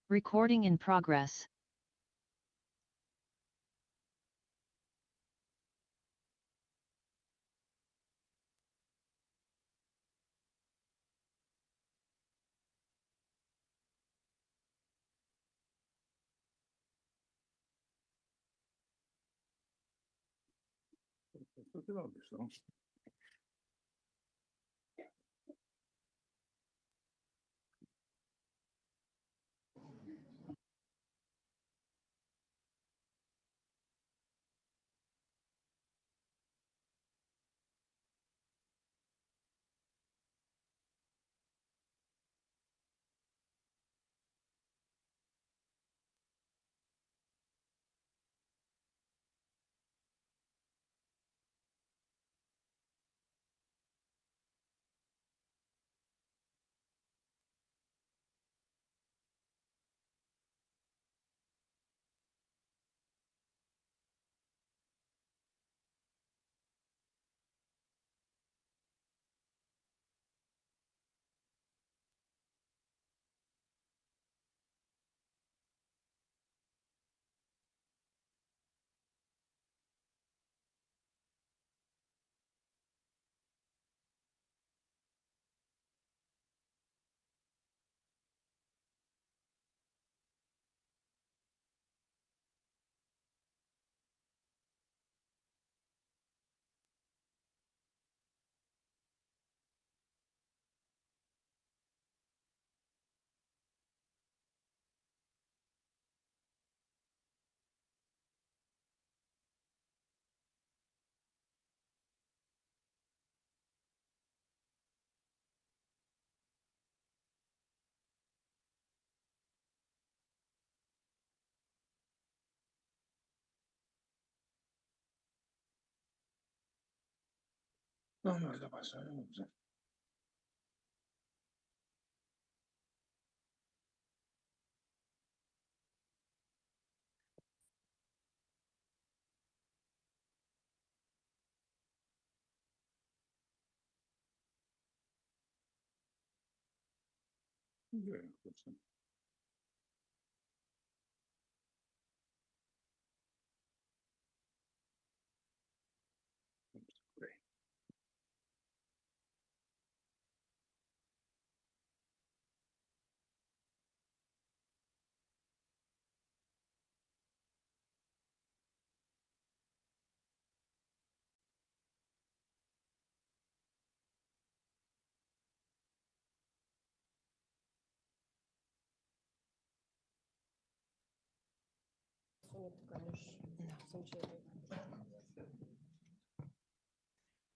Recording in progress.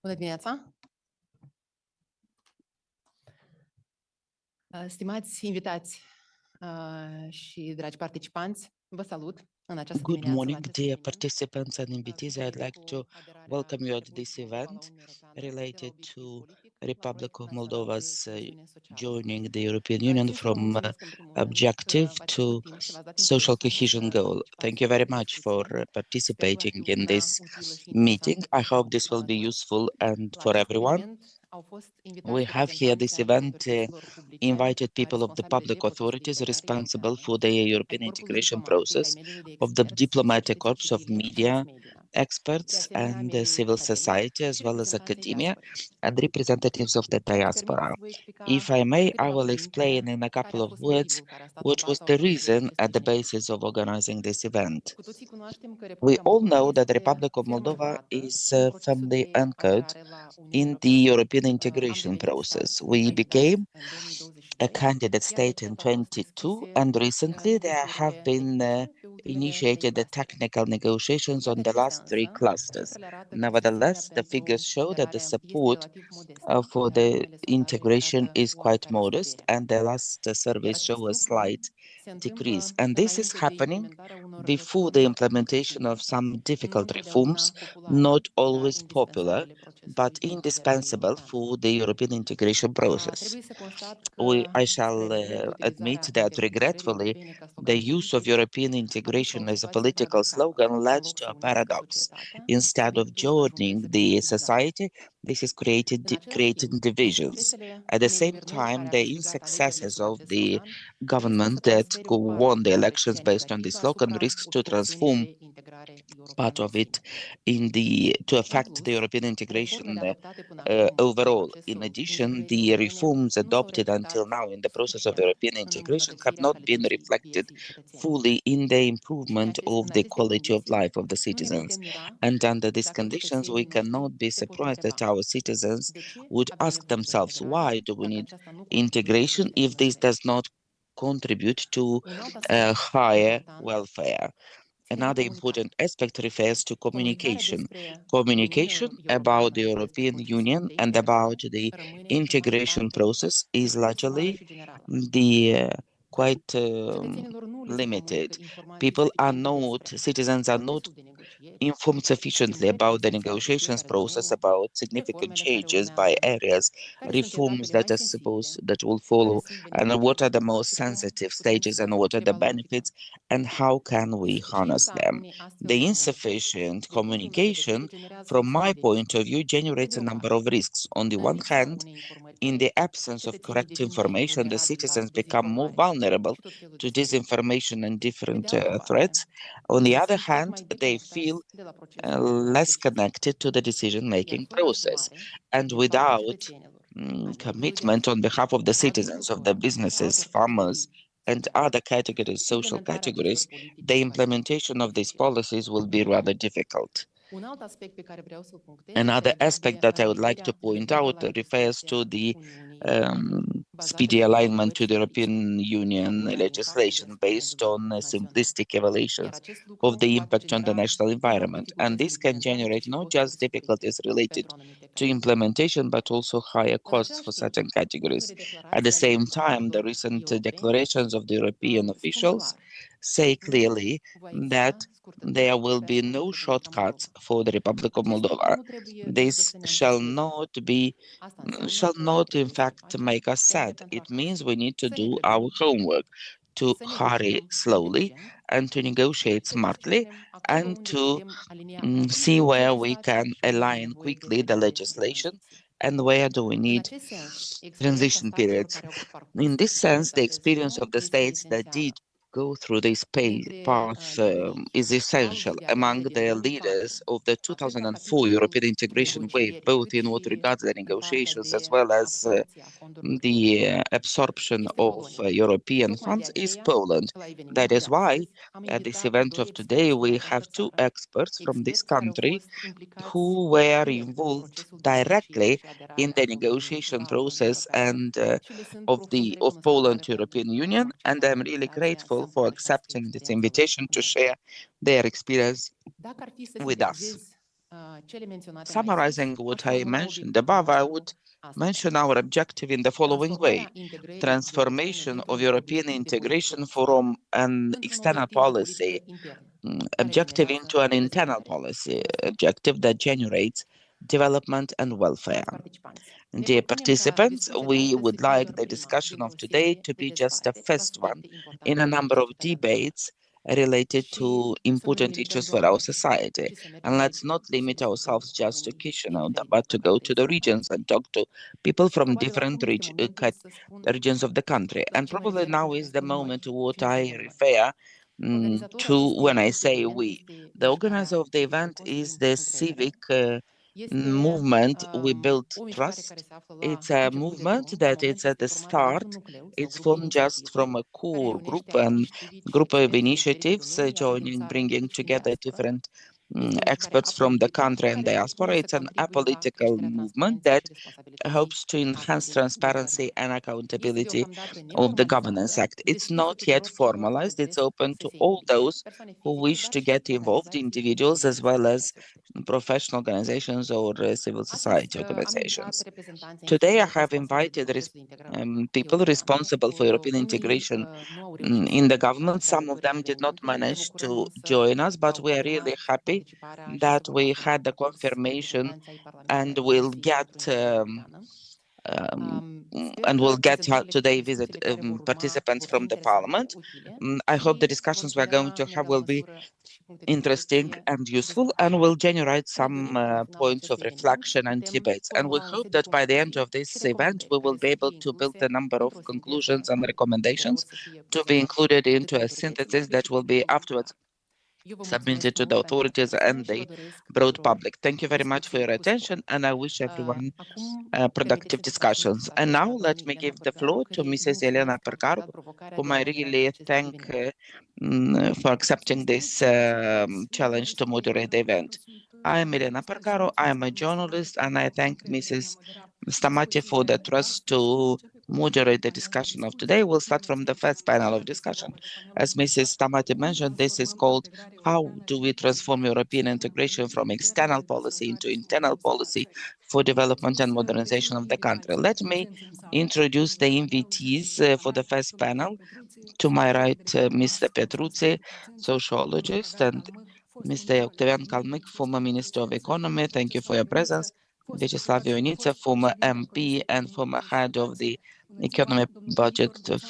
Bună dimineața! Stimați invitați și dragi participanți, vă salut în această Good dimineață. morning, dear participants and invitees. I'd like to welcome you at this event related to Republic of Moldova's joining the European Union from objective to social cohesion goal. Thank you very much for participating in this meeting. I hope this will be useful and for everyone. We have here this event invited people of the public authorities responsible for the European integration process, of the diplomatic corps, of media, experts and civil society, as well as academia and representatives of the diaspora. If I may, I will explain in a couple of words what was the reason at the basis of organizing this event. We all know that the Republic of Moldova is firmly anchored in the European integration process. We became a candidate state in 22, and recently there have been initiated the technical negotiations on the last three clusters. Nevertheless, the figures show that the support for the integration is quite modest, and the last surveys show a slight decrease. And this is happening before the implementation of some difficult reforms, not always popular, but indispensable for the European integration process. I shall admit that regretfully, the use of European integration as a political slogan led to a paradox. Instead of joining the society, This is creating divisions. At the same time, the successes of the government that won the elections based on this law can risks to transform part of it to affect the European integration overall. In addition, the reforms adopted until now in the process of European integration have not been reflected fully in the improvement of the quality of life of the citizens. And under these conditions, we cannot be surprised that our citizens would ask themselves, why do we need integration if this does not contribute to higher welfare? Another important aspect refers to communication. Communication about the European Union and about the integration process is largely the quite limited. Citizens are not informed sufficiently about the negotiations process, about significant changes by areas, reforms that will follow, and what are the most sensitive stages and what are the benefits and how can we harness them. The insufficient communication, from my point of view, generates a number of risks. On the one hand, in the absence of correct information, the citizens become more vulnerable to disinformation and different threats. On the other hand, they feel less connected to the decision-making process. And without commitment on behalf of the citizens, of the businesses, farmers, and other categories, social categories, the implementation of these policies will be rather difficult. Another aspect that I would like to point out refers to the speedy alignment to the European Union legislation based on simplistic evaluations of the impact on the national environment. And this can generate not just difficulties related to implementation, but also higher costs for certain categories. At the same time, the recent declarations of the European officials say clearly that there will be no shortcuts for the Republic of Moldova. This shall not in fact make us sad. It means we need to do our homework, to hurry slowly and to negotiate smartly and to see where we can align quickly the legislation and where do we need transition periods. In this sense, the experience of the states that did go through this path is essential. Among the leaders of the 2004 European integration wave, both in what regards the negotiations as well as the absorption of European funds, is Poland. That is why at this event of today we have two experts from this country who were involved directly in the negotiation process and of Poland to European Union, and I'm really grateful for accepting this invitation to share their experience with us. Summarizing what I mentioned above, I would mention our objective in the following way: transformation of European integration from an external policy objective into an internal policy objective that generates development and welfare. Dear participants, we would like the discussion of today to be just a first one in a number of debates related to important issues for our society. And let's not limit ourselves just to Chisinau, but to go to the regions and talk to people from different regions of the country. And probably now is the moment to what I refer to when I say we. The organizer of the event is the civic movement We Build Trust. It's a movement that it's at the start. It's formed just from a core group and group of initiatives bringing together different experts from the country and diaspora. It's an apolitical movement that hopes to enhance transparency and accountability of the Governance Act. It's not yet formalized. It's open to all those who wish to get involved, individuals as well as professional organizations or civil society organizations. Today, I have invited people responsible for European integration in the government. Some of them did not manage to join us, but we are really happy that we had the confirmation and will get and we'll get today visit participants from the parliament. I hope the discussions we're going to have will be interesting and useful and will generate some points of reflection and debates. And we hope that by the end of this event, we will be able to build a number of conclusions and recommendations to be included into a synthesis that will be afterwards submitted to the authorities and the broad public. Thank you very much for your attention, and I wish everyone productive discussions. And now let me give the floor to Mrs. Elena Percaru, whom I really thank for accepting this challenge to moderate the event. I am Elena Percaru, I am a journalist, and I thank Mrs. Stamati for the trust to moderate the discussion of today. We'll start from the first panel of discussion. As Mrs. Stamati mentioned, this is called How Do We Transform European Integration from External Policy into Internal Policy for Development and Modernization of the country. Let me introduce the invitees for the first panel. To my right, Mr. Petruzzi, sociologist, and Mr. Octavian Kalmyk, former Minister of Economy. Thank you for your presence. Vyacheslav Ionica, former MP and former head of the Economic Budget of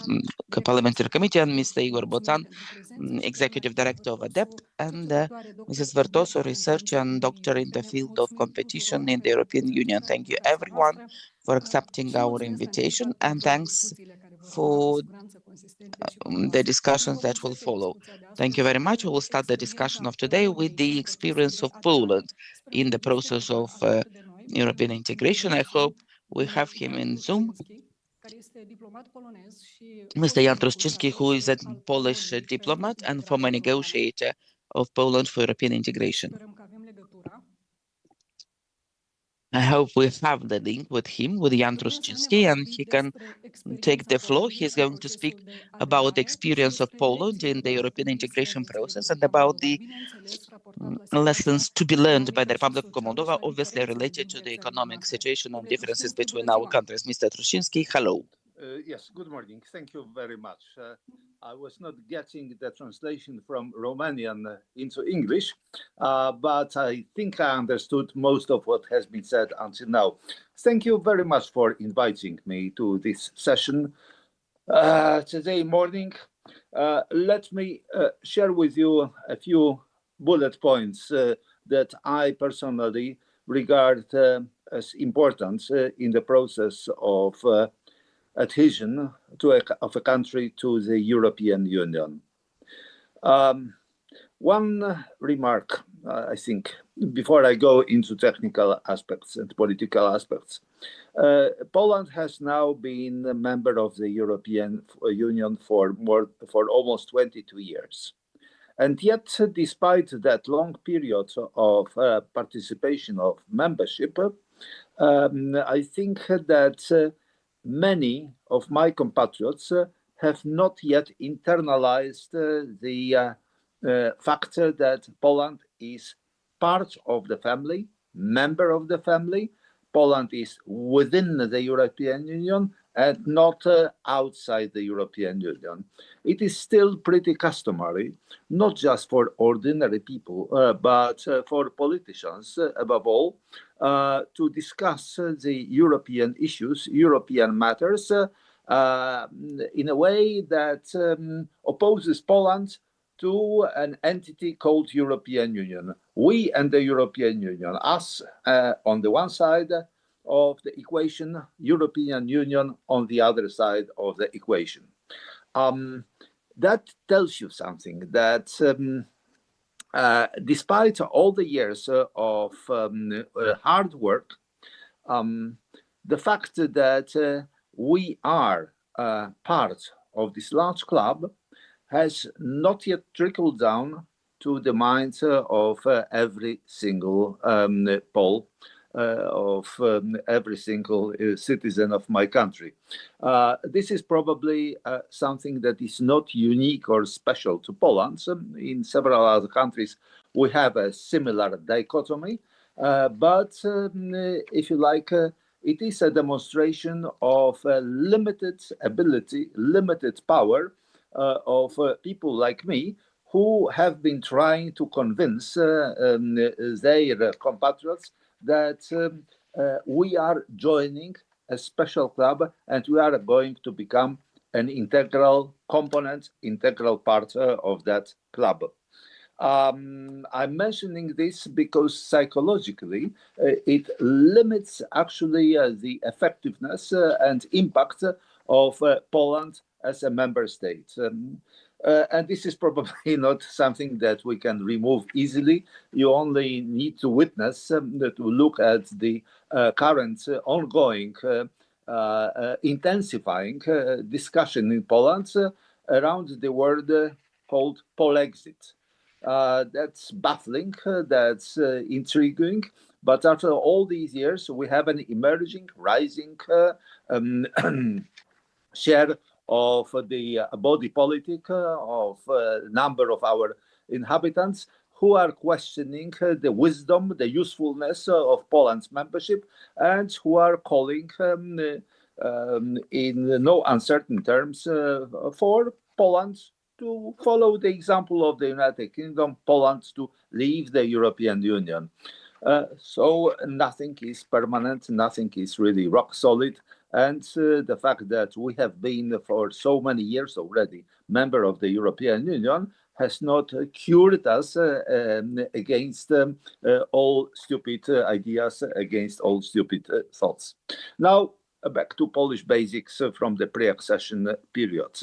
Parliamentary Committee, and Mr. Igor Botan, Executive Director of ADEPT, and Mrs. Vertoso, researcher and doctor in the field of competition in the European Union. Thank you, everyone, for accepting our invitation, and thanks for the discussions that will follow. Thank you very much. We will start the discussion of today with the experience of Poland in the process of European integration. I hope we have him in Zoom. Mr. Jan Troszczynski, who is a Polish diplomat and former negotiator of Poland for European integration. I hope we have the link with him, with Jan Troszczynski, and he can take the floor. He's going to speak about the experience of Poland in the European integration process and about the lessons to be learned by the Republic of Moldova, obviously related to the economic situation and differences between our countries. Mr. Troszczynski, hello. Yes, good morning. Thank you very much. I was not getting the translation from Romanian into English, but I think I understood most of what has been said until now. Thank you very much for inviting me to this session today morning. Let me share with you a few bullet points that I personally regard as important in the process of adhesion of a country to the European Union. One remark, I think, before I go into technical aspects and political aspects. Poland has now been a member of the European Union for almost 22 years. And yet, despite that long period of participation of membership, I think that many of my compatriots have not yet internalized the factor that Poland is part of the family, member of the family. Poland is within the European Union and not outside the European Union. It is still pretty customary, not just for ordinary people, but for politicians above all, to discuss the European issues, European matters, in a way that opposes Poland to an entity called European Union. We and the European Union, us on the one side of the equation, European Union on the other side of the equation. That tells you something, that despite all the years of hard work, the fact that we are part of this large club has not yet trickled down to the minds of every single Pole, of every single citizen of my country. This is probably something that is not unique or special to Poland. In several other countries, we have a similar dichotomy, but if you like, it is a demonstration of limited ability, limited power of people like me, who have been trying to convince their compatriots that we are joining a special club, and we are going to become an integral component, integral part of that club. I'm mentioning this because psychologically it limits actually the effectiveness and impact of Poland as a member state. And this is probably not something that we can remove easily. You only need to witness, to look at the current ongoing, intensifying discussion in Poland around the word called Polexit. That's baffling, that's intriguing, but after all these years, we have an emerging, rising share of the body politic of a number of our inhabitants who are questioning the wisdom, the usefulness of Poland's membership, and who are calling in no uncertain terms for Poland to follow the example of the United Kingdom, Poland to leave the European Union. So nothing is permanent, nothing is really rock solid. And the fact that we have been for so many years already member of the European Union has not cured us against all stupid ideas, against all stupid thoughts. Now, back to Polish basics from the pre-accession period.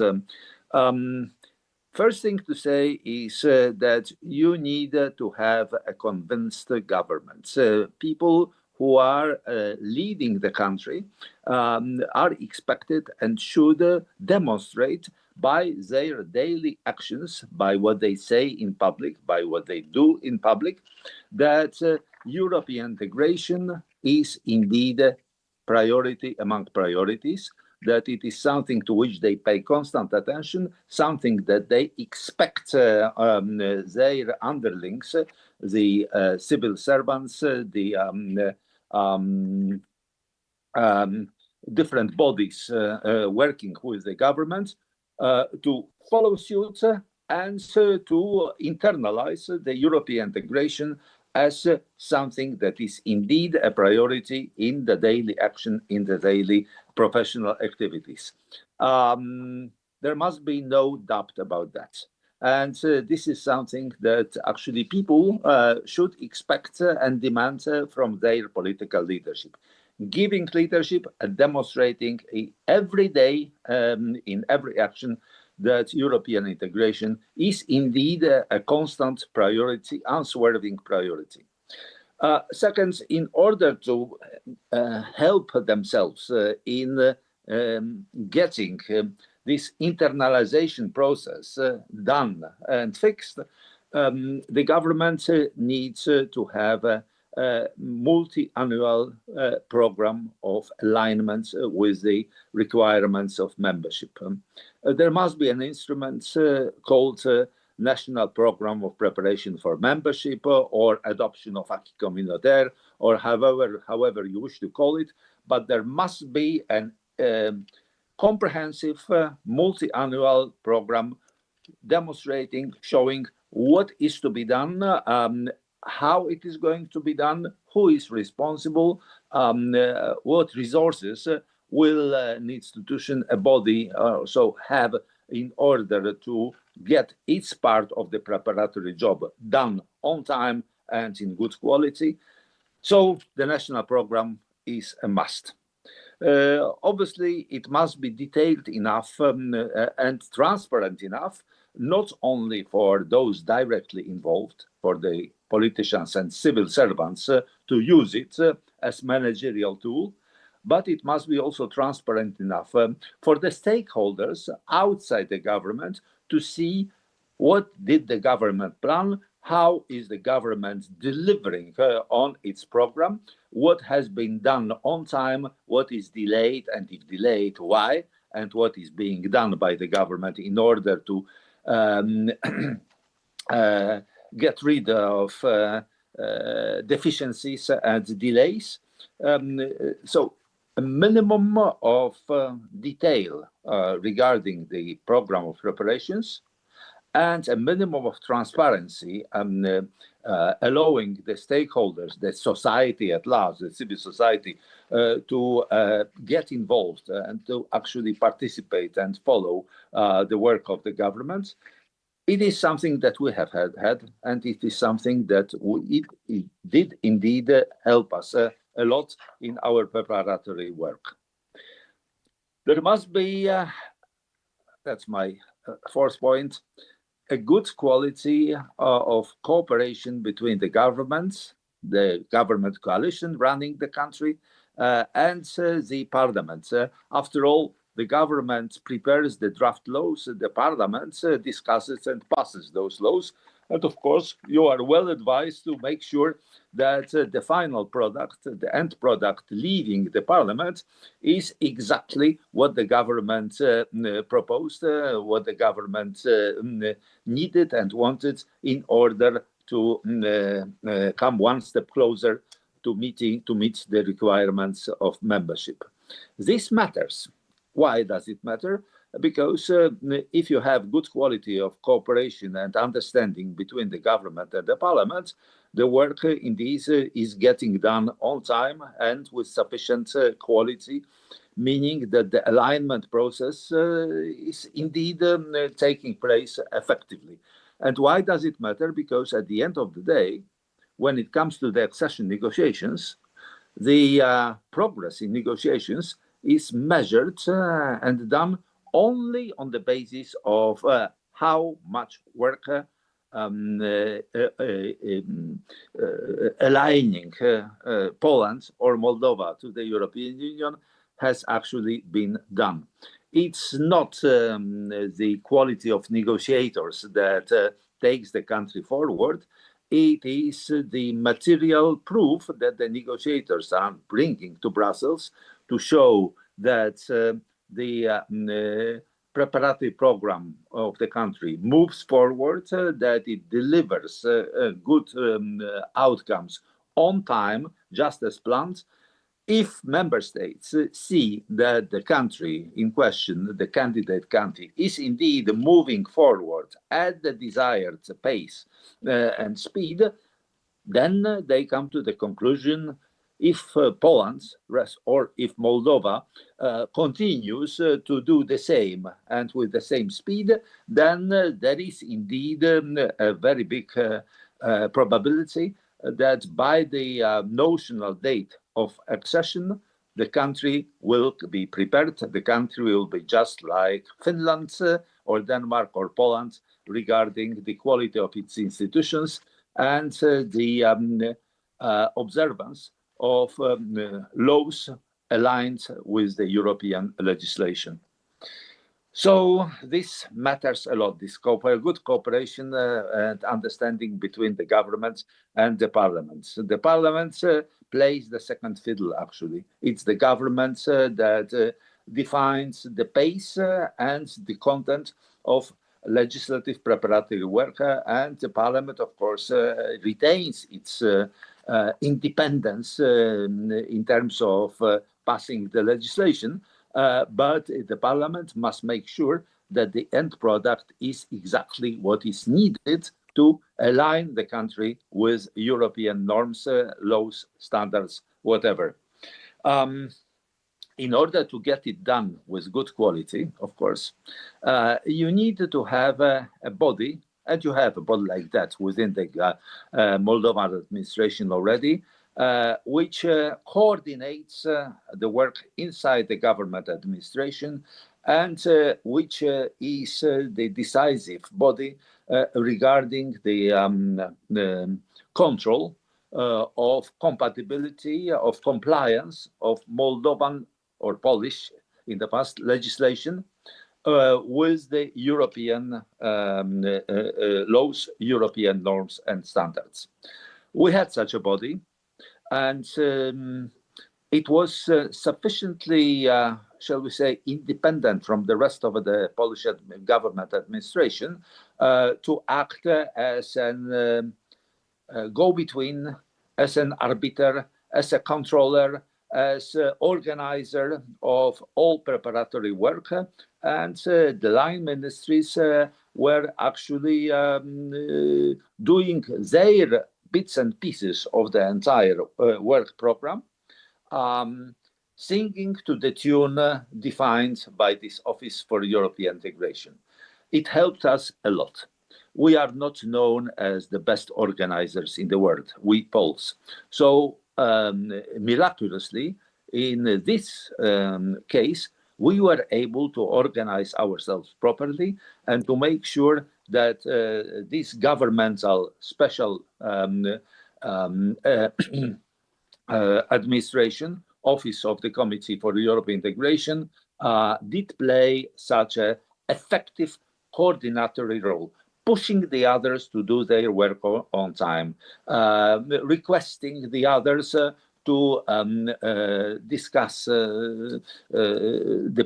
First thing to say is that you need to have a convinced government. People who are leading the country are expected and should demonstrate by their daily actions, by what they say in public, by what they do in public, that European integration is indeed a priority among priorities, that it is something to which they pay constant attention, something that they expect their underlings, the civil servants, the different bodies working with the government to follow suit and to internalize the European integration as something that is indeed a priority in the daily action, in the daily professional activities. There must be no doubt about that. And this is something that actually people should expect and demand from their political leadership. Giving leadership and demonstrating every day in every action that European integration is indeed a constant priority, unswerving priority. Second, in order to help themselves in getting this internalization process done and fixed, the government needs to have a multi-annual program of alignment with the requirements of membership. There must be an instrument called National Program of Preparation for Membership or Adoption of Acquis Communautaire, or however you wish to call it, but there must be an comprehensive multi-annual program demonstrating, showing what is to be done, how it is going to be done, who is responsible, what resources will an institution, a body, have in order to get its part of the preparatory job done on time and in good quality. So the national program is a must. Obviously, it must be detailed enough and transparent enough, not only for those directly involved, for the politicians and civil servants to use it as managerial tool, but it must be also transparent enough for the stakeholders outside the government to see what did the government plan, how is the government delivering on its program, what has been done on time, what is delayed, and if delayed, why, and what is being done by the government in order to get rid of deficiencies and delays. So a minimum of detail regarding the program of preparations, and a minimum of transparency, allowing the stakeholders, the society at large, the civil society, to get involved and to actually participate and follow the work of the government. It is something that we have had, and it is something that it did indeed help us a lot in our preparatory work. There must be, that's my fourth point, a good quality of cooperation between the governments, the government coalition running the country, and the parliament. After all, the government prepares the draft laws, the parliament discusses and passes those laws. And of course, you are well advised to make sure that the final product, the end product leaving the parliament, is exactly what the government proposed, what the government needed and wanted in order to come one step closer to meet the requirements of membership. This matters. Why does it matter? Because if you have good quality of cooperation and understanding between the government and the parliament, the work indeed is getting done on time and with sufficient quality, meaning that the alignment process is indeed taking place effectively. And why does it matter? Because at the end of the day, when it comes to the accession negotiations, the progress in negotiations is measured and done only on the basis of how much work aligning Poland or Moldova to the European Union has actually been done. It's not the quality of negotiators that takes the country forward. It is the material proof that the negotiators are bringing to Brussels to show that the preparatory program of the country moves forward, that it delivers good outcomes on time, just as planned. If member states see that the country in question, the candidate country, is indeed moving forward at the desired pace and speed, then they come to the conclusion if Poland or if Moldova continues to do the same and with the same speed, then there is indeed a very big probability that by the notional date of accession, the country will be prepared. The country will be just like Finland or Denmark or Poland regarding the quality of its institutions and the observance of laws aligned with the European legislation. So this matters a lot, this good cooperation and understanding between the governments and the parliaments. The parliaments plays the second fiddle, actually. It's the government that defines the pace and the content of legislative preparatory work, and the parliament, of course, retains its independence in terms of passing the legislation. But the parliament must make sure that the end product is exactly what is needed to align the country with European norms, laws, standards, whatever. In order to get it done with good quality, of course, you need to have a body, and you have a body like that within the Moldovan administration already, which coordinates the work inside the government administration and which is the decisive body regarding the control of compatibility, of compliance of Moldovan or Polish in the past legislation with the European laws, European norms and standards. We had such a body, and it was sufficiently, shall we say, independent from the rest of the Polish government administration to act as an go-between, as an arbiter, as a controller, as organizer of all preparatory work, and the line ministries were actually doing their bits and pieces of the entire work program, singing to the tune defined by this Office for European Integration. It helped us a lot. We are not known as the best organizers in the world, we Poles. So miraculously, in this case, we were able to organize ourselves properly and to make sure that this governmental special administration, Office of the Committee for European Integration, did play such an effective coordinatory role, pushing the others to do their work on time, requesting the others to discuss the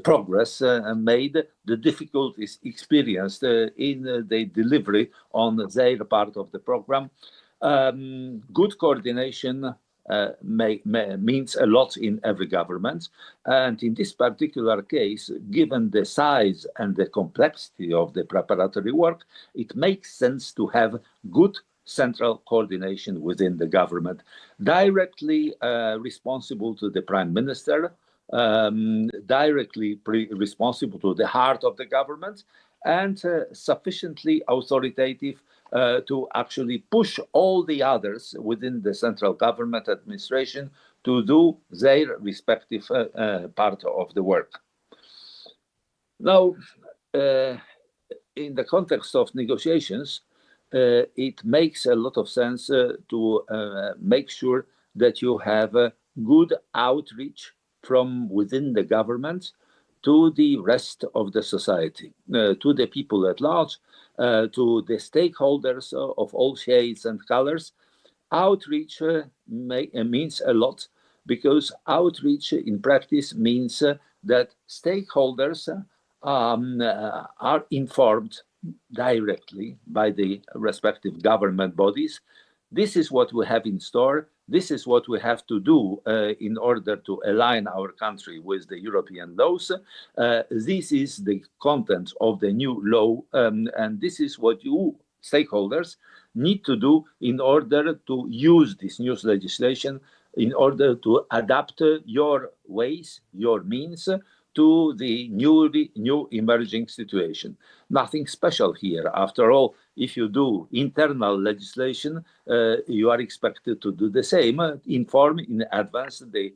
progress made, the difficulties experienced in the delivery on their part of the program. Good coordination means a lot in every government. And in this particular case, given the size and the complexity of the preparatory work, it makes sense to have good central coordination within the government, directly responsible to the Prime Minister, directly responsible to the heart of the government, and sufficiently authoritative to actually push all the others within the central government administration to do their respective part of the work. Now, in the context of negotiations, it makes a lot of sense to make sure that you have a good outreach from within the government to the rest of the society, to the people at large, to the stakeholders of all shades and colors. Outreach means a lot, because outreach in practice means that stakeholders are informed directly by the respective government bodies. This is what we have in store. This is what we have to do in order to align our country with the European laws. This is the content of the new law, and this is what you, stakeholders, need to do in order to use this new legislation, in order to adapt your ways, your means, to the new emerging situation. Nothing special here. After all, if you do internal legislation, you are expected to do the same, inform in advance the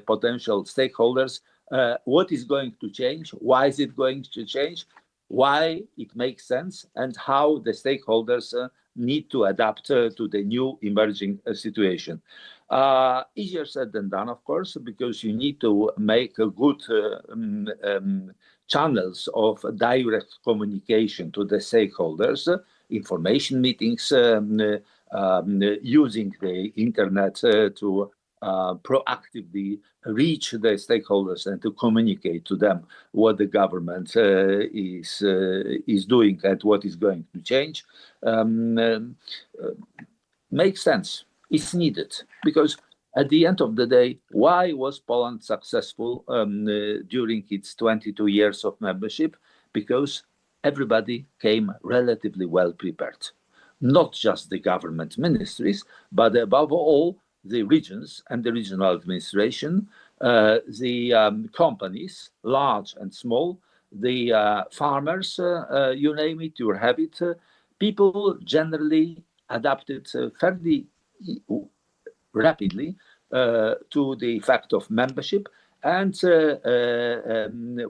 potential stakeholders what is going to change, why is it going to change, why it makes sense, and how the stakeholders need to adapt to the new emerging situation. Easier said than done, of course, because you need to make a good channels of direct communication to the stakeholders, information meetings, using the internet to proactively reach the stakeholders and to communicate to them what the government is doing and what is going to change. Makes sense. It's needed, because at the end of the day, why was Poland successful during its 22 years of membership? Because everybody came relatively well prepared. Not just the government ministries, but above all, the regions and the regional administration, the companies, large and small, the farmers, you name it, you have it. People generally adapted fairly rapidly to the fact of membership, and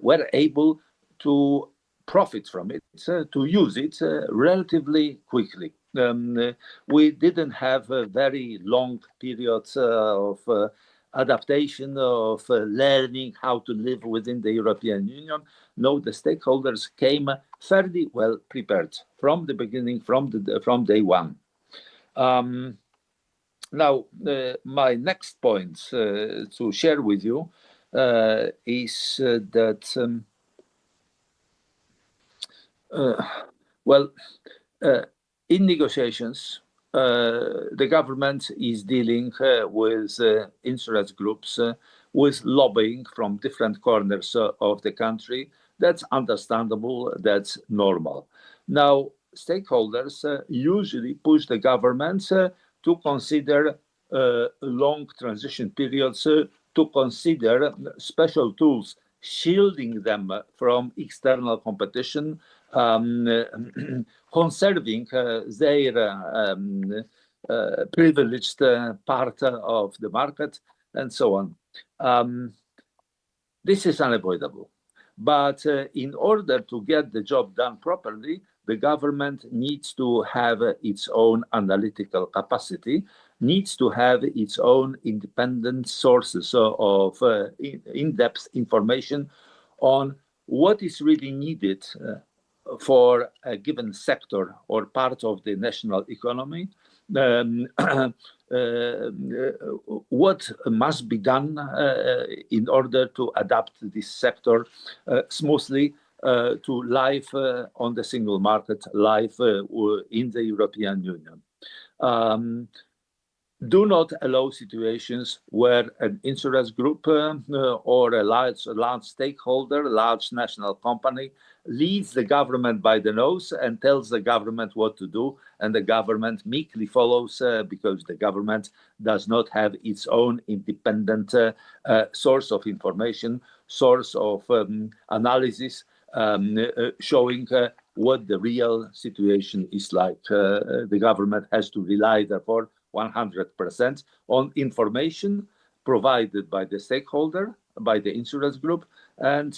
were able to profit from it, to use it relatively quickly. We didn't have very long periods of adaptation, of learning how to live within the European Union. No, the stakeholders came fairly well prepared from the beginning, from day one. Now, my next point to share with you is that, in negotiations, the government is dealing with interest groups, with lobbying from different corners of the country, That's understandable, that's normal. Now, stakeholders usually push the governments to consider long transition periods, to consider special tools shielding them from external competition, conserving their privileged part of the market, and so on. This is unavoidable. But in order to get the job done properly, the government needs to have its own analytical capacity, needs to have its own independent sources of in-depth information on what is really needed for a given sector or part of the national economy, what must be done in order to adapt this sector smoothly to life on the single market, life in the European Union. Do not allow situations where an insurance group or a large stakeholder, large national company, leads the government by the nose and tells the government what to do, and the government meekly follows because the government does not have its own independent source of information, source of analysis showing what the real situation is like. The government has to rely, therefore, 100% on information provided by the stakeholder, by the insurance group, and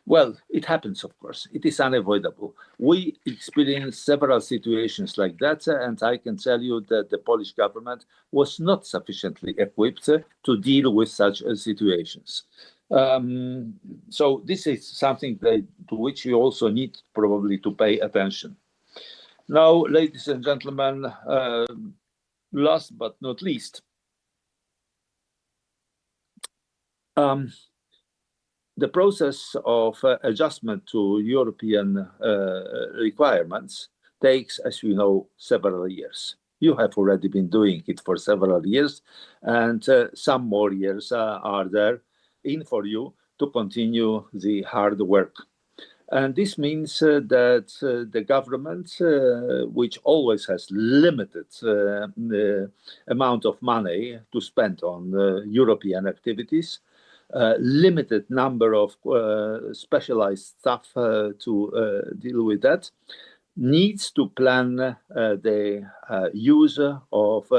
well, it happens, of course. It is unavoidable. We experienced several situations like that, and I can tell you that the Polish government was not sufficiently equipped to deal with such situations. So this is something to which you also need probably to pay attention. Now, ladies and gentlemen, last but not least, the process of adjustment to European requirements takes, as you know, several years. You have already been doing it for several years, and some more years are there in for you to continue the hard work. And this means that the government, which always has limited amount of money to spend on European activities, limited number of specialized staff to deal with that, needs to plan the use of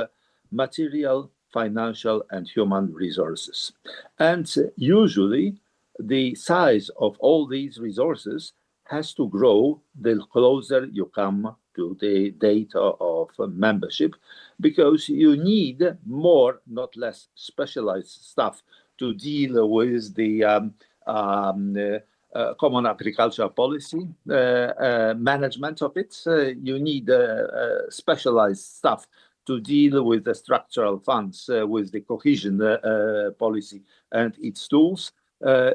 material, financial, and human resources. And usually, the size of all these resources has to grow the closer you come to the date of membership, because you need more, not less, specialized staff to deal with the common agricultural policy, management of it. You need specialized staff to deal with the structural funds, with the cohesion policy and its tools.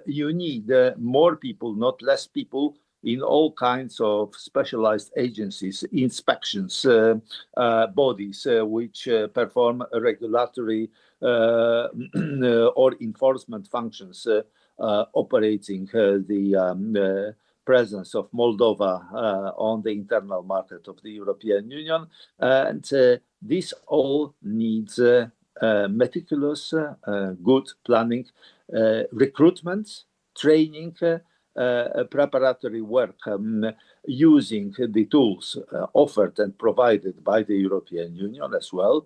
You need more people, not less people, in all kinds of specialized agencies, inspections, bodies which perform regulatory or enforcement functions, operating the presence of Moldova on the internal market of the European Union. And this all needs meticulous, good planning, recruitment, training, preparatory work, using the tools offered and provided by the European Union as well,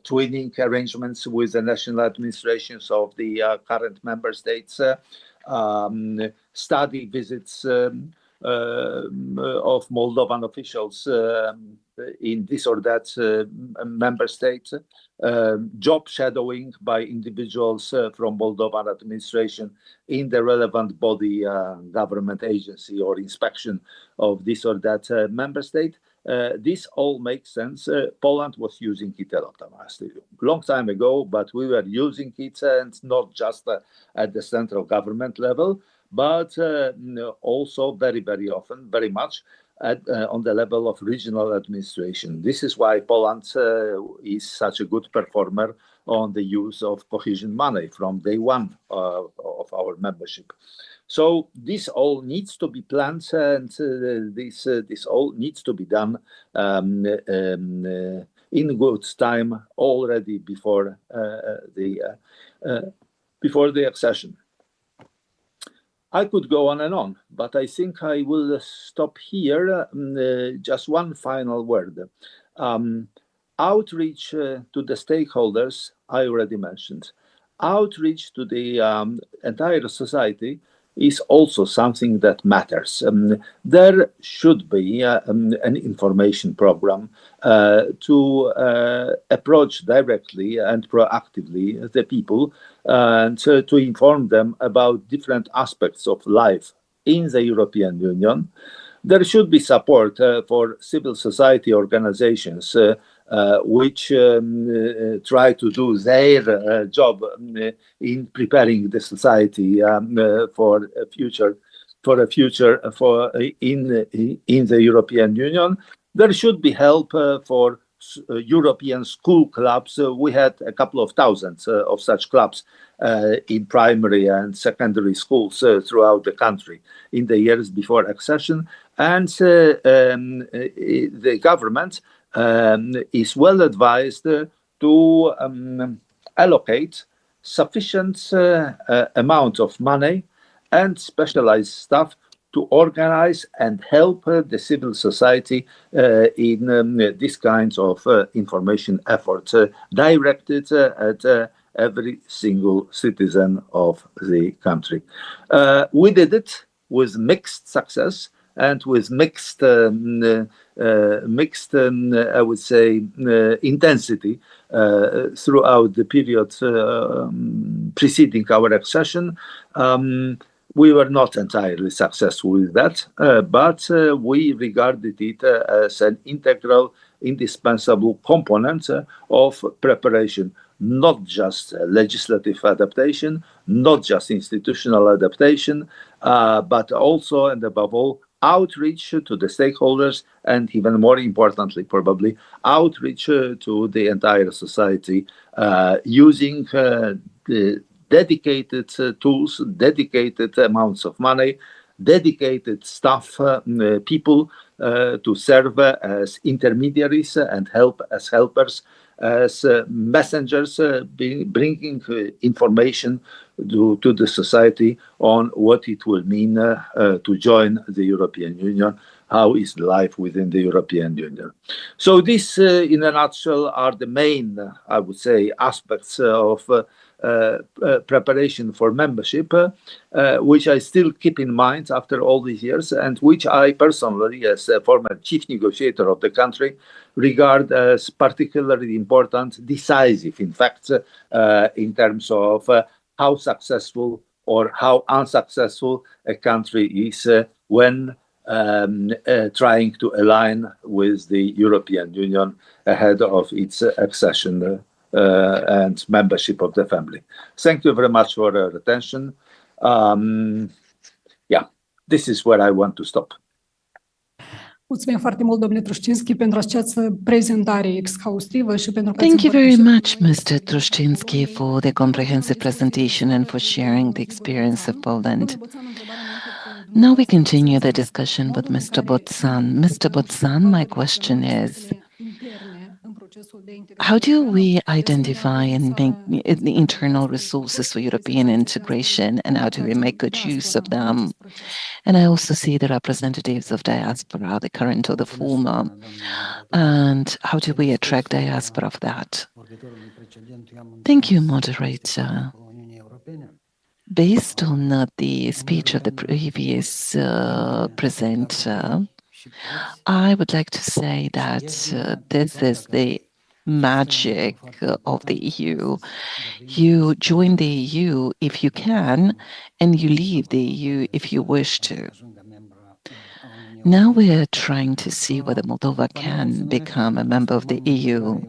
twinning arrangements with the national administrations of the current member states, study visits of Moldovan officials in this or that member state, job shadowing by individuals from Moldovan administration in the relevant body, government agency, or inspection of this or that member state. This all makes sense. Poland was using it a lot, I must tell you, long time ago, but we were using it, and not just at the central government level, but also very, very often, very much on the level of regional administration. This is why Poland is such a good performer on the use of cohesion money from day one of our membership. So this all needs to be planned, and this all needs to be done in good time already before the accession. I could go on and on, but I think I will stop here. Just one final word. Outreach to the stakeholders, I already mentioned. Outreach to the entire society is also something that matters. There should be an information program to approach directly and proactively the people and to inform them about different aspects of life in the European Union. There should be support for civil society organizations which try to do their job in preparing the society for a future in the European Union. There should be help for European school clubs. We had a couple of thousands of such clubs in primary and secondary schools throughout the country in the years before accession. And the government is well advised to allocate sufficient amount of money and specialized staff to organize and help the civil society in these kinds of information efforts directed at every single citizen of the country. We did it with mixed success and with mixed, I would say, intensity throughout the period preceding our accession. We were not entirely successful with that, but we regarded it as an integral, indispensable component of preparation, not just legislative adaptation, not just institutional adaptation, but also and above all, outreach to the stakeholders, and even more importantly, probably, outreach to the entire society using the dedicated tools, dedicated amounts of money, dedicated staff, people to serve as intermediaries and help as helpers, as messengers, bringing information to the society on what it will mean to join the European Union. How is life within the European Union? So this, in a nutshell, are the main, I would say, aspects of preparation for membership, which I still keep in mind after all these years, and which I personally, as a former chief negotiator of the country, regard as particularly important, decisive, in fact, in terms of how successful or how unsuccessful a country is when trying to align with the European Union ahead of its accession and membership of the family. Thank you very much for your attention. Yeah, this is where I want to stop. Mulțumim foarte mult, domnule Trușcinski, pentru această prezentare exhaustivă și pentru că Thank you very much, Mr. Trușcinski, for the comprehensive presentation and for sharing the experience of Poland. Now we continue the discussion with Mr. Botsan. Mr. Botsan, my question is, how do we identify and make the internal resources for European integration, and how do we make good use of them? And I also see the representatives of diaspora, the current or the former, and how do we attract diaspora for that? Thank you, moderator. Based on the speech of the previous presenter, I would like to say that this is the magic of the EU. You join the EU if you can, and you leave the EU if you wish to. Now we are trying to see whether Moldova can become a member of the EU.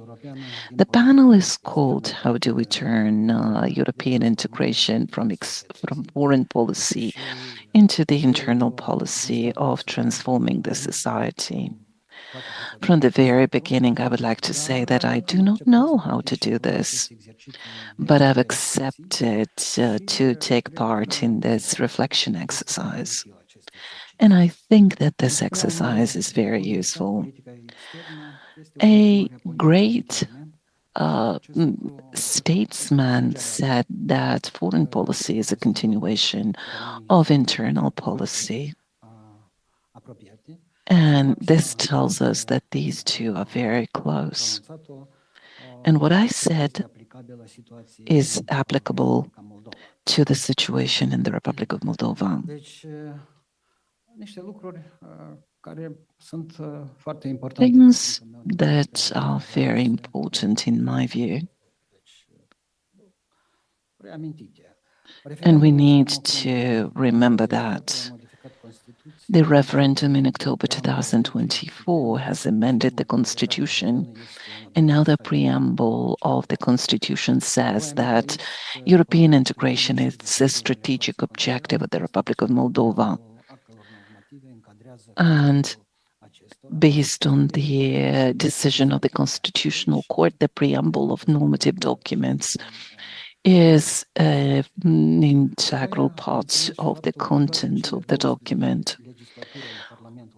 The panel is called "How do we turn European integration from foreign policy into the internal policy of transforming the society?" From the very beginning, I would like to say that I do not know how to do this, but I've accepted to take part in this reflection exercise. And I think that this exercise is very useful. A great statesman said that foreign policy is a continuation of internal policy. And this tells us that these two are very close. And what I said is applicable to the situation in the Republic of Moldova. Things that are very important in my view. And we need to remember that the referendum in October 2024 has amended the constitution, and now the preamble of the constitution says that European integration is a strategic objective of the Republic of Moldova. And based on the decision of the Constitutional Court, the preamble of normative documents is an integral part of the content of the document.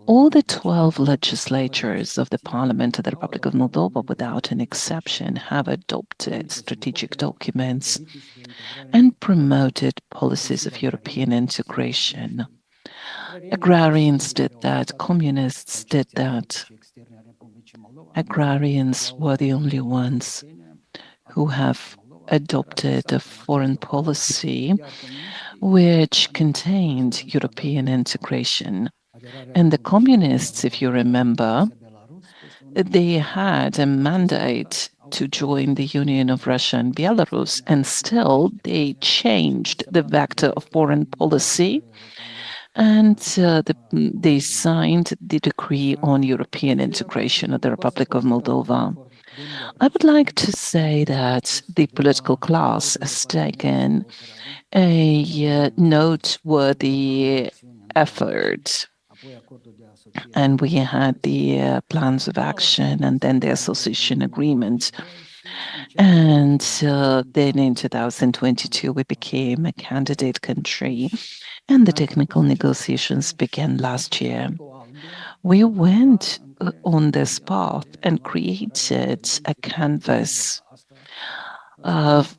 All the 12 legislatures of the Parliament of the Republic of Moldova, without an exception, have adopted strategic documents and promoted policies of European integration. Agrarians did that, communists did that. Agrarians were the only ones who have adopted a foreign policy which contained European integration. And the communists, if you remember, they had a mandate to join the Union of Russia and Belarus, and still they changed the vector of foreign policy, and they signed the decree on European integration of the Republic of Moldova. I would like to say that the political class has taken a noteworthy effort, and we had the plans of action and then the association agreement. And then in 2022, we became a candidate country, and the technical negotiations began last year. We went on this path and created a canvas of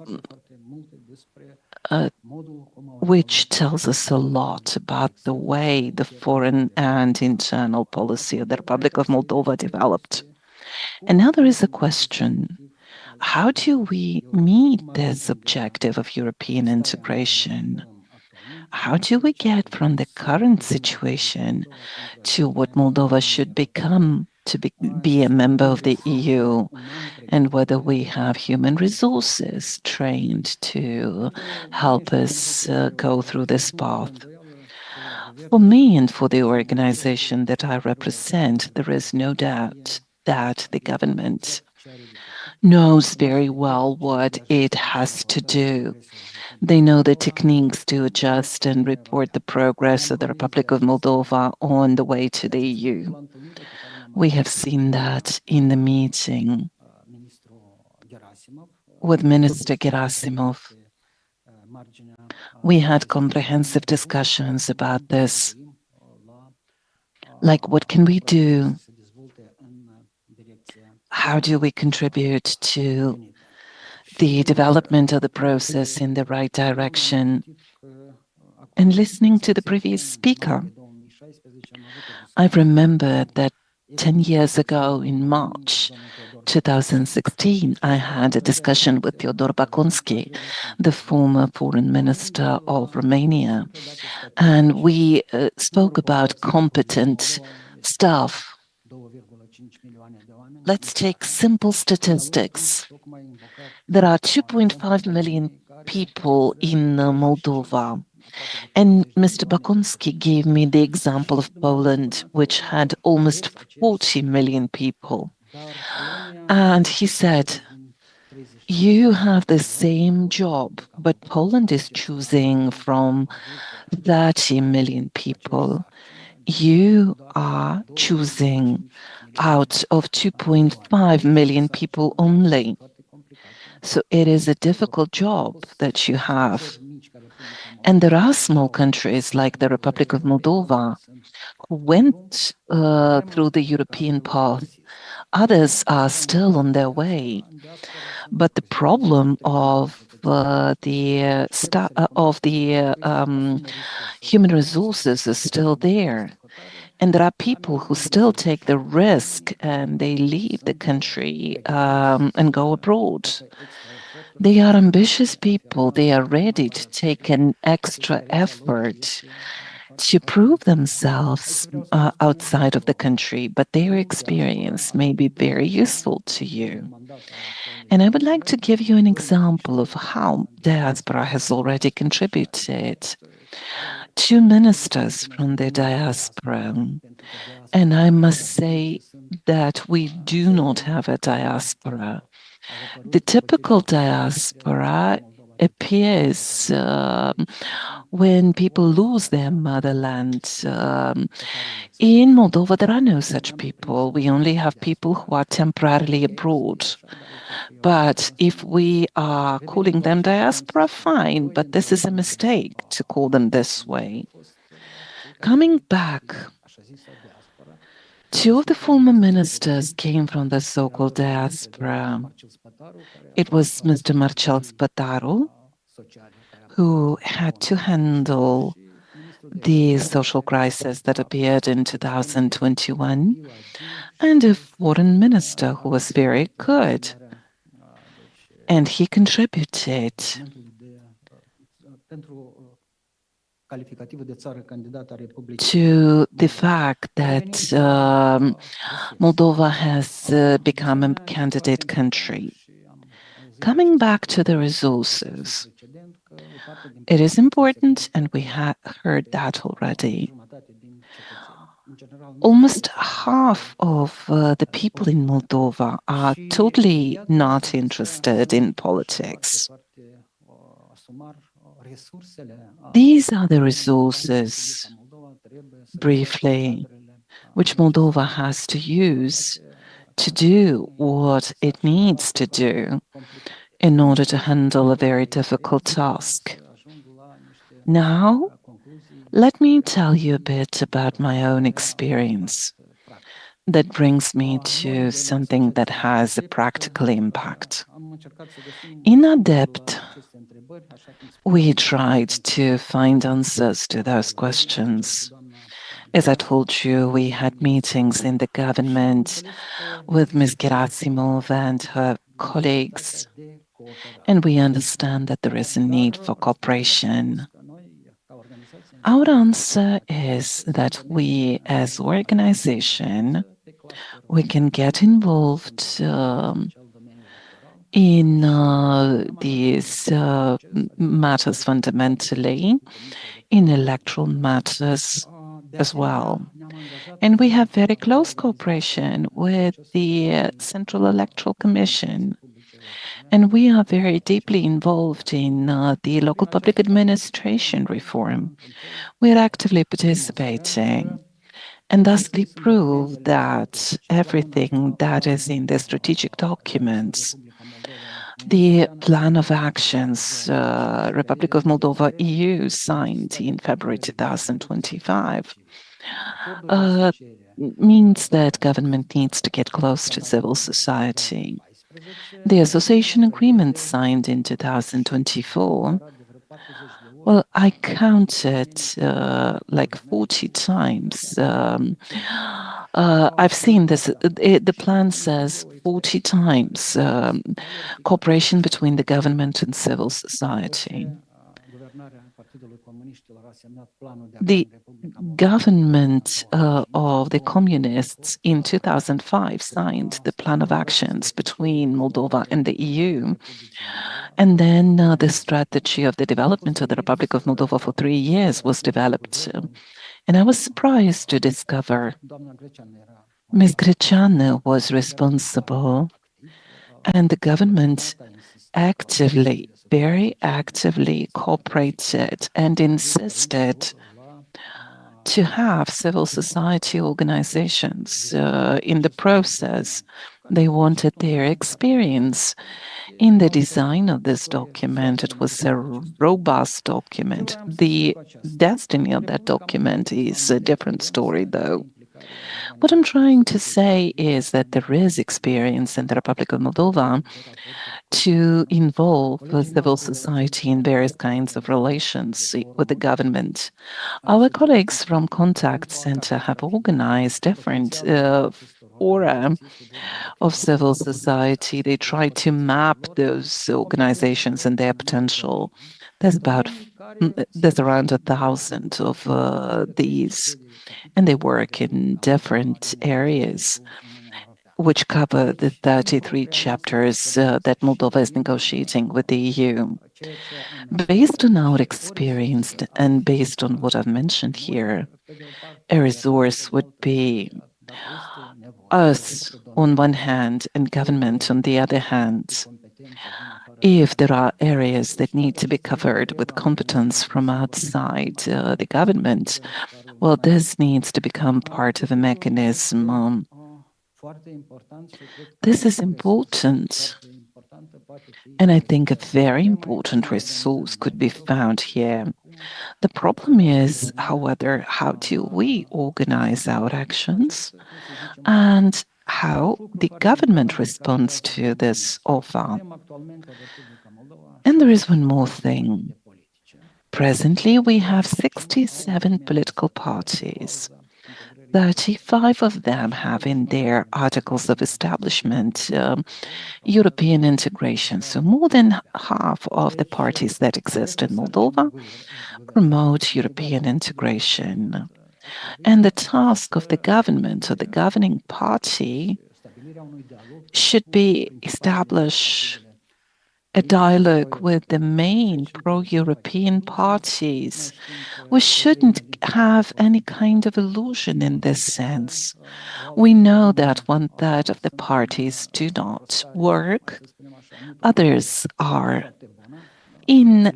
which tells us a lot about the way the foreign and internal policy of the Republic of Moldova developed. And now there is a question: how do we meet this objective of European integration? How do we get from the current situation to what Moldova should become to be a member of the EU, and whether we have human resources trained to help us go through this path? For me and for the organization that I represent, there is no doubt that the government knows very well what it has to do. They know the techniques to adjust and report the progress of the Republic of Moldova on the way to the EU. We have seen that in the meeting with Minister Gerasimov. We had comprehensive discussions about this. Like, what can we do? How do we contribute to the development of the process in the right direction? And listening to the previous speaker, I remember that 10 years ago in March 2016, I had a discussion with Fyodor Bakonsky, the former foreign minister of Romania, and we spoke about competent staff. Let's take simple statistics. There are 2.5 million people in Moldova. And Mr. Bakonsky gave me the example of Poland, which had almost 40 million people. And he said, you have the same job, but Poland is choosing from 30 million people. You are choosing out of 2.5 million people only. So it is a difficult job that you have. And there are small countries like the Republic of Moldova who went through the European path. Others are still on their way. But the problem of the human resources is still there. And there are people who still take the risk and they leave the country and go abroad. They are ambitious people. They are ready to take an extra effort to prove themselves outside of the country, but their experience may be very useful to you. And I would like to give you an example of how diaspora has already contributed. 2 ministers from the diaspora. And I must say that we do not have a diaspora. The typical diaspora appears when people lose their motherland. In Moldova, there are no such people. We only have people who are temporarily abroad. But if we are calling them diaspora, fine, but this is a mistake to call them this way. Coming back, 2 of the former ministers came from the so-called diaspora. It was Mr. Marcel Spataru, who had to handle the social crisis that appeared in 2021, and a foreign minister who was very good. And he contributed to the fact that Moldova has become a candidate country. Coming back to the resources, it is important, and we have heard that already. Almost half of the people in Moldova are totally not interested in politics. These are the resources, briefly, which Moldova has to use to do what it needs to do in order to handle a very difficult task. Now, let me tell you a bit about my own experience that brings me to something that has a practical impact. In our depth, we tried to find answers to those questions. As I told you, we had meetings in the government with Ms. Gerasimov and her colleagues, and we understand that there is a need for cooperation. Our answer is that we, as organization, we can get involved in these matters fundamentally, in electoral matters as well. And we have very close cooperation with the Central Electoral Commission. And we are very deeply involved in the local public administration reform. We are actively participating and thusly prove that everything that is in the strategic documents, the plan of actions Republic of Moldova EU signed in February 2025, means that government needs to get close to civil society. The association agreement signed in 2024, well, I counted like 40 times. I've seen this. The plan says 40 times cooperation between the government and civil society. The government of the communists in 2005 signed the plan of actions between Moldova and the EU. And then the strategy of the development of the Republic of Moldova for 3 years was developed. And I was surprised to discover Ms. Greceanu was responsible, and the government actively, very actively cooperated and insisted to have civil society organizations in the process. They wanted their experience in the design of this document. It was a robust document. The destiny of that document is a different story, though. What I'm trying to say is that there is experience in the Republic of Moldova to involve civil society in various kinds of relations with the government. Our colleagues from Contact Center have organized different fora of civil society. They try to map those organizations and their potential. There's around 1,000 of these, and they work in different areas which cover the 33 chapters that Moldova is negotiating with the EU. Based on our experience and based on what I've mentioned here, a resource would be us on one hand and government on the other hand. If there are areas that need to be covered with competence from outside the government, well, this needs to become part of a mechanism. This is important, and I think a very important resource could be found here. The problem is, however, how do we organize our actions and how the government responds to this offer? And there is one more thing. Presently, we have 67 political parties. 35 of them have in their articles of establishment European integration. So more than half of the parties that exist in Moldova promote European integration. And the task of the government or the governing party should be establish a dialogue with the main pro-European parties. We shouldn't have any kind of illusion in this sense. We know that 1/3 of the parties do not work. Others are in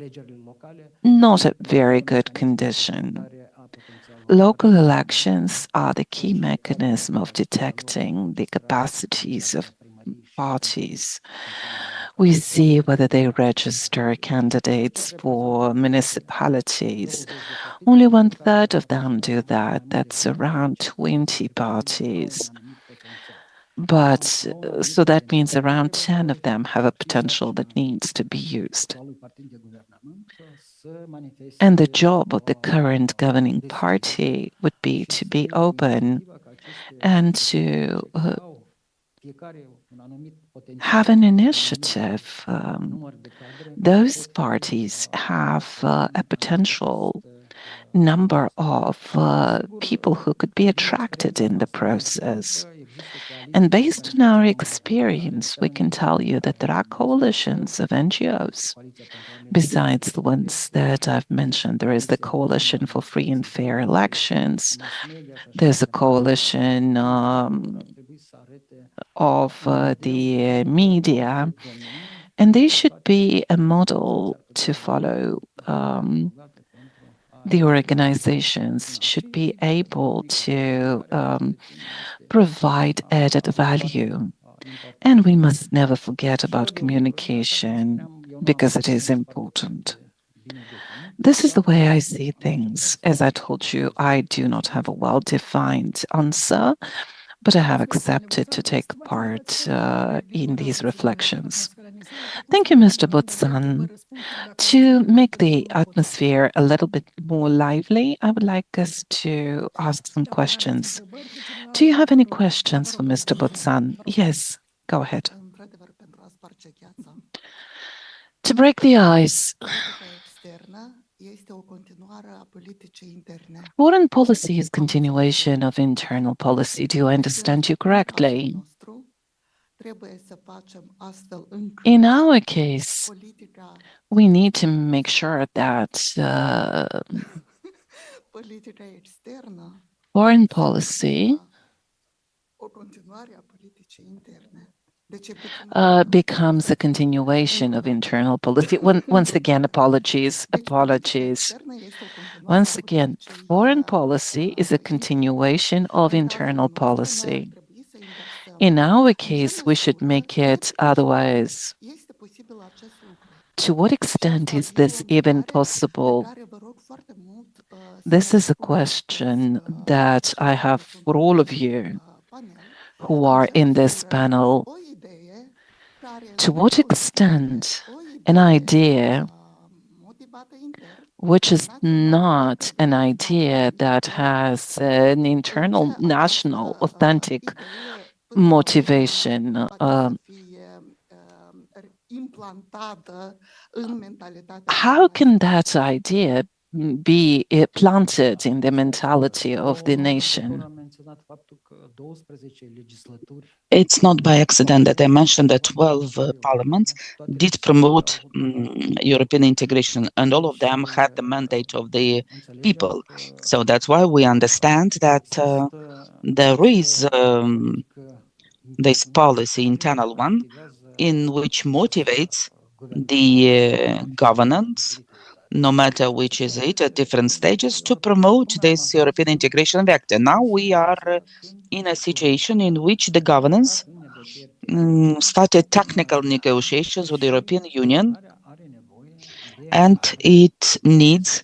not a very good condition. Local elections are the key mechanism of detecting the capacities of parties. We see whether they register candidates for municipalities. Only 1/3 of them do that. That's around 20 parties. But so that means around 10 of them have a potential that needs to be used. And the job of the current governing party would be to be open and to have an initiative. Those parties have a potential number of people who could be attracted in the process. And based on our experience, we can tell you that there are coalitions of NGOs. Besides the ones that I've mentioned, there is the Coalition for Free and Fair Elections. There's a coalition of the media, and they should be a model to follow. The organizations should be able to provide added value. And we must never forget about communication because it is important. This is the way I see things. As I told you, I do not have a well-defined answer, but I have accepted to take part in these reflections. Thank you, Mr. Butsan. To make the atmosphere a little bit more lively, I would like us to ask some questions. Do you have any questions for Mr. Butsan? Yes, go ahead. To break the ice, foreign policy is continuation of internal policy. Do I understand you correctly? In our case, we need to make sure that foreign policy becomes a continuation of internal policy. Once again, apologies. Once again, foreign policy is a continuation of internal policy. In our case, we should make it otherwise. To what extent is this even possible? This is a question that I have for all of you who are in this panel. To what extent an idea which is not an idea that has an internal, national, authentic motivation, how can that idea be planted in the mentality of the nation? It's not by accident that I mentioned that 12 parliaments did promote European integration, and all of them had the mandate of the people. So that's why we understand that there is this policy, internal one, in which motivates the governance, no matter which is it, at different stages, to promote this European integration vector. Now we are in a situation in which the governance started technical negotiations with the European Union, and it needs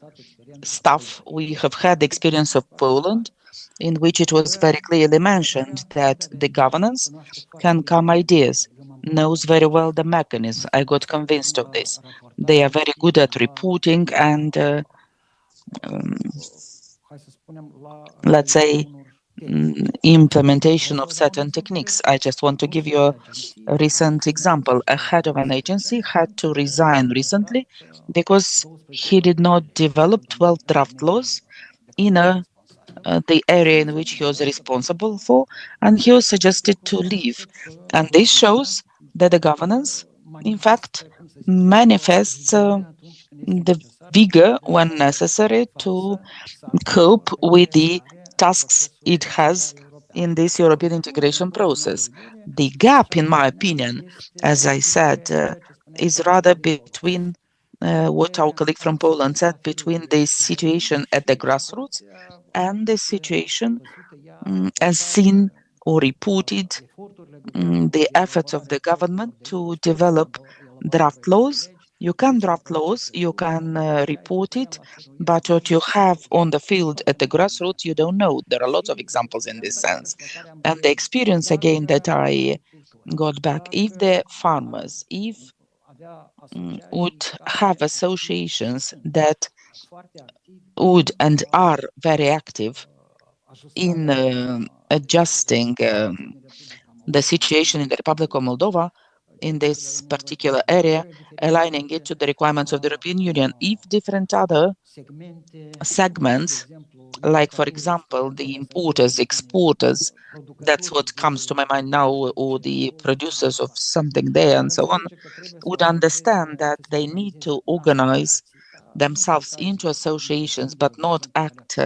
stuff. We have had the experience of Poland, in which it was very clearly mentioned that the governance can come ideas, knows very well the mechanism. I got convinced of this. They are very good at reporting and, let's say, implementation of certain techniques. I just want to give you a recent example. A head of an agency had to resign recently because he did not develop 12 draft laws in the area in which he was responsible for, and he was suggested to leave. And this shows that the governance, in fact, manifests the vigor when necessary to cope with the tasks it has in this European integration process. The gap, in my opinion, as I said, is rather between what our colleague from Poland said, between the situation at the grassroots and the situation as seen or reported, the efforts of the government to develop draft laws. You can draft laws, you can report it, but what you have on the field at the grassroots, you don't know. There are lots of examples in this sense. And the experience, again, that I got back, if the farmers, would have associations that would and are very active in adjusting the situation in the Republic of Moldova in this particular area, aligning it to the requirements of the European Union. If different other segments, like, for example, the importers, exporters, that's what comes to my mind now, or the producers of something there and so on, would understand that they need to organize themselves into associations, but not act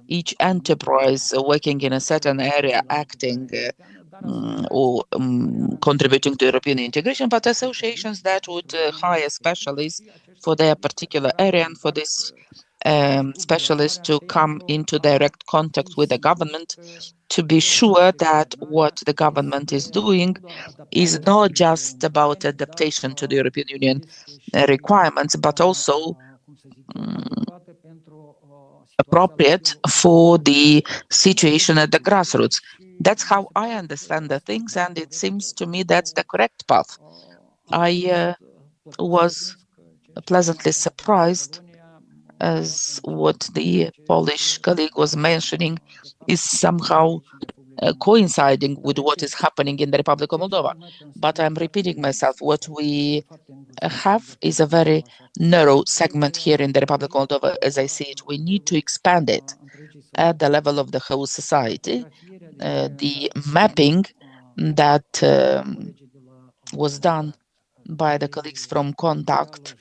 each enterprise working in a certain area acting or contributing to European integration, but associations that would hire specialists for their particular area, and for this specialists to come into direct contact with the government to be sure that what the government is doing is not just about adaptation to the European Union requirements, but also appropriate for the situation at the grassroots. That's how I understand the things, and it seems to me that's the correct path. I was pleasantly surprised as what the Polish colleague was mentioning is somehow coinciding with what is happening in the Republic of Moldova. But I'm repeating myself, what we have is a very narrow segment here in the Republic of Moldova. As I see it, we need to expand it at the level of the whole society. The mapping that was done by the colleagues from Contact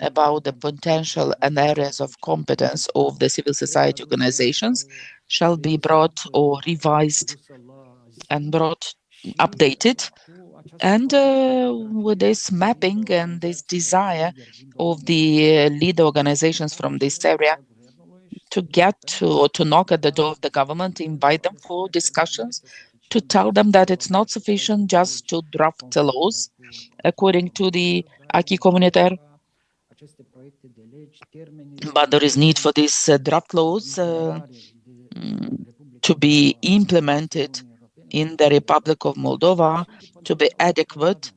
about the potential and areas of competence of the civil society organizations shall be brought or revised and updated And with this mapping and this desire of the lead organizations from this area to get to or to knock at the door of the government, invite them for discussions, to tell them that it's not sufficient just to draft laws according to the acquis communautaire, but there is need for these draft laws to be implemented in the Republic of Moldova to be adequate,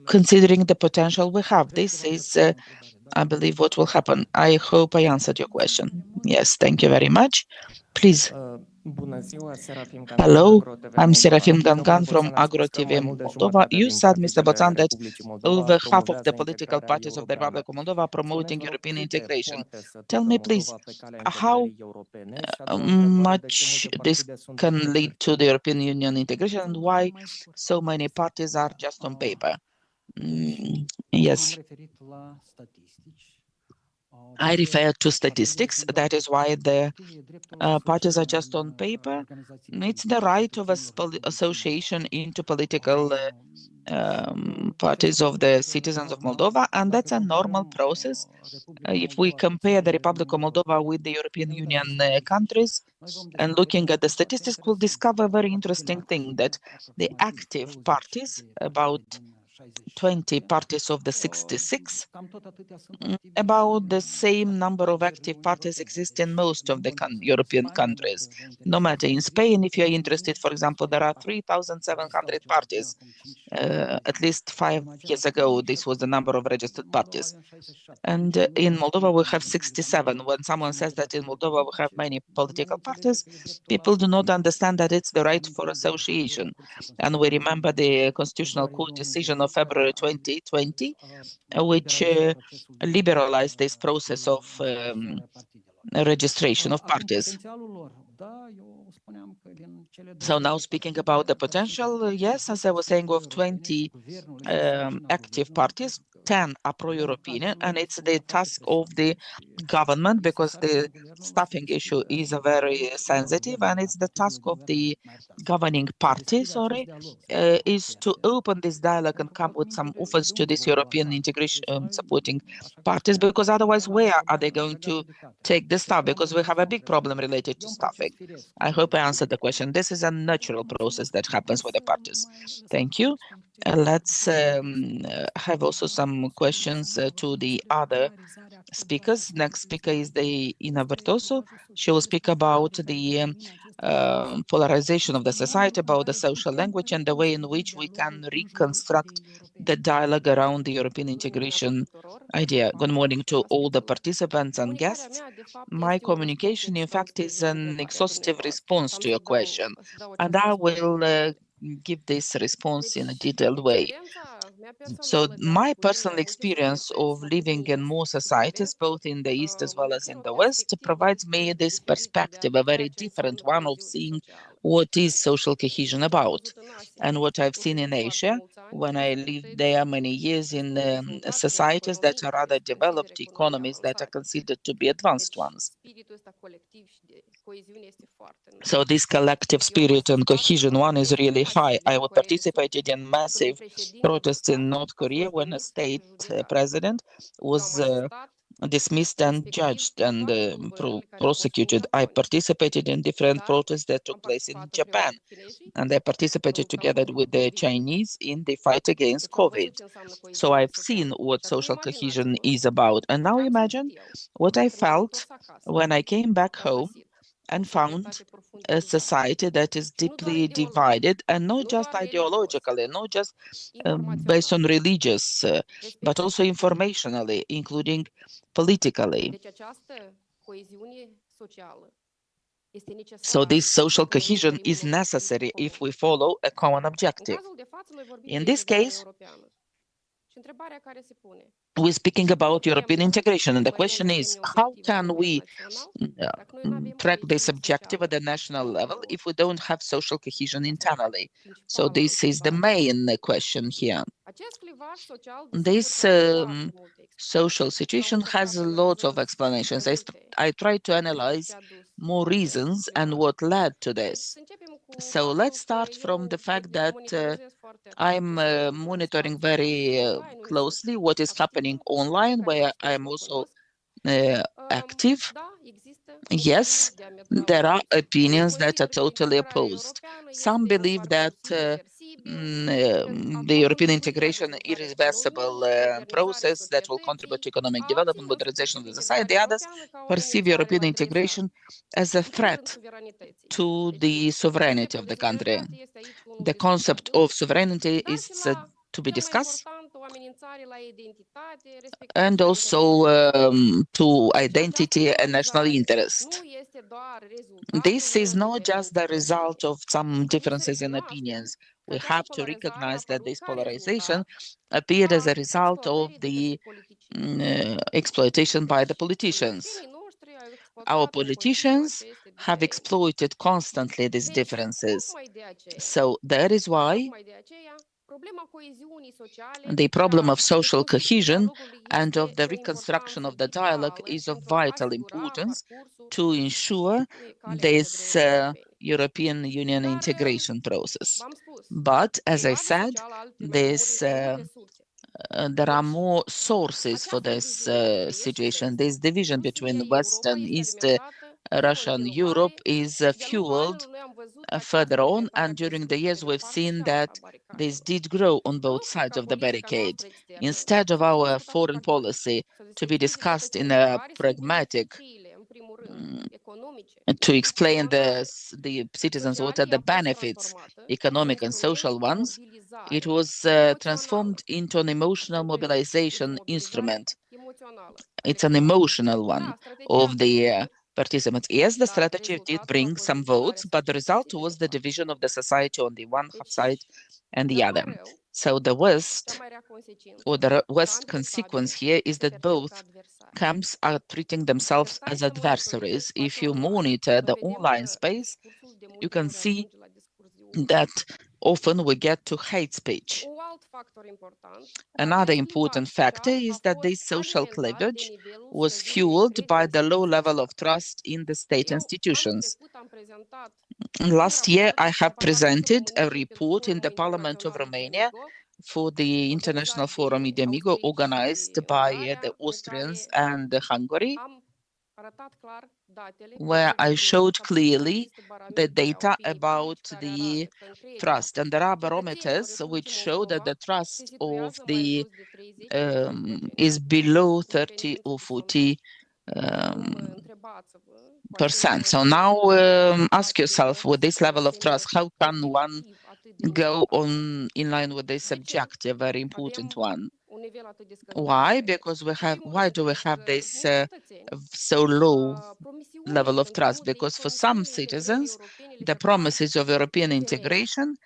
considering the potential we have. This is, I believe, what will happen. I hope I answered your question. Yes, thank you very much. Please. Hello, I'm Serafim Gangan from Agro TV Moldova. You said, Mr. Botan, that over half of the political parties of the Republic of Moldova are promoting European integration. Tell me, please, how much this can lead to the European Union integration and why so many parties are just on paper? Yes. I refer to statistics. That is why the parties are just on paper. It's the right of association into political parties of the citizens of Moldova, and that's a normal process. If we compare the Republic of Moldova with the European Union countries, and looking at the statistics, we'll discover a very interesting thing, that the active parties, about 20 parties of the 66, about the same number of active parties exist in most of the European countries. No matter in Spain, if you're interested, for example, there are 3,700 parties. At least 5 years ago, this was the number of registered parties. And in Moldova, we have 67. When someone says that in Moldova we have many political parties, people do not understand that it's the right for association. And we remember the Constitutional Court decision of February 2020, which liberalized this process of registration of parties. So now speaking about the potential, yes, as I was saying, of 20 active parties, 10 are pro-European, and it's the task of the government, because the staffing issue is a very sensitive, and it's the task of the governing party, is to open this dialogue and come with some offers to this European integration supporting parties, because otherwise where are they going to take the staff? Because we have a big problem related to staffing. I hope I answered the question. This is a natural process that happens with the parties. Thank you. Let's have also some questions to the other speakers. Next speaker is the Ina Bertoso. She will speak about the polarization of the society, about the social language, and the way in which we can reconstruct the dialogue around the European integration idea. Good morning to all the participants and guests. My communication, in fact, is an exhaustive response to your question, and I will give this response in a detailed way. So my personal experience of living in more societies, both in the East as well as in the West, provides me this perspective, a very different one of seeing what is social cohesion about. And what I've seen in Asia, when I lived there many years in societies that are rather developed economies that are considered to be advanced ones. So this collective spirit and cohesion one is really high. I participated in massive protests in North Korea when a state president was dismissed and judged and prosecuted. I participated in different protests that took place in Japan, and I participated together with the Chinese in the fight against COVID. So I've seen what social cohesion is about. And now imagine what I felt when I came back home and found a society that is deeply divided, and not just ideologically, not just based on religious, but also informationally, including politically. So this social cohesion is necessary if we follow a common objective. In this case, we're speaking about European integration, and the question is, how can we track this objective at the national level if we don't have social cohesion internally? So this is the main question here. This social situation has a lot of explanations. I try to analyze more reasons and what led to this. So let's start from the fact that I'm monitoring very closely what is happening online, where I'm also active. Yes, there are opinions that are totally opposed. Some believe that the European integration is an irreversible process that will contribute to economic development, modernization of the society. Others perceive European integration as a threat to the sovereignty of the country. The concept of sovereignty is to be discussed, and also to identity and national interest. This is not just the result of some differences in opinions. We have to recognize that this polarization appeared as a result of the exploitation by the politicians. Our politicians have exploited constantly these differences. So that is why the problem of social cohesion and of the reconstruction of the dialogue is of vital importance to ensure this European Union integration process. But, as I said, there are more sources for this situation. This division between West and East Russia and Europe is fueled further on, and during the years we've seen that this did grow on both sides of the barricade. Instead of our foreign policy to be discussed in a pragmatic to explain the citizens what are the benefits, economic and social ones, it was transformed into an emotional mobilization instrument. It's an emotional one of the participants. Yes, the strategy did bring some votes, but the result was the division of the society on the one side and the other. So the West, or the West consequence here, is that both camps are treating themselves as adversaries. If you monitor the online space, you can see that often we get to hate speech. Another important factor is that this social cleavage was fueled by the low level of trust in the state institutions. Last year, I have presented a report in the Parliament of Romania for the International Forum Idemigo, organized by the Austrians and Hungary, where I showed clearly the data about the trust. And there are barometers which show that the trust of the is below 30 or 40 percent. So now ask yourself, with this level of trust, how can one go on in line with this objective, very important one? Why? Because why do we have this so low level of trust? Because for some citizens, the promises of European integration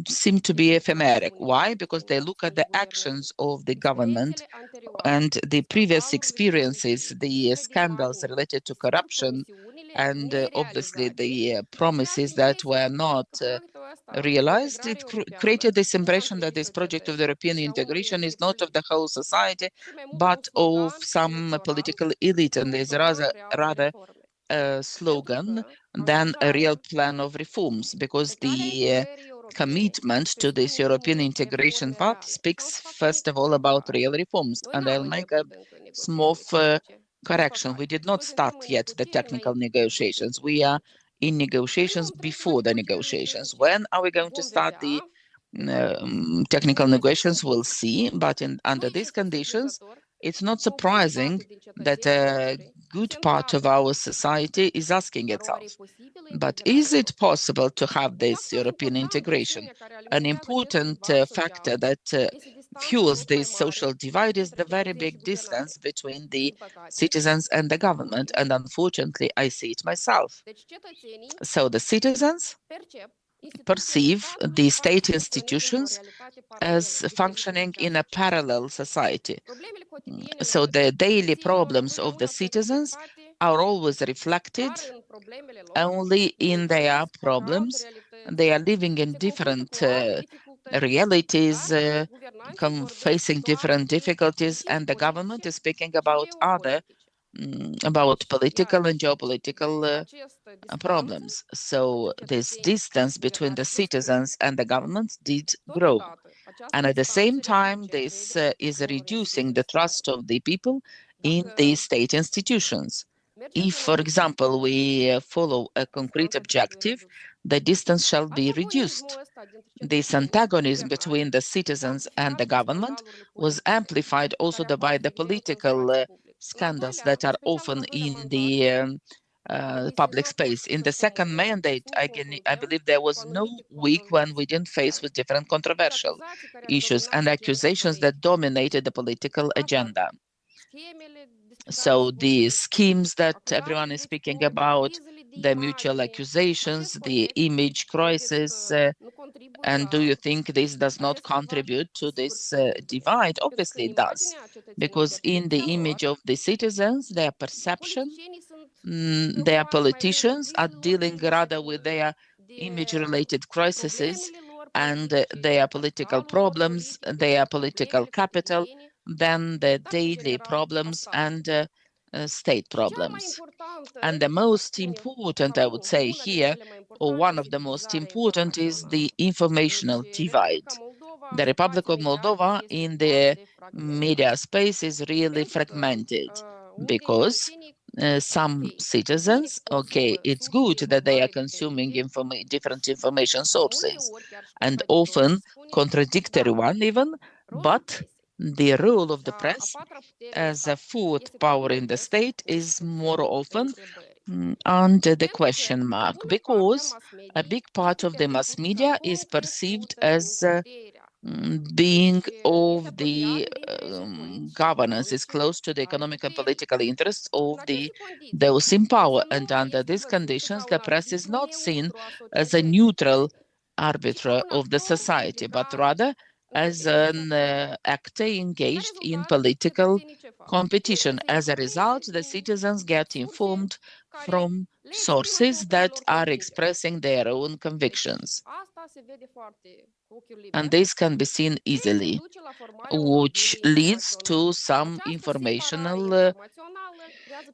seem to be ephemeric. Why? Because they look at the actions of the government and the previous experiences, the scandals related to corruption, and obviously the promises that were not realized. It created this impression that this project of the European integration is not of the whole society, but of some political elite, and is rather a slogan than a real plan of reforms, because the commitment to this European integration path speaks first of all about real reforms. And I'll make a small correction. We did not start yet the technical negotiations. We are in negotiations before the negotiations. When are we going to start the technical negotiations? We'll see. But under these conditions, it's not surprising that a good part of our society is asking itself, but is it possible to have this European integration? An important factor that fuels this social divide is the very big distance between the citizens and the government, and unfortunately, I see it myself. So the citizens perceive the state institutions as functioning in a parallel society. So the daily problems of the citizens are always reflected only in their problems. They are living in different realities, facing different difficulties, and the government is speaking about other about political and geopolitical problems. So this distance between the citizens and the government did grow. And at the same time, this is reducing the trust of the people in the state institutions. If, for example, we follow a concrete objective, the distance shall be reduced. This antagonism between the citizens and the government was amplified also by the political scandals that are often in the public space. In the second mandate, I believe there was no week when we didn't face with different controversial issues and accusations that dominated the political agenda. So the schemes that everyone is speaking about, the mutual accusations, the image crisis, and do you think this does not contribute to this divide? Obviously it does, because in the image of the citizens, their perception, their politicians are dealing rather with their image-related crises and their political problems, their political capital, than the daily problems and state problems. And the most important, I would say here, or one of the most important, is the informational divide. The Republic of Moldova in the media space is really fragmented because some citizens, okay, it's good that they are consuming different information sources, and often contradictory one even, but the role of the press as a fourth power in the state is more often under the question mark, because a big part of the mass media is perceived as being of the governance, is close to the economic and political interests of those in power. And under these conditions, the press is not seen as a neutral arbiter of the society, but rather as an actor engaged in political competition. As a result, the citizens get informed from sources that are expressing their own convictions. And this can be seen easily, which leads to some informational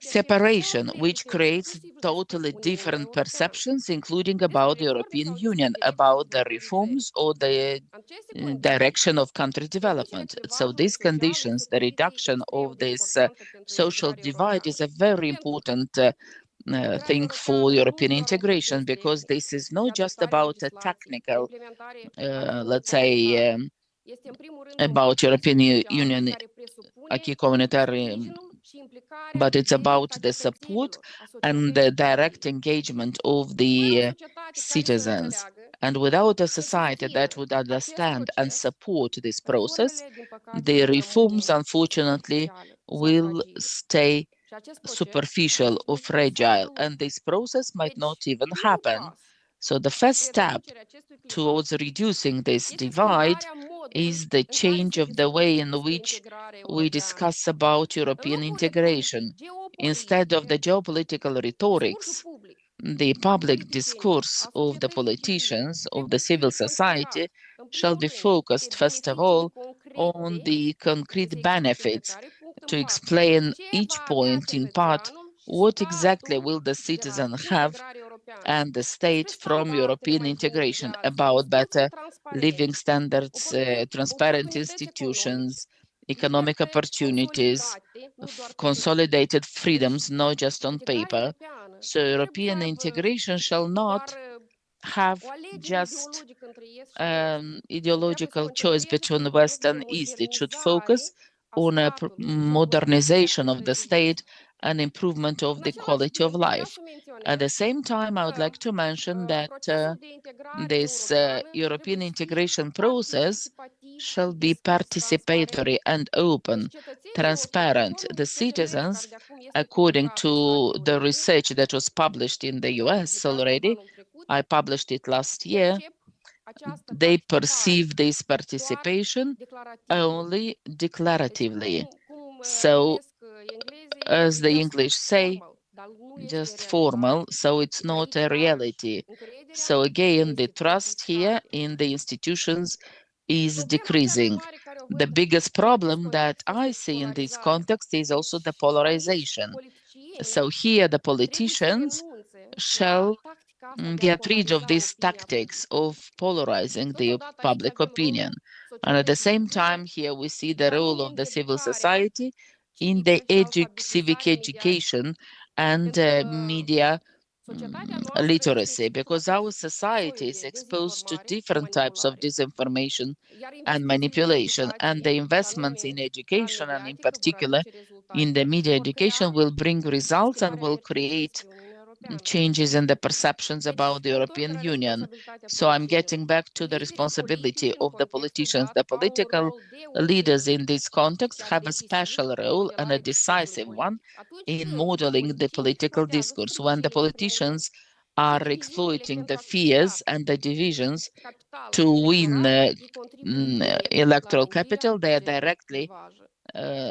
separation, which creates totally different perceptions, including about the European Union, about the reforms or the direction of country development. So these conditions, the reduction of this social divide, is a very important thing for European integration, because this is not just about a technical, let's say, about European Union acquis communautaire, but it's about the support and the direct engagement of the citizens. And without a society that would understand and support this process, the reforms, unfortunately, will stay superficial or fragile, and this process might not even happen. So the first step towards reducing this divide is the change of the way in which we discuss about European integration. Instead of the geopolitical rhetorics, the public discourse of the politicians, of the civil society, shall be focused, first of all, on the concrete benefits, to explain each point in part what exactly will the citizen have and the state from European integration, about better living standards, transparent institutions, economic opportunities, consolidated freedoms, not just on paper. So European integration shall not have just ideological choice between West and East. It should focus on a modernization of the state and improvement of the quality of life. At the same time, I would like to mention that this European integration process shall be participatory and open, transparent. The citizens, according to the research that was published in the US already, I published it last year, they perceive this participation only declaratively. So, as the English say, just formal, so it's not a reality. So again, the trust here in the institutions is decreasing. The biggest problem that I see in this context is also the polarization. So here the politicians shall get rid of these tactics of polarizing the public opinion. And at the same time, here we see the role of the civil society in the civic education and media literacy, because our society is exposed to different types of disinformation and manipulation, and the investments in education, and in particular in the media education, will bring results and will create changes in the perceptions about the European Union. So I'm getting back to the responsibility of the politicians. The political leaders in this context have a special role, and a decisive one, in modeling the political discourse. When the politicians are exploiting the fears and the divisions to win electoral capital, they are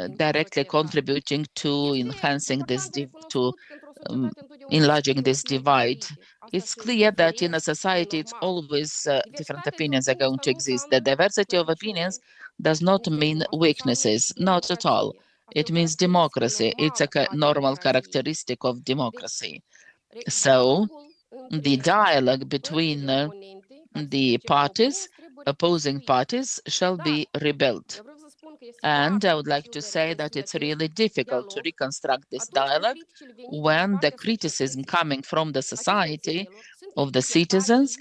directly contributing to enhancing this, enlarging this divide. It's clear that in a society, it's always different opinions are going to exist. The diversity of opinions does not mean weaknesses, not at all. It means democracy. It's a normal characteristic of democracy. So the dialogue between the parties, opposing parties, shall be rebuilt. And I would like to say that it's really difficult to reconstruct this dialogue when the criticism coming from the society of the citizens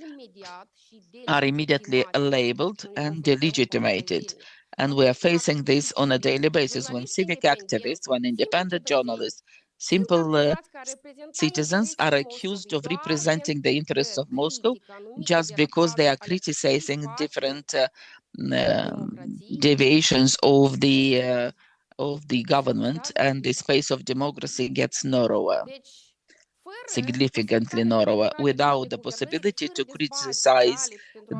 are immediately labeled and delegitimated. And we are facing this on a daily basis when civic activists, when independent journalists, simple citizens are accused of representing the interests of Moscow just because they are criticizing different deviations of the government, and the space of democracy gets narrower, significantly narrower. Without the possibility to criticize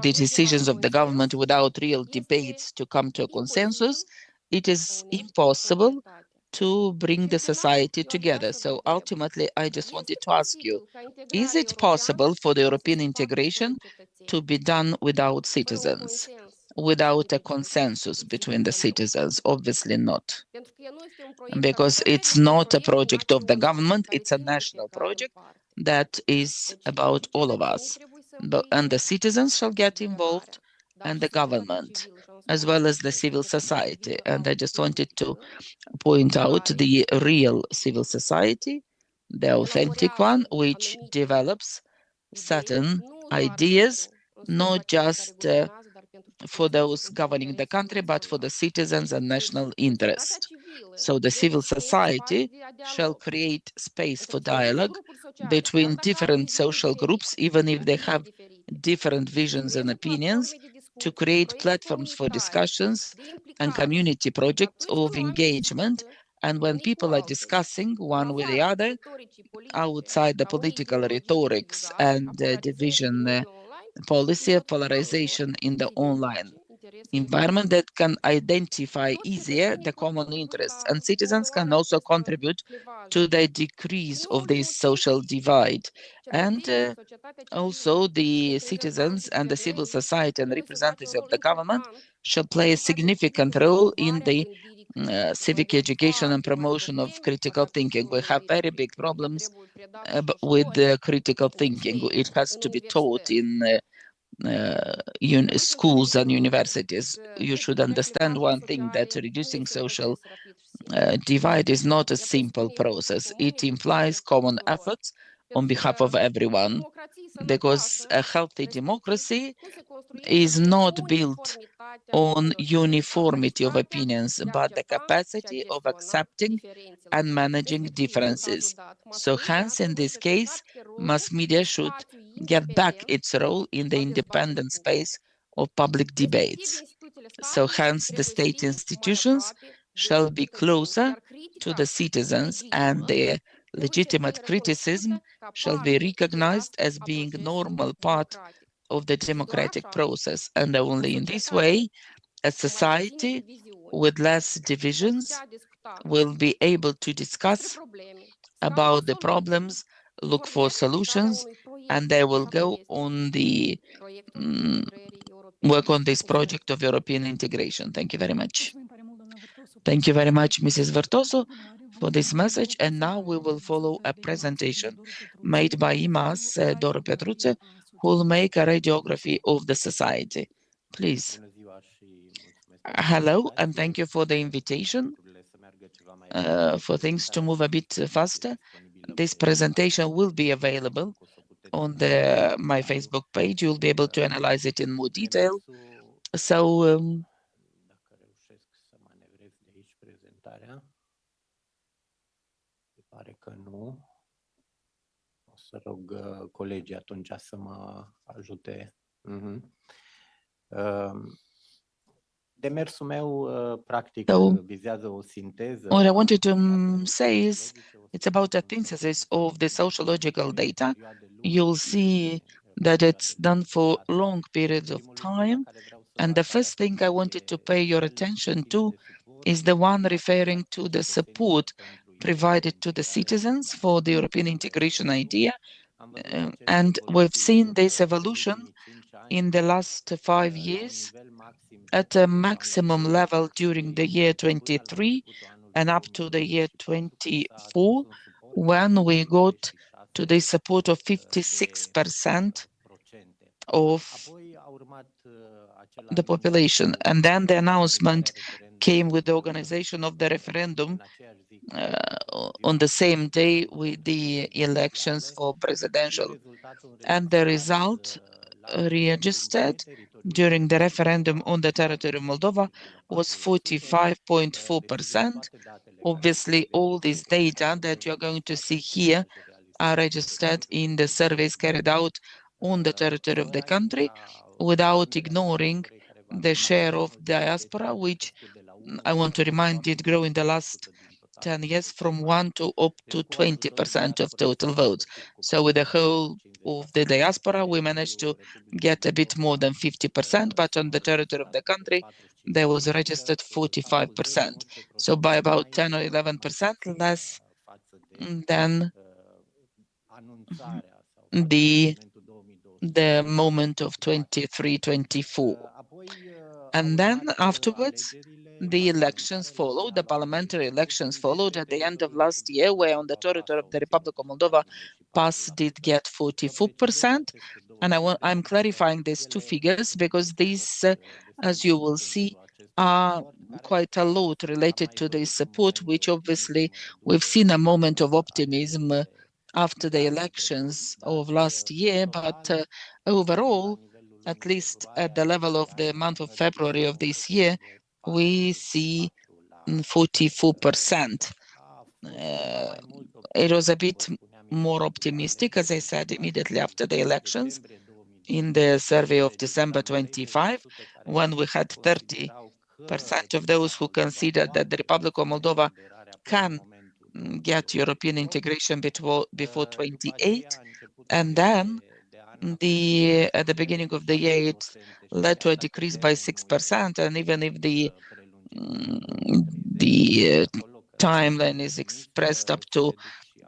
the decisions of the government, without real debates to come to a consensus, it is impossible to bring the society together. So ultimately, I just wanted to ask you, is it possible for the European integration to be done without citizens, without a consensus between the citizens? Obviously not, because it's not a project of the government, it's a national project that is about all of us. And the citizens shall get involved, and the government, as well as the civil society. And I just wanted to point out the real civil society, the authentic one, which develops certain ideas, not just for those governing the country, but for the citizens and national interest. So the civil society shall create space for dialogue between different social groups, even if they have different visions and opinions, to create platforms for discussions and community projects of engagement. And when people are discussing one with the other, outside the political rhetorics and division policy of polarization in the online environment, that can identify easier the common interests, and citizens can also contribute to the decrease of this social divide. And also the citizens and the civil society and representatives of the government shall play a significant role in the civic education and promotion of critical thinking. We have very big problems with critical thinking. It has to be taught in schools and universities. You should understand one thing, that reducing social divide is not a simple process. It implies common efforts on behalf of everyone, because a healthy democracy is not built on uniformity of opinions, but the capacity of accepting and managing differences. So hence, in this case, mass media should get back its role in the independent space of public debates. So hence, the state institutions shall be closer to the citizens, and their legitimate criticism shall be recognized as being a normal part of the democratic process. And only in this way, a society with less divisions will be able to discuss about the problems, look for solutions, and they will go on the work on this project of European integration. Thank you very much. Thank you very much, Mrs. Vertoso, for this message. And now we will follow a presentation made by IMAS, Doru Petruțe, who will make a radiography of the society. Please. Hello, and thank you for the invitation, for things to move a bit faster. This presentation will be available on my Facebook page. You'll be able to analyze it in more detail. So, pare că nu. O să rog colegii atunci să mă ajute. Demersul meu, practic, vizează o sinteză. What I wanted to say is it's about a synthesis of the sociological data. You'll see that it's done for long periods of time. And the first thing I wanted to pay your attention to is the one referring to the support provided to the citizens for the European integration idea. And we've seen this evolution in the last 5 years at a maximum level during the year 23 and up to the year 24, when we got to the support of 56% of the population. And then the announcement came with the organization of the referendum on the same day with the elections for presidential. And the result registered during the referendum on the territory of Moldova was 45.4%. Obviously, all these data that you're going to see here are registered in the surveys carried out on the territory of the country, without ignoring the share of diaspora, which I want to remind did grow in the last 10 years from 1 to up to 20% of total votes. So with the whole of the diaspora, we managed to get a bit more than 50%, but on the territory of the country, there was registered 45%. So by about 10 or 11% less than the moment of 23-24. And then afterwards, the elections followed, the parliamentary elections followed at the end of last year, where on the territory of the Republic of Moldova, PAS did get 44%. And I'm clarifying these two figures because these, as you will see, are quite a lot related to the support, which obviously we've seen a moment of optimism after the elections of last year, but overall, at least at the level of the month of February of this year, we see 44%. It was a bit more optimistic, as I said, immediately after the elections in the survey of December 25, when we had 30% of those who considered that the Republic of Moldova can get European integration before 28. And then at the beginning of the year, it led to a decrease by 6%. And even if the timeline is expressed up to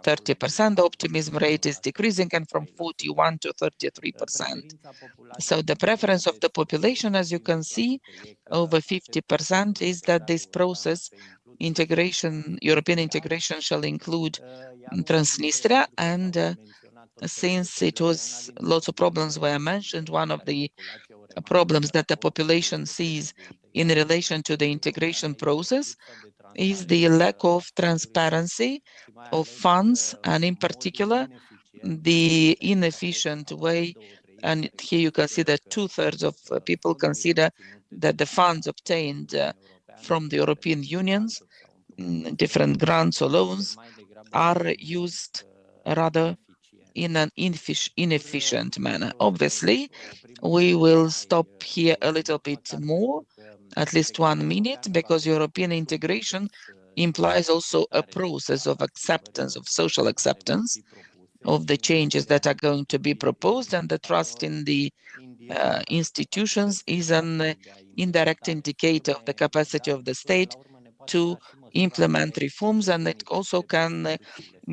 30%, the optimism rate is decreasing, and from 41 to 33%. So the preference of the population, as you can see, over 50%, is that this process, European integration, shall include Transnistria. And since it was lots of problems were mentioned, one of the problems that the population sees in relation to the integration process is the lack of transparency of funds, and in particular, the inefficient way. And here you can see that 2/3 of people consider that the funds obtained from the European Unions, different grants or loans, are used rather in an inefficient manner. Obviously, we will stop here a little bit more, at least 1 minute, because European integration implies also a process of acceptance, of social acceptance of the changes that are going to be proposed, and the trust in the institutions is an indirect indicator of the capacity of the state to implement reforms, and it also can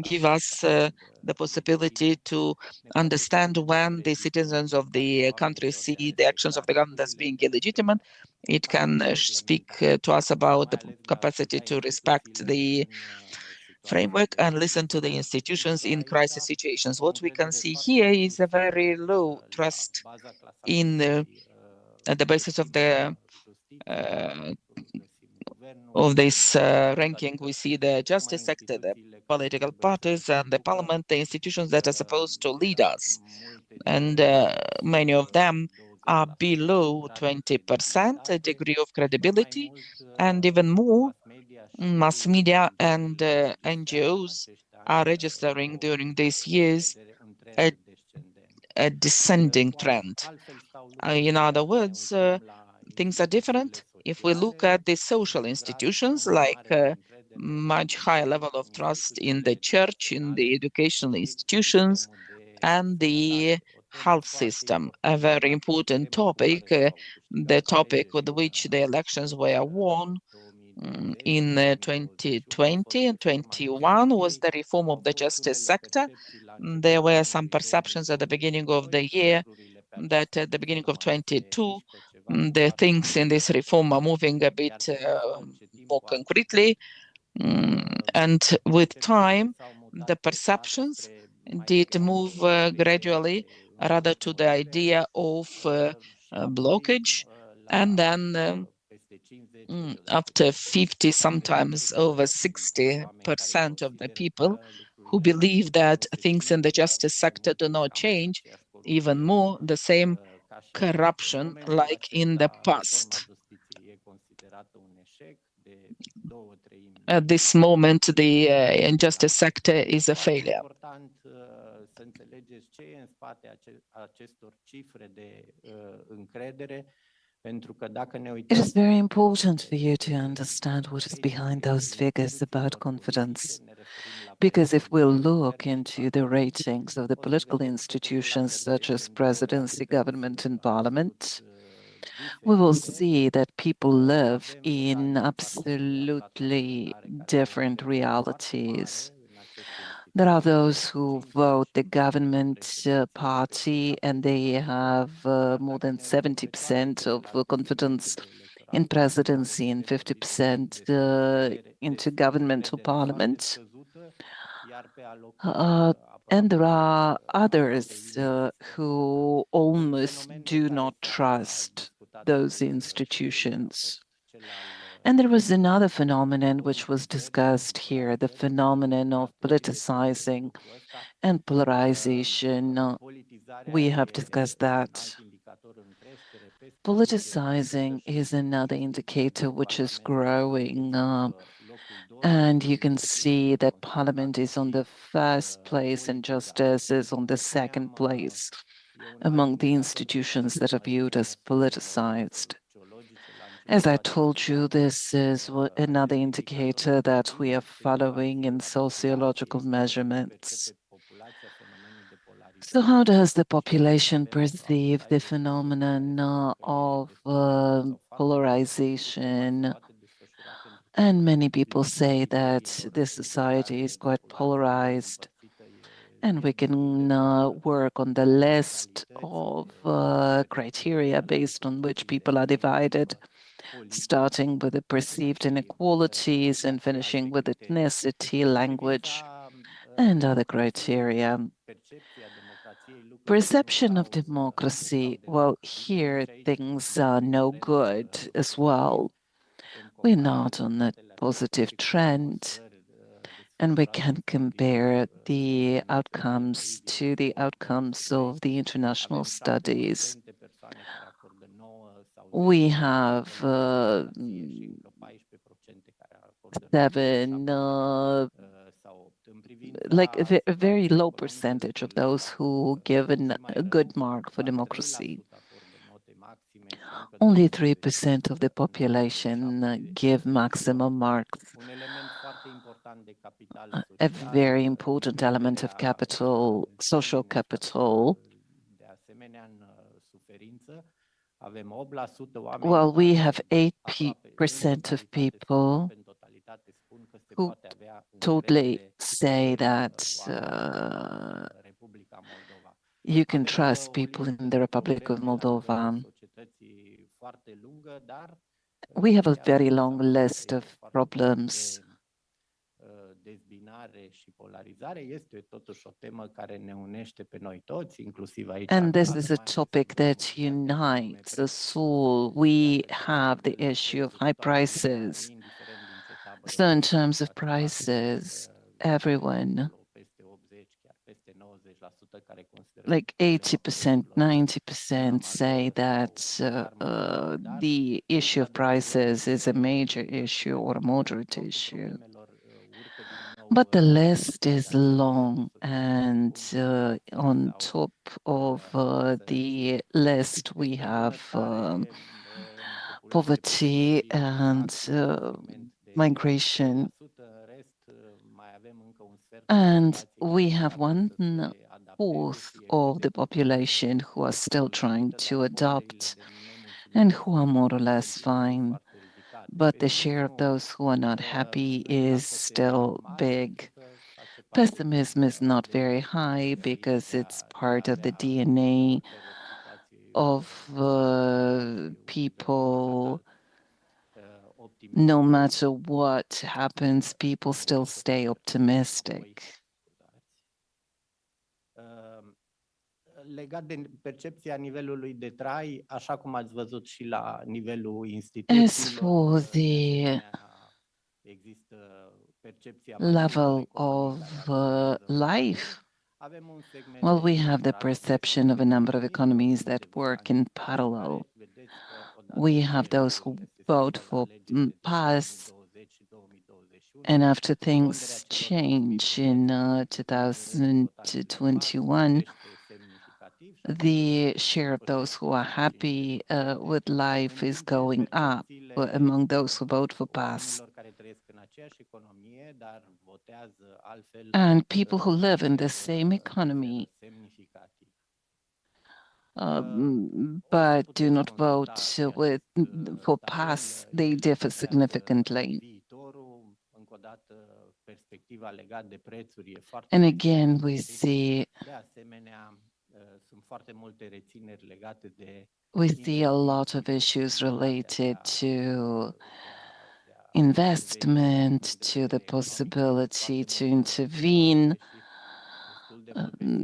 give us the possibility to understand when the citizens of the country see the actions of the government as being illegitimate. It can speak to us about the capacity to respect the framework and listen to the institutions in crisis situations. What we can see here is a very low trust in at the basis of the of this ranking. We see the justice sector, the political parties, and the parliament, the institutions that are supposed to lead us. And many of them are below 20% a degree of credibility, and even more, mass media and NGOs are registering during these years a descending trend. In other words, things are different. If we look at the social institutions, like much higher level of trust in the church, in the educational institutions, and the health system, a very important topic, the topic with which the elections were won in 2020 and 21 was the reform of the justice sector. There were some perceptions at the beginning of the year that at the beginning of 22, the things in this reform are moving a bit more concretely. And with time, the perceptions did move gradually rather to the idea of blockage, and then after 50, sometimes over 60% of the people who believe that things in the justice sector do not change, even more the same corruption like in the past. At this moment, the injustice sector is a failure. It is very important for you to understand what is behind those figures about confidence. Because if we look into the ratings of the political institutions such as presidency, government, and parliament, we will see that people live in absolutely different realities. There are those who vote the government party, and they have more than 70% of confidence in presidency and 50% into government or parliament. And there are others who almost do not trust those institutions. And there was another phenomenon which was discussed here, the phenomenon of politicizing and polarization. We have discussed that. Politicizing is another indicator which is growing. And you can see that Parliament is on the first place and Justice is on the second place among the institutions that are viewed as politicized. As I told you, this is another indicator that we are following in sociological measurements. So how does the population perceive the phenomenon of polarization? And many people say that this society is quite polarized, and we can work on the list of criteria based on which people are divided, starting with the perceived inequalities and finishing with ethnicity, language, and other criteria. Perception of democracy, well, here things are no good as well. We're not on a positive trend, and we can compare the outcomes to the outcomes of the international studies. We have 7, like a very low percentage of those who give a good mark for democracy. Only 3% of the population give maximum marks. A very important element of capital, social capital. Well, we have 8% of people who totally say that you can trust people in the Republic of Moldova. We have a very long list of problems. And this is a topic that unites us all. We have the issue of high prices. So in terms of prices, everyone, like 80%, 90% say that the issue of prices is a major issue or a moderate issue. But the list is long, and on top of the list, we have poverty and migration. And we have 1/4 of the population who are still trying to adopt and who are more or less fine. But the share of those who are not happy is still big. Pessimism is not very high because it's part of the DNA of people. No matter what happens, people still stay optimistic. Legat de percepția nivelului de trai, așa cum ați văzut și la nivelul instituțiilor, există percepția level of life. Well, we have the perception of a number of economies that work in parallel. We have those who vote for PAS, and after things change in 2021, the share of those who are happy with life is going up among those who vote for PAS. And people who live in the same economy but do not vote for PAS, they differ significantly. And again, we see a lot of issues related to investment, to the possibility to intervene.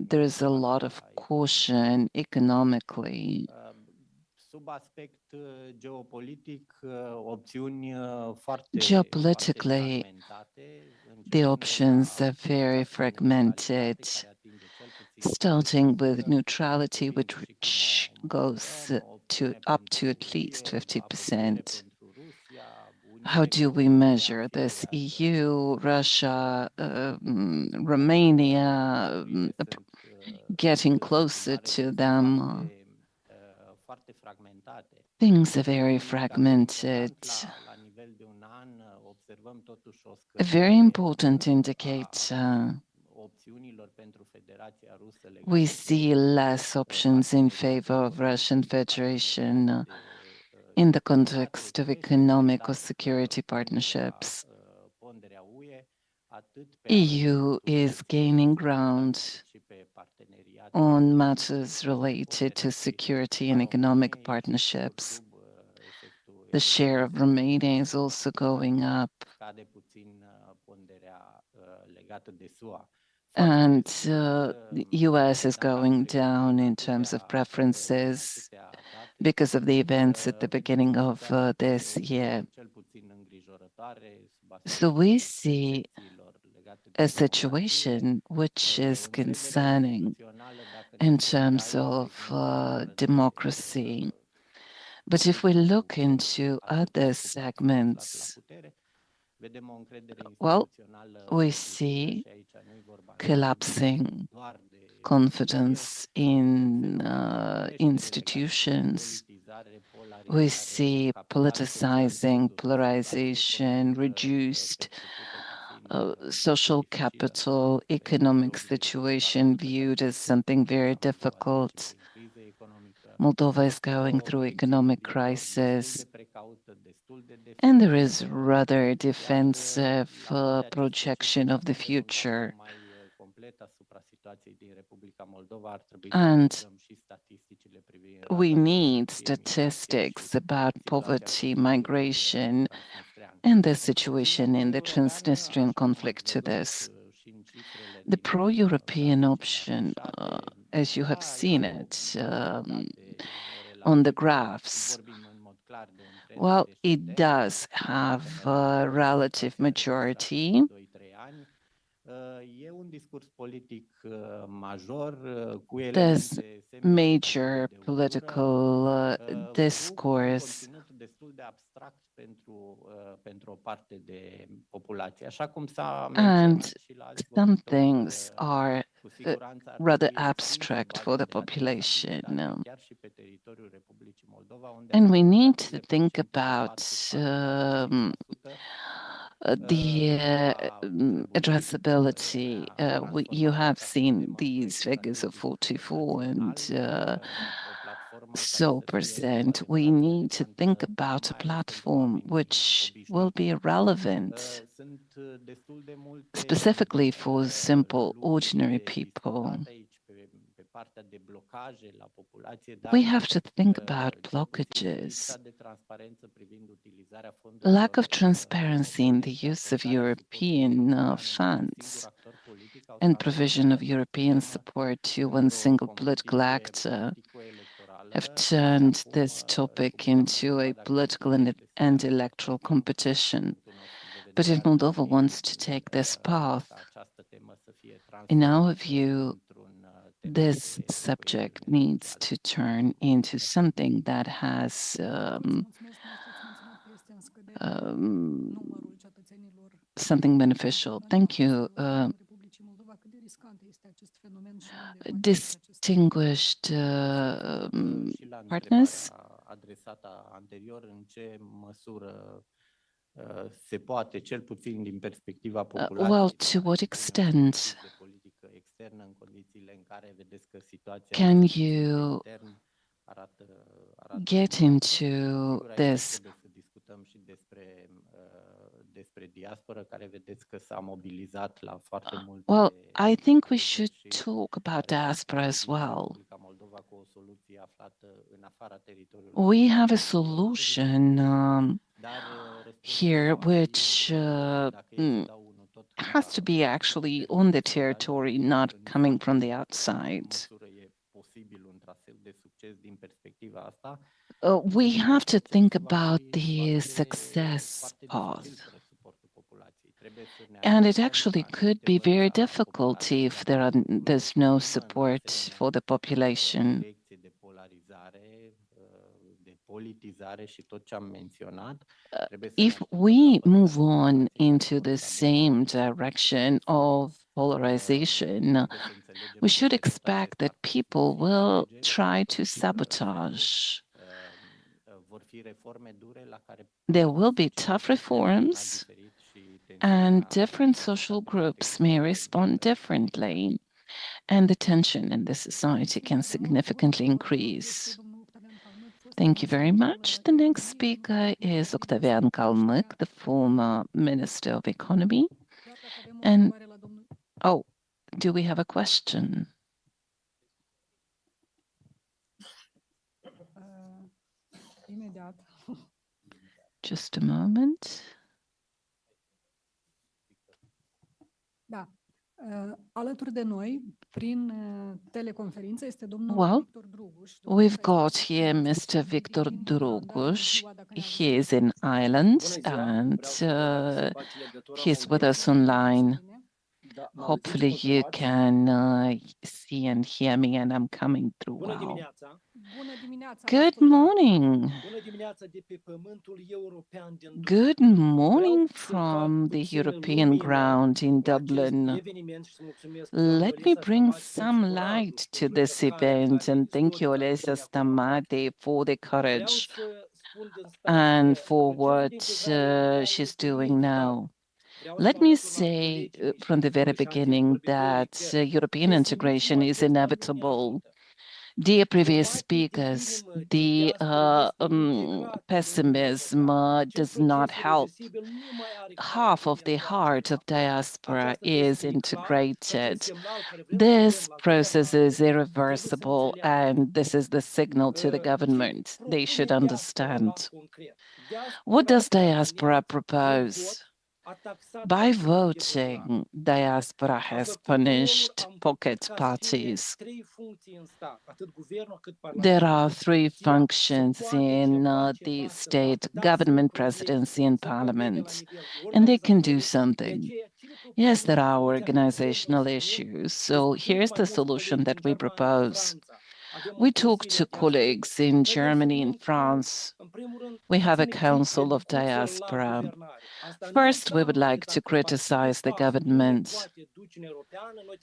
There is a lot of caution economically. Geopolitically, the options are very fragmented, starting with neutrality, which goes up to at least 50%. How do we measure this? EU, Russia, Romania, getting closer to them. Things are very fragmented. A very important indicator. We see less options in favor of Russian Federation in the context of economic or security partnerships. EU is gaining ground on matters related to security and economic partnerships. The share of Romania is also going up. And the US is going down in terms of preferences because of the events at the beginning of this year. So we see a situation which is concerning in terms of democracy. But if we look into other segments, well, we see collapsing confidence in institutions. We see politicizing, polarization, reduced social capital, economic situation viewed as something very difficult. Moldova is going through economic crisis, and there is rather defensive projection of the future. And we need statistics about poverty, migration, and the situation in the Transnistrian conflict to this. The pro-European option, as you have seen it on the graphs, well, it does have a relative majority. There's major political discourse, and some things are rather abstract for the population. And we need to think about the addressability. You have seen these figures of 44 and so percent. We need to think about a platform which will be relevant specifically for simple, ordinary people. We have to think about blockages, lack of transparency in the use of European funds, and provision of European support to one single political actor have turned this topic into a political and electoral competition. But if Moldova wants to take this path, in our view, this subject needs to turn into something that has something beneficial. Thank you. Distinguished partners. Well, to what extent can you get into this? Well, I think we should talk about diaspora as well. We have a solution here which has to be actually on the territory, not coming from the outside. We have to think about the success path. And it actually could be very difficult if there's no support for the population. If we move on into the same direction of polarization, we should expect that people will try to sabotage. There will be tough reforms, and different social groups may respond differently, and the tension in the society can significantly increase. Thank you very much. The next speaker is Octavian Calmâc, the former Minister of Economy. And, oh, do we have a question? Just a moment. Well, we've got here Mr. Victor Druguș. He is in Ireland and he's with us online. Hopefully you can see and hear me, and I'm coming through well. Good morning. Good morning from the European ground in Dublin. Let me bring some light to this event, and thank you, Olesia Stamate, for the courage and for what she's doing now. Let me say from the very beginning that European integration is inevitable. Dear previous speakers, the pessimism does not help. Half of the heart of diaspora is integrated. This process is irreversible, and this is the signal to the government. They should understand. What does diaspora propose? By voting, diaspora has punished pocket parties. There are three functions in the state: government, presidency, and parliament, and they can do something. Yes, there are organizational issues. So here's the solution that we propose. We talk to colleagues in Germany and France. We have a Council of Diaspora. First, we would like to criticize the government.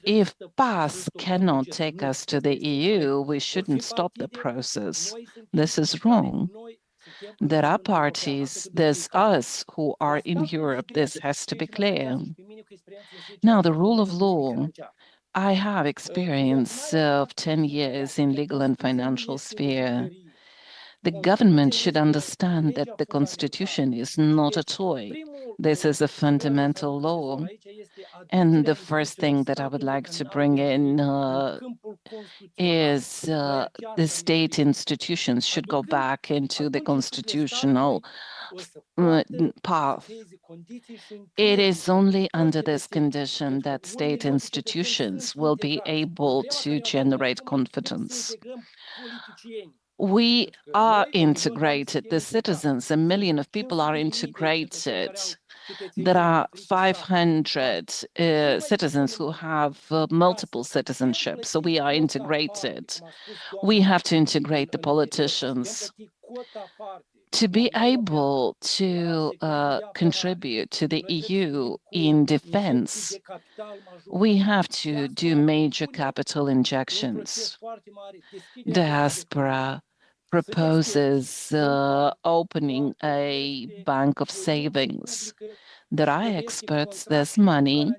If PAS cannot take us to the EU, we shouldn't stop the process. This is wrong. There are parties, there's us who are in Europe. This has to be clear. Now, the rule of law. I have experience of 10 years in legal and financial sphere. The government should understand that the Constitution is not a toy. This is a fundamental law. And the first thing that I would like to bring in is the state institutions should go back into the constitutional path. It is only under this condition that state institutions will be able to generate confidence. We are integrated. The citizens, 1 million of people are integrated. There are 500 citizens who have multiple citizenship, so we are integrated. We have to integrate the politicians. To be able to contribute to the EU in defense, we have to do major capital injections. Diaspora proposes opening a bank of savings. There are experts, there's money.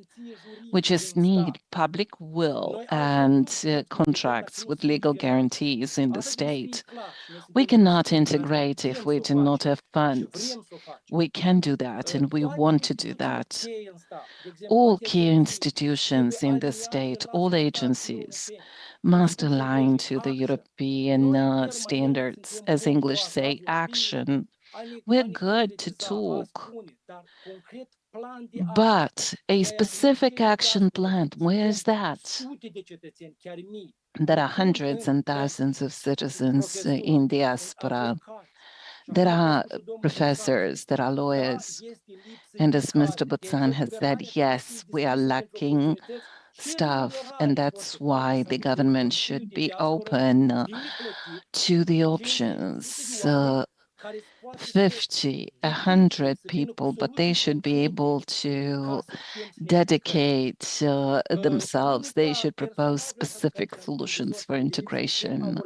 We just need public will and contracts with legal guarantees in the state. We cannot integrate if we do not have funds. We can do that, and we want to do that. All key institutions in the state, all agencies, must align to the European standards, as English say, action. We're good to talk, but a specific action plan, where is that? There are hundreds and thousands of citizens in diaspora. There are professors, there are lawyers, and as Mr. Butsan has said, yes, we are lacking staff, and that's why the government should be open to the options. 50, 100 people, but they should be able to dedicate themselves. They should propose specific solutions for integration.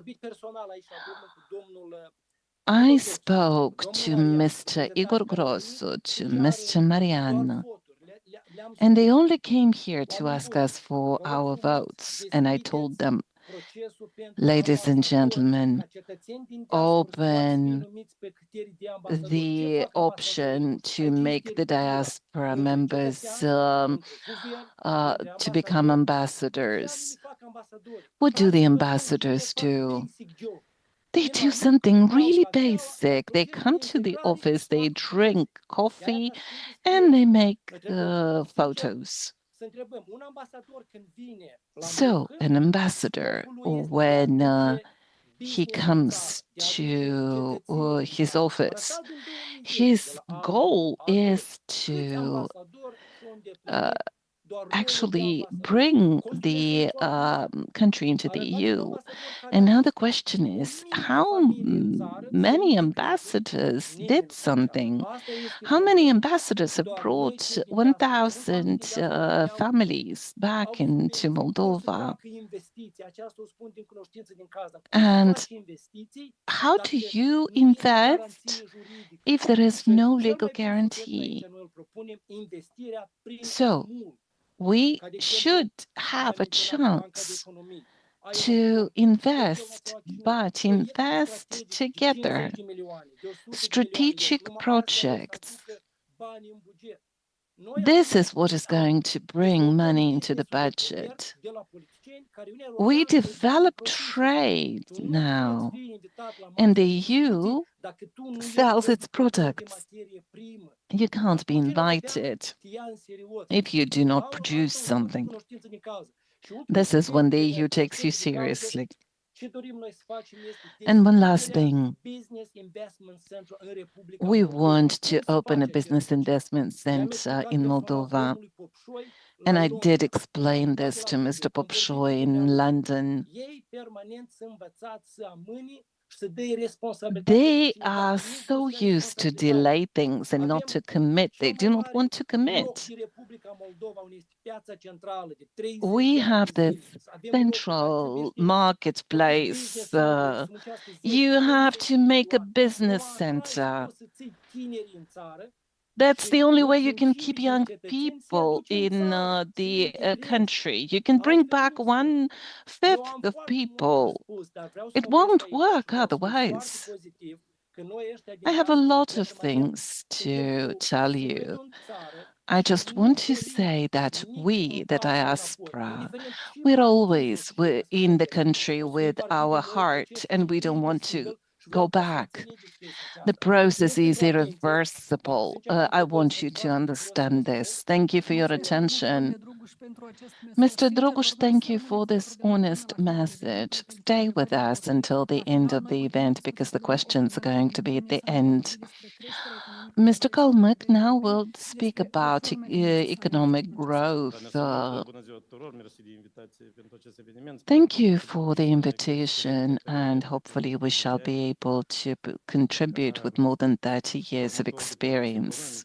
I spoke to Mr. Igor Grosso, to Mr. Mariana, and they only came here to ask us for our votes. And I told them, ladies and gentlemen, open the option to make the diaspora members to become ambassadors. What do the ambassadors do? They do something really basic. They come to the office, they drink coffee, and they make photos. So, an ambassador, when he comes to his office, his goal is to actually bring the country into the EU. And now the question is, how many ambassadors did something? How many ambassadors have brought 1,000 families back into Moldova? And how do you invest if there is no legal guarantee? So, we should have a chance to invest, but invest together. Strategic projects. This is what is going to bring money into the budget. We develop trade now, and the EU sells its products. You can't be invited if you do not produce something. This is when the EU takes you seriously. And one last thing. We want to open a business investment center in Moldova. And I did explain this to Mr. Popșoi in London. They are so used to delay things and not to commit. They do not want to commit. We have this central marketplace. You have to make a business center. That's the only way you can keep young people in the country. You can bring back 1/5 of people. It won't work otherwise. I have a lot of things to tell you. I just want to say that we, the diaspora, we're in the country with our heart, and we don't want to go back. The process is irreversible. I want you to understand this. Thank you for your attention. Mr. Droguș, thank you for this honest message. Stay with us until the end of the event because the questions are going to be at the end. Mr. Kalmyk now will speak about economic growth. Thank you for the invitation, and hopefully we shall be able to contribute with more than 30 years of experience.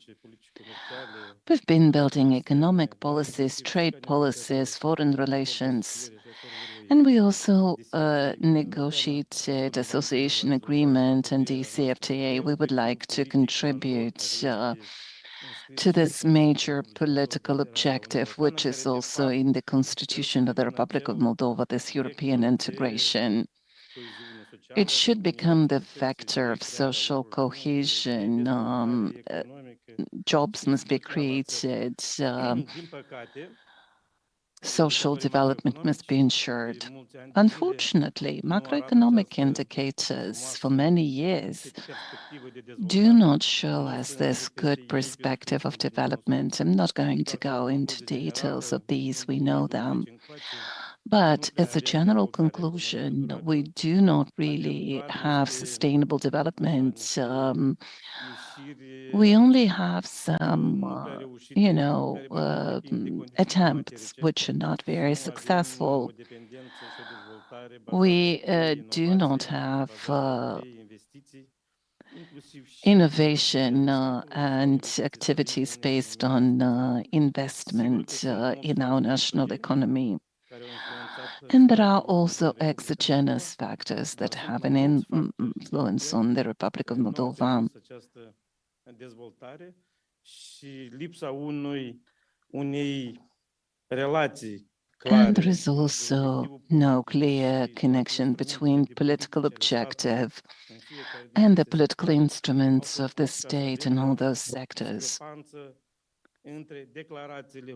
We've been building economic policies, trade policies, foreign relations, and we also negotiated association agreement and DCFTA. We would like to contribute to this major political objective, which is also in the Constitution of the Republic of Moldova, this European integration. It should become the vector of social cohesion. Jobs must be created. Social development must be ensured. Unfortunately, macroeconomic indicators for many years do not show us this good perspective of development. I'm not going to go into details of these, we know them. But as a general conclusion, we do not really have sustainable development. We only have some, attempts which are not very successful. We do not have innovation and activities based on investment in our national economy. And there are also exogenous factors that have an influence on the Republic of Moldova. And there is also no clear connection between political objective and the political instruments of the state in all those sectors.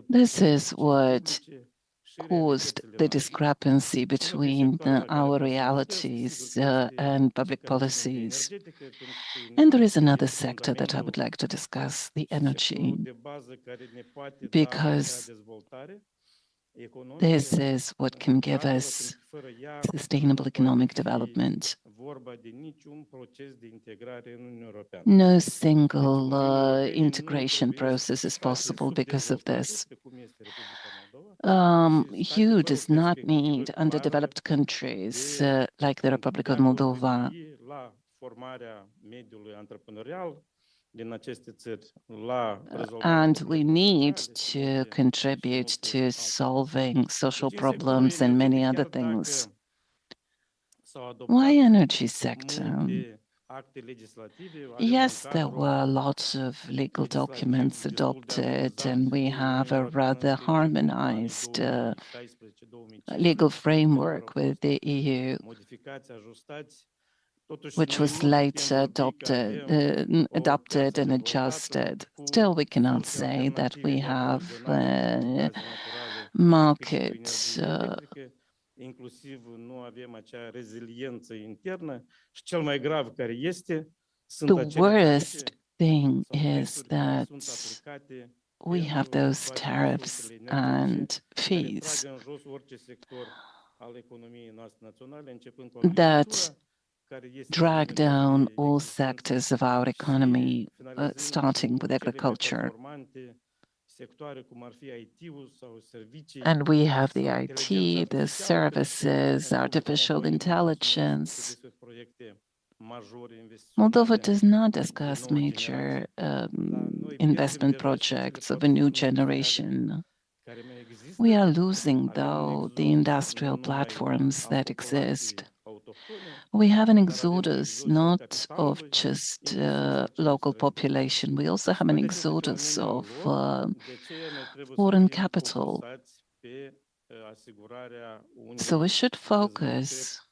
This is what caused the discrepancy between our realities and public policies. And there is another sector that I would like to discuss, the energy, because this is what can give us sustainable economic development. No single integration process is possible because of this. EU does not need underdeveloped countries like the Republic of Moldova. And we need to contribute to solving social problems and many other things. Why energy sector? Yes, there were lots of legal documents adopted, and we have a rather harmonized legal framework with the EU, which was later adopted and adjusted. Still, we cannot say that we have market inclusiv nu avem acea reziliență internă și cel mai grav care este, sunt the acele worst tarife thing sau is prețuri care that sunt aplicate we have pentru those toate tariffs resursele energetice, and care fees trag în jos orice sector al economiei noastre naționale, începând cu that agricultura, care este drag din down păcate all existență, sectors of our și economy, finalizând starting cu with cele mai agriculture. performante sectoare cum ar fi IT-ul sau servicii And we have the sau IT, inteligența the artificială, care sunt services, în artificial Republica Moldova, și nu intelligence. discută despre proiecte majore Moldova investiționale does not de discuss nouă major generație. Dar noi pierdem investment deja și acele projects of a 400 new de industriale generation. care mai We are există. losing, Avem un though, the exod industrial nu numai platforms al that populației exist. autohtone, We have an dar avem un exodus exod și al not of capitalului, just inclusiv și a celui local străin. population, we also Și have an toate aceste exodus fenomene au of loc, de aceea noi trebuie să foreign fim capital. focusați pe asigurarea So we unei should dezvoltări focus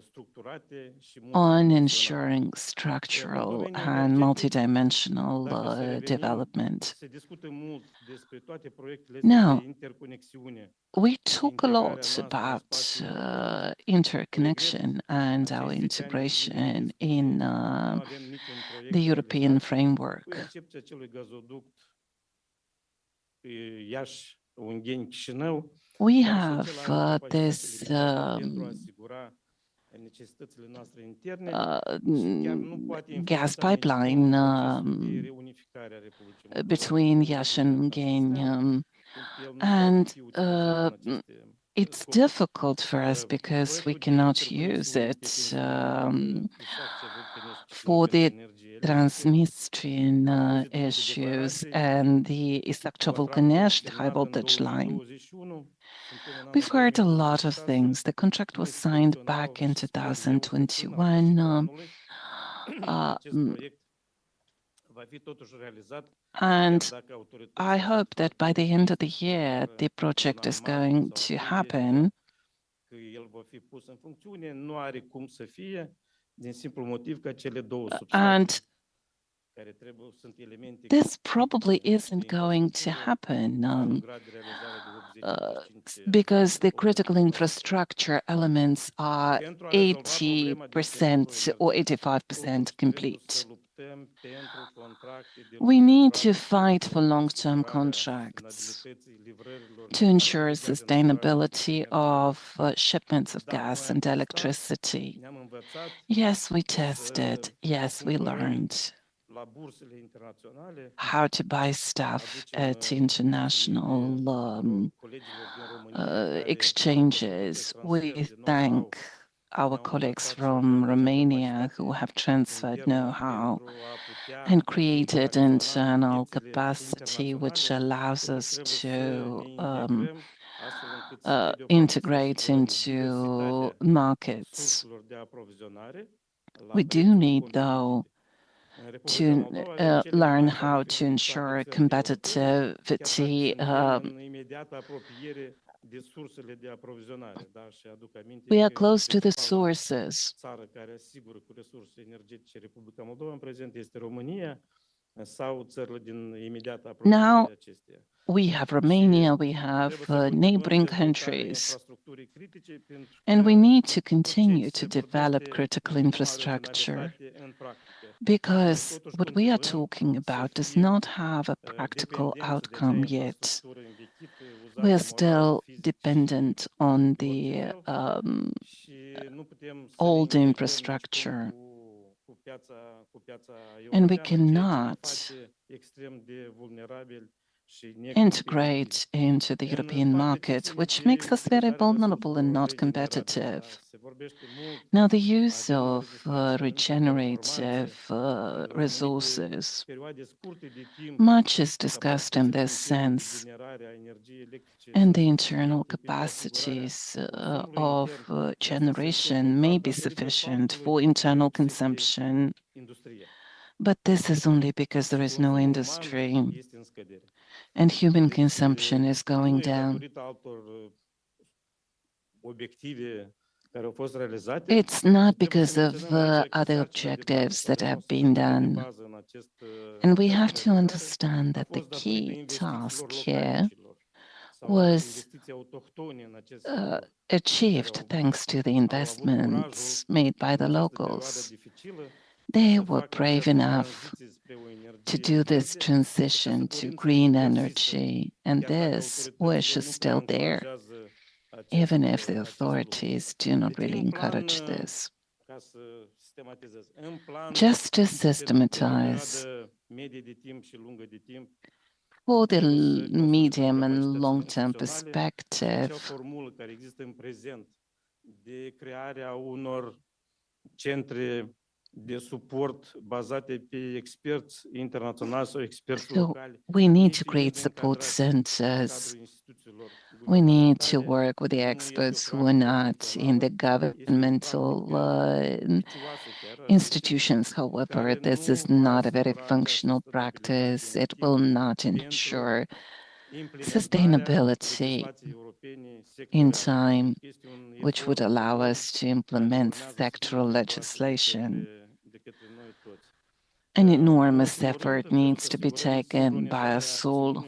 structurate și on multidimensionale. ensuring structural Domeniul and energetic, multidimensional dacă să revenim, development. se discută mult despre toate proiectele Now, de interconexiune we și talk a integrarea lot noastră în about spațiul european. interconnection and our Acei 10 ani de zile de integration discuții, in nu avem niciun proiect the European realizat, cu framework. excepția acelui gazoduct Iași-Ungheni-Chișinău, We dar și have acela are capacitate this limitată pentru a asigura necesitățile noastre interne și chiar nu poate gas influența nici cum pipeline procesul de reunificare a Republicii Moldova. between Este Iași and mult de Ungheni, cum el nu poate and fi utilizat în aceste it's scopuri. difficult for us because we Proiectul de cannot use interconexiune it pe Isac Vâlcănești și for the energie electrică Transnistrian a auzit multe issues declarații, and the Isakcha-Vulcanești high semnat în voltage line. 2021, sunt până în anul We've heard a lot of 2026, things. The contract was signed back in și sper eu că până la sfârșitul 2021. anului acest proiect va fi totuși realizat, And chiar dacă I autoritățile hope that by the end of the year, the project is going to happen. că el va fi pus în funcțiune, nu are cum să fie, din simplu motiv că cele două substații care trebuie sunt elemente This probably isn't going to happen because the critical infrastructure elements are 80% or 85% complete. We need to fight for long-term contracts to ensure sustainability of shipments of gas and electricity. Yes, we tested. Yes, we learned how to buy stuff at international exchanges. We thank our colleagues from Romania who have transferred know-how and created internal capacity, which allows us to integrate into markets. We do need, though, to learn how to ensure competitivity. We are close to the sources. Now we have Romania, we have neighboring countries, and we need to continue to develop critical infrastructure, because what we are talking about does not have a practical outcome yet. We are still dependent on the old infrastructure, and we cannot integrate into the European market, which makes us very vulnerable and not competitive. Now, the use of regenerative resources, much is discussed in this sense, and the internal capacities of generation may be sufficient for internal consumption, but this is only because there is no industry and human consumption is going down. It's not because of other objectives that have been done. And we have to understand that the key task here was achieved thanks to the investments made by the locals. They were brave enough to do this transition to green energy, and this wish is still there, even if the authorities do not really encourage this. Just to systematize, for the medium and long-term perspective, so we need to create support centers. We need to work with the experts who are not in the governmental institutions. However, this is not a very functional practice. It will not ensure sustainability in time, which would allow us to implement sectoral legislation. An enormous effort needs to be taken by us all.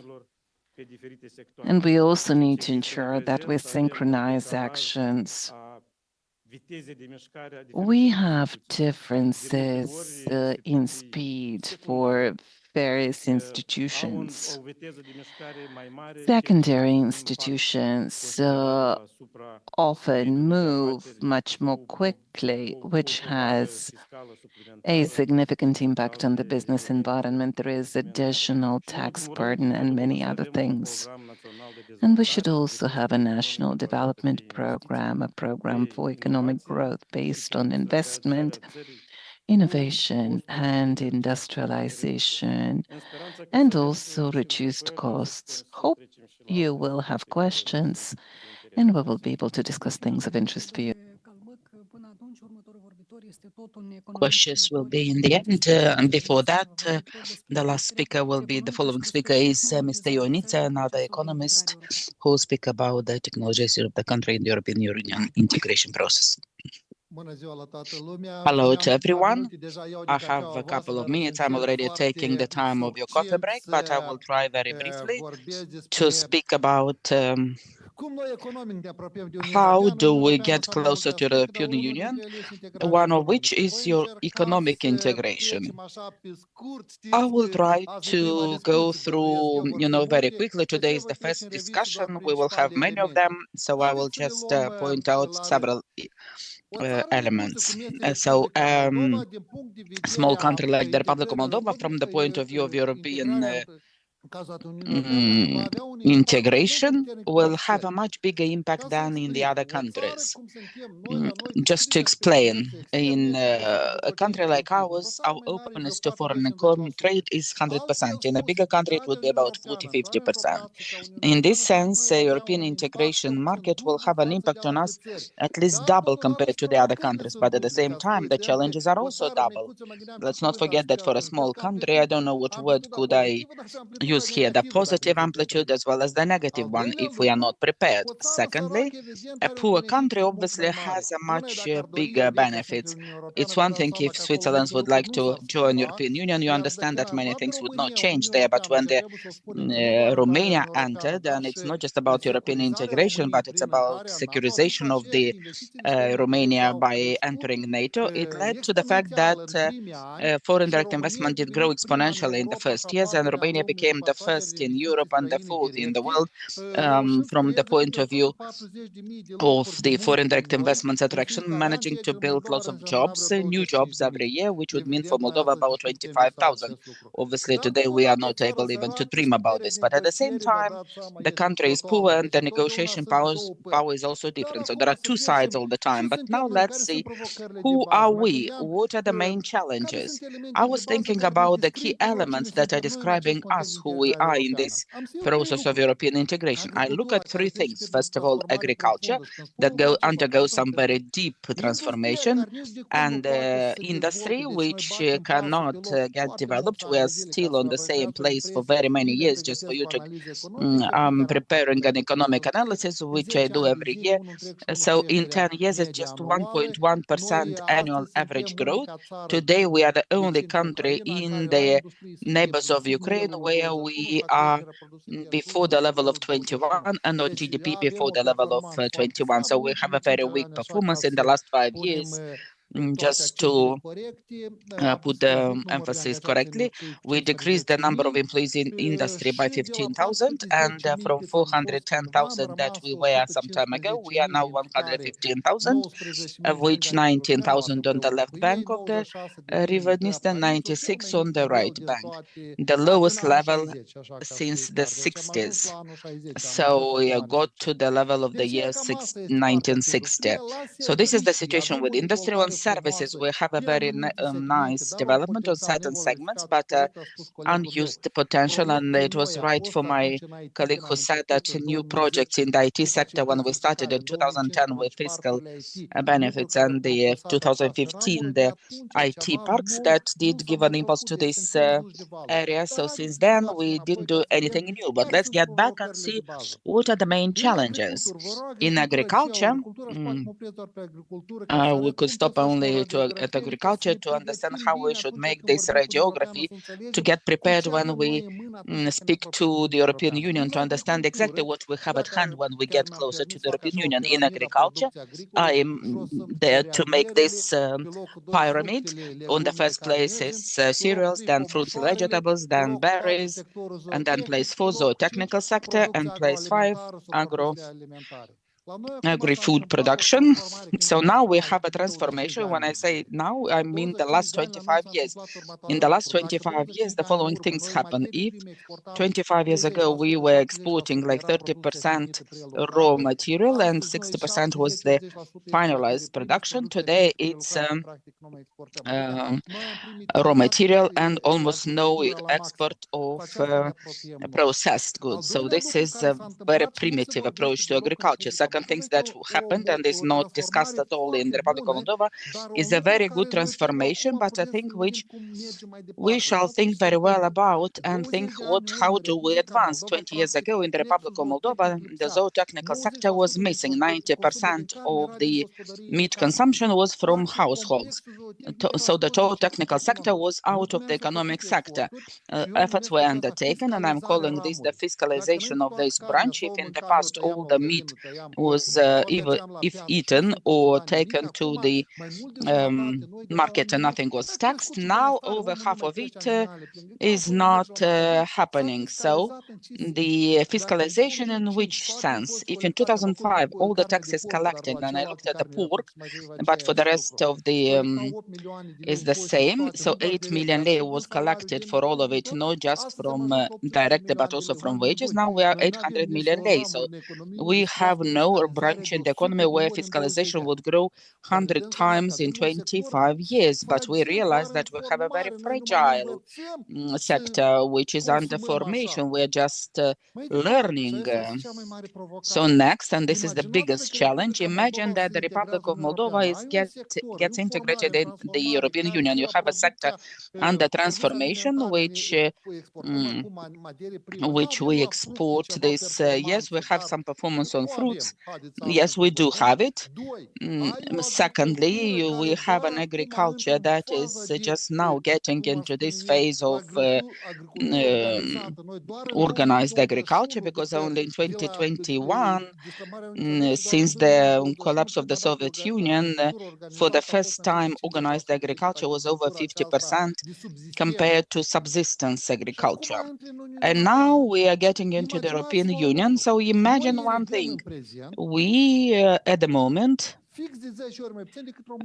And we also need to ensure that we synchronize actions. We have differences in speed for various institutions. Secondary institutions often move much more quickly, which has a significant impact on the business environment. There is additional tax burden and many other things. And we should also have a national development program, a program for economic growth based on investment, innovation and industrialization, and also reduced costs. Hope you will have questions and we will be able to discuss things of interest for you. Questions will be in the end, and before that, the last speaker will be, the following speaker is Mr. Ionica, another economist, who will speak about the technologies of the country in the European Union integration process. Hello to everyone. I have a couple of minutes. I'm already taking the time of your coffee break, but I will try very briefly to speak about how do we get closer to the European Union, one of which is your economic integration. I will try to go through, very quickly. Today is the first discussion. We will have many of them, so I will just point out several elements. Small country like the Republic of Moldova, from the point of view of European integration, will have a much bigger impact than in the other countries. Just to explain, in a country like ours, our openness to foreign trade is 100%. In a bigger country, it would be about 40–50%. In this sense, the European integration market will have an impact on us at least double compared to the other countries. But at the same time, the challenges are also double. Let's not forget that for a small country, I don't know what word could I use here, the positive amplitude as well as the negative one, if we are not prepared. Secondly, a poor country obviously has a much bigger benefit. It's one thing if Switzerland would like to join European Union, you understand that many things would not change there, but when the Romania entered, and it's not just about European integration, but it's about securization of the Romania by entering NATO, it led to the fact that foreign direct investment did grow exponentially in the first years, and Romania became the first in Europe and the fourth in the world from the point of view of the foreign direct investments attraction, managing to build lots of jobs, new jobs every year, which would mean for Moldova about 25,000. Obviously, today we are not able even to dream about this, but at the same time, the country is poor and the negotiation power is also different. So there are two sides all the time. But now let's see, who are we? What are the main challenges? I was thinking about the key elements that are describing us, who we are in this process of European integration. I look at three things. First of all, agriculture that undergoes some very deep transformation, and industry which cannot get developed. We are still on the same place for very many years. Just for you to, I'm preparing an economic analysis, which I do every year. So in 10 years, it's just 1.1% annual average growth. Today, we are the only country in the neighbors of Ukraine where we are before the level of 21 and on GDP before the level of 21. So we have a very weak performance in the last 5 years. Just to put the emphasis correctly, we decreased the number of employees in industry by 15,000, and from 410,000 that we were some time ago, we are now 115,000, of which 19,000 on the left bank of the River Dniester, 96 on the right bank, the lowest level since the 60s. So we got to the level of the year 1960. So this is the situation with industry. On services, we have a very nice development on certain segments, but unused potential. And it was right for my colleague who said that new projects in the IT sector, when we started in 2010 with fiscal benefits, and the 2015, the IT parks that did give an impulse to this area. So since then, we didn't do anything new. But let's get back and see what are the main challenges. In agriculture, we could stop only at agriculture to understand how we should make this radiography to get prepared when we speak to the European Union, to understand exactly what we have at hand when we get closer to the European Union. In agriculture, I am there to make this pyramid. On the first place is cereals, then fruits and vegetables, then berries, and then place 4, zootechnical sector, and place 5, agri-food production. So now we have a transformation. When I say now, I mean the last 25 years. In the last 25 years, the following things happen. If 25 years ago we were exporting like 30% raw material and 60% was the finalized production, today it's raw material and almost no export of processed goods. So this is a very primitive approach to agriculture. Second things that happened, and is not discussed at all in the Republic of Moldova, is a very good transformation, but I think which we shall think very well about and think how do we advance. 20 years ago in the Republic of Moldova, the zootechnical sector was missing. 90% of the meat consumption was from households. So the zootechnical sector was out of the economic sector. Efforts were undertaken, and I'm calling this the fiscalization of this branch. If in the past all the meat was if eaten or taken to the market and nothing was taxed, now over half of it is not happening. So the fiscalization in which sense? If in 2005 all the taxes collected, and I looked at the pork, but for the rest of the is the same. So 8 million lei was collected for all of it, not just from direct, but also from wages. Now we are 800 million lei. So we have no branch in the economy where fiscalization would grow 100 times in 25 years. But we realize that we have a very fragile sector which is under formation. We're just learning. So next, and this is the biggest challenge, imagine that the Republic of Moldova gets integrated in the European Union. You have a sector under transformation which we export this. Yes, we have some performance on fruits. Yes, we do have it. Secondly, we have an agriculture that is just now getting into this phase of organized agriculture, because only in 2021, since the collapse of the Soviet Union, for the first time, organized agriculture was over 50% compared to subsistence agriculture. And now we are getting into the European Union. So imagine one thing. We, at the moment,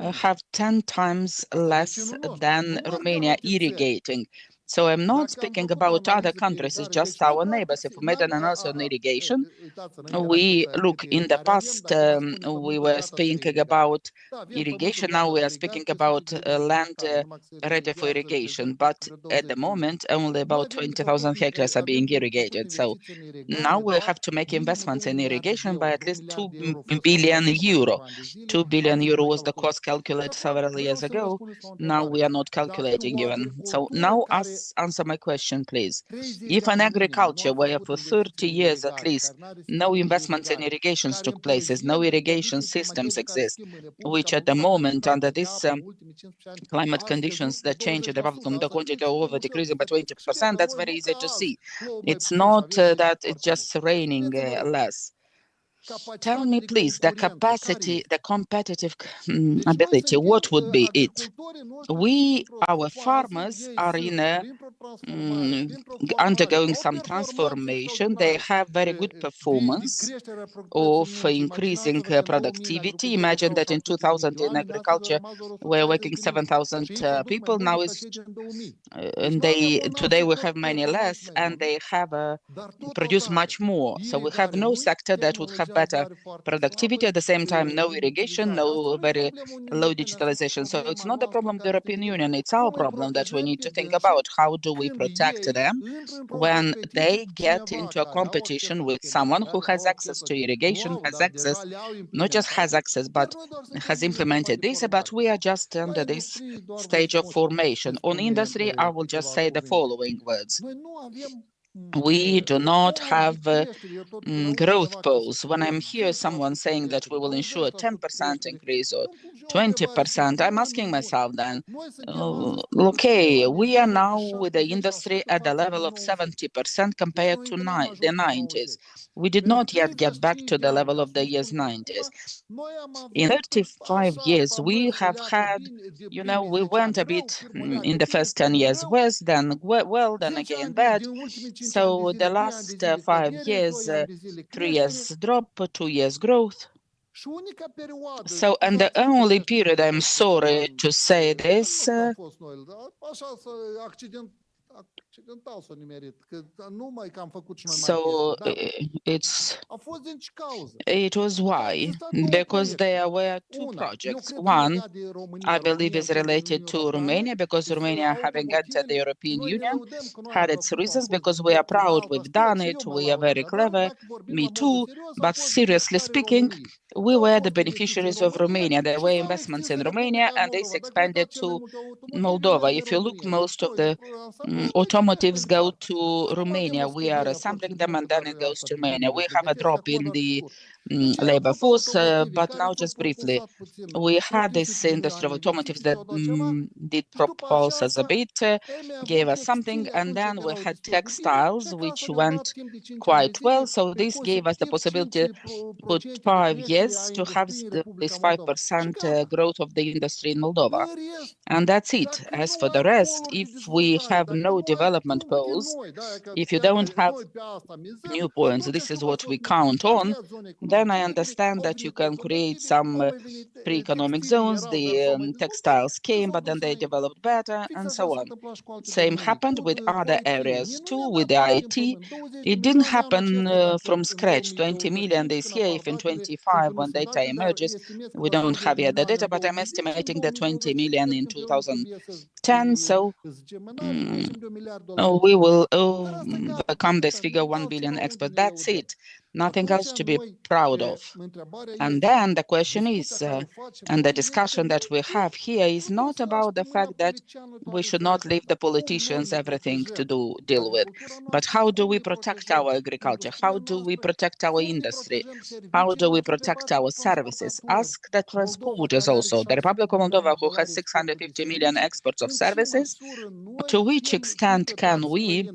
have 10 times less than Romania irrigating. So I'm not speaking about other countries, it's just our neighbors. If we made an analysis on irrigation, we look in the past, we were speaking about irrigation, now we are speaking about land ready for irrigation, but at the moment only about 20,000 hectares are being irrigated. So now we have to make investments in irrigation by at least 2 billion euro. 2 billion euro was the cost calculated several years ago. Now we are not calculating even. So now answer my question, please. If an agriculture where for 30 years at least no investments in irrigations took place, no irrigation systems exist, which at the moment under this climate conditions that change in the Republic of Moldova, quantity of over decreasing by 20%, that's very easy to see. It's not that it's just raining less. Tell me, please, the capacity, the competitive ability, what would be it? Our farmers are in a undergoing some transformation. They have very good performance of increasing productivity. Imagine that in 2000 in agriculture, we're working 7,000 people. Now it's and today we have many less, and they have produce much more. So we have no sector that would have better productivity. At the same time, no irrigation, no very low digitalization. So it's not the problem of the European Union. It's our problem that we need to think about. How do we protect them when they get into a competition with someone who has access to irrigation, has access, not just has access, but has implemented this, but we are just under this stage of formation. On industry, I will just say the following words. We do not have growth poles. When I'm here, someone saying that we will ensure 10% increase or 20%, I'm asking myself then, okay, we are now with the industry at the level of 70% compared to the 90s. We did not yet get back to the level of the years 90s. In 35 years, we have had, we went a bit in the first 10 years west, then well, then again bad. So the last 5 years, 3 years drop, 2 years growth. So, and the only period, I'm sorry to say this, so it was why? Because there were two projects. One, I believe, is related to Romania, because Romania, having entered the European Union, had its reasons, because we are proud we've done it, we are very clever, me too, but seriously speaking, we were the beneficiaries of Romania. There were investments in Romania, and this expanded to Moldova. If you look, most of the automotives go to Romania. We are assembling them, and then it goes to Romania. We have a drop in the labor force, but now just briefly, we had this industry of automotives that did propulse us a bit, gave us something, and then we had textiles, which went quite well. So this gave us the possibility for 5 years to have this 5% growth of the industry in Moldova. And that's it. As for the rest, if we have no development poles, if you don't have new points, this is what we count on, then I understand that you can create some pre-economic zones, the textiles came, but then they developed better, and so on. Same happened with other areas too, with the IT. It didn't happen from scratch. 20 million this year, if in 25, when data emerges, we don't have yet the data, but I'm estimating the 20 million in 2010, so we will come this figure 1 billion export. That's it. Nothing else to be proud of. And then the question is, and the discussion that we have here is not about the fact that we should not leave the politicians everything to deal with, but how do we protect our agriculture? How do we protect our industry? How do we protect our services? Ask the transporters also. The Republic of Moldova, who has 650 million exports of services, to which extent can we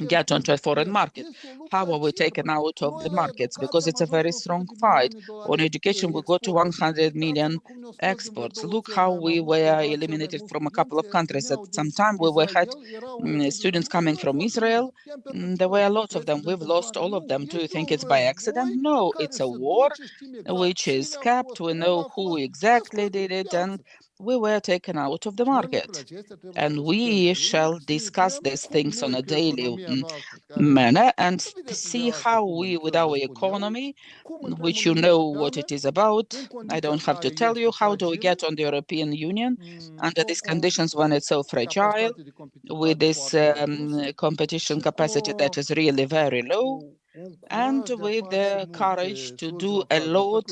get onto a foreign market? How are we taken out of the markets? Because it's a very strong fight. On education, we go to 100 million exports. Look how we were eliminated from a couple of countries. At some time, we had students coming from Israel. There were lots of them. We've lost all of them. Do you think it's by accident? No, it's a war which is kept. We know who exactly did it, and we were taken out of the market. And we shall discuss these things on a daily manner and see how we, with our economy, which you know what it is about, I don't have to tell you, how do we get on the European Union under these conditions when it's so fragile, with this competition capacity that is really very low, and with the courage to do a lot.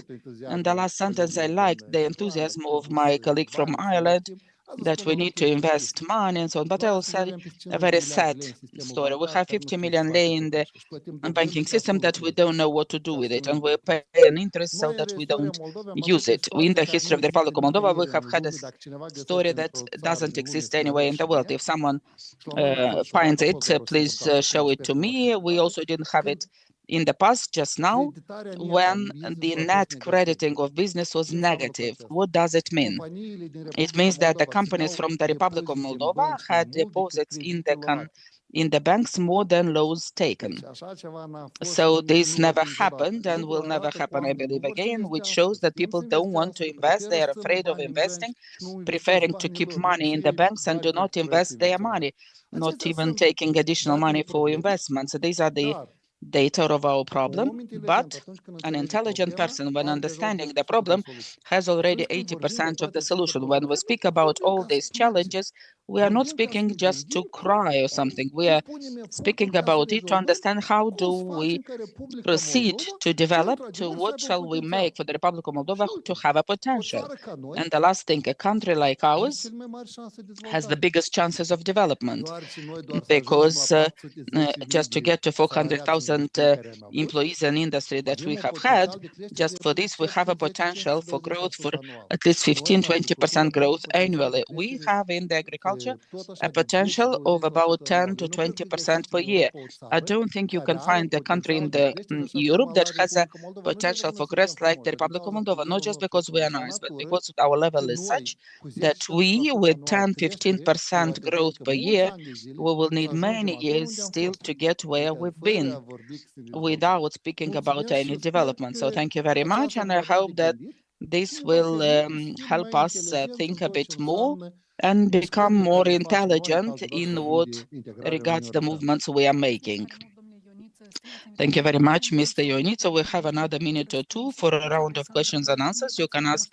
And the last sentence, I liked the enthusiasm of my colleague from Ireland, that we need to invest money and so on. But I will say a very sad story. We have 50 million lei in the banking system that we don't know what to do with it, and we pay an interest so that we don't use it. In the history of the Republic of Moldova, we have had a story that doesn't exist anywhere in the world. If someone finds it, please show it to me. We also didn't have it in the past, just now, when the net crediting of business was negative. What does it mean? It means that the companies from the Republic of Moldova had deposits in the banks more than loans taken. So this never happened and will never happen, I believe, again, which shows that people don't want to invest. They are afraid of investing, preferring to keep money in the banks and do not invest their money, not even taking additional money for investments. These are the data of our problem, but an intelligent person, when understanding the problem, has already 80% of the solution. When we speak about all these challenges, we are not speaking just to cry or something. We are speaking about it to understand how do we proceed to develop, to what shall we make for the Republic of Moldova to have a potential. And the last thing, a country like ours has the biggest chances of development, because just to get to 400,000 employees in industry that we have had, just for this we have a potential for growth for at least 15-20% growth annually. We have in the agriculture a potential of about 10 to 20% per year. I don't think you can find a country in the Europe that has a potential for growth like the Republic of Moldova, not just because we are nice, but because our level is such that we, with 10-15% growth per year, we will need many years still to get where we've been without speaking about any development. So thank you very much, and I hope that this will help us think a bit more and become more intelligent in what regards the movements we are making. Thank you very much, Mr. Ionita. We have another minute or two for a round of questions and answers. You can ask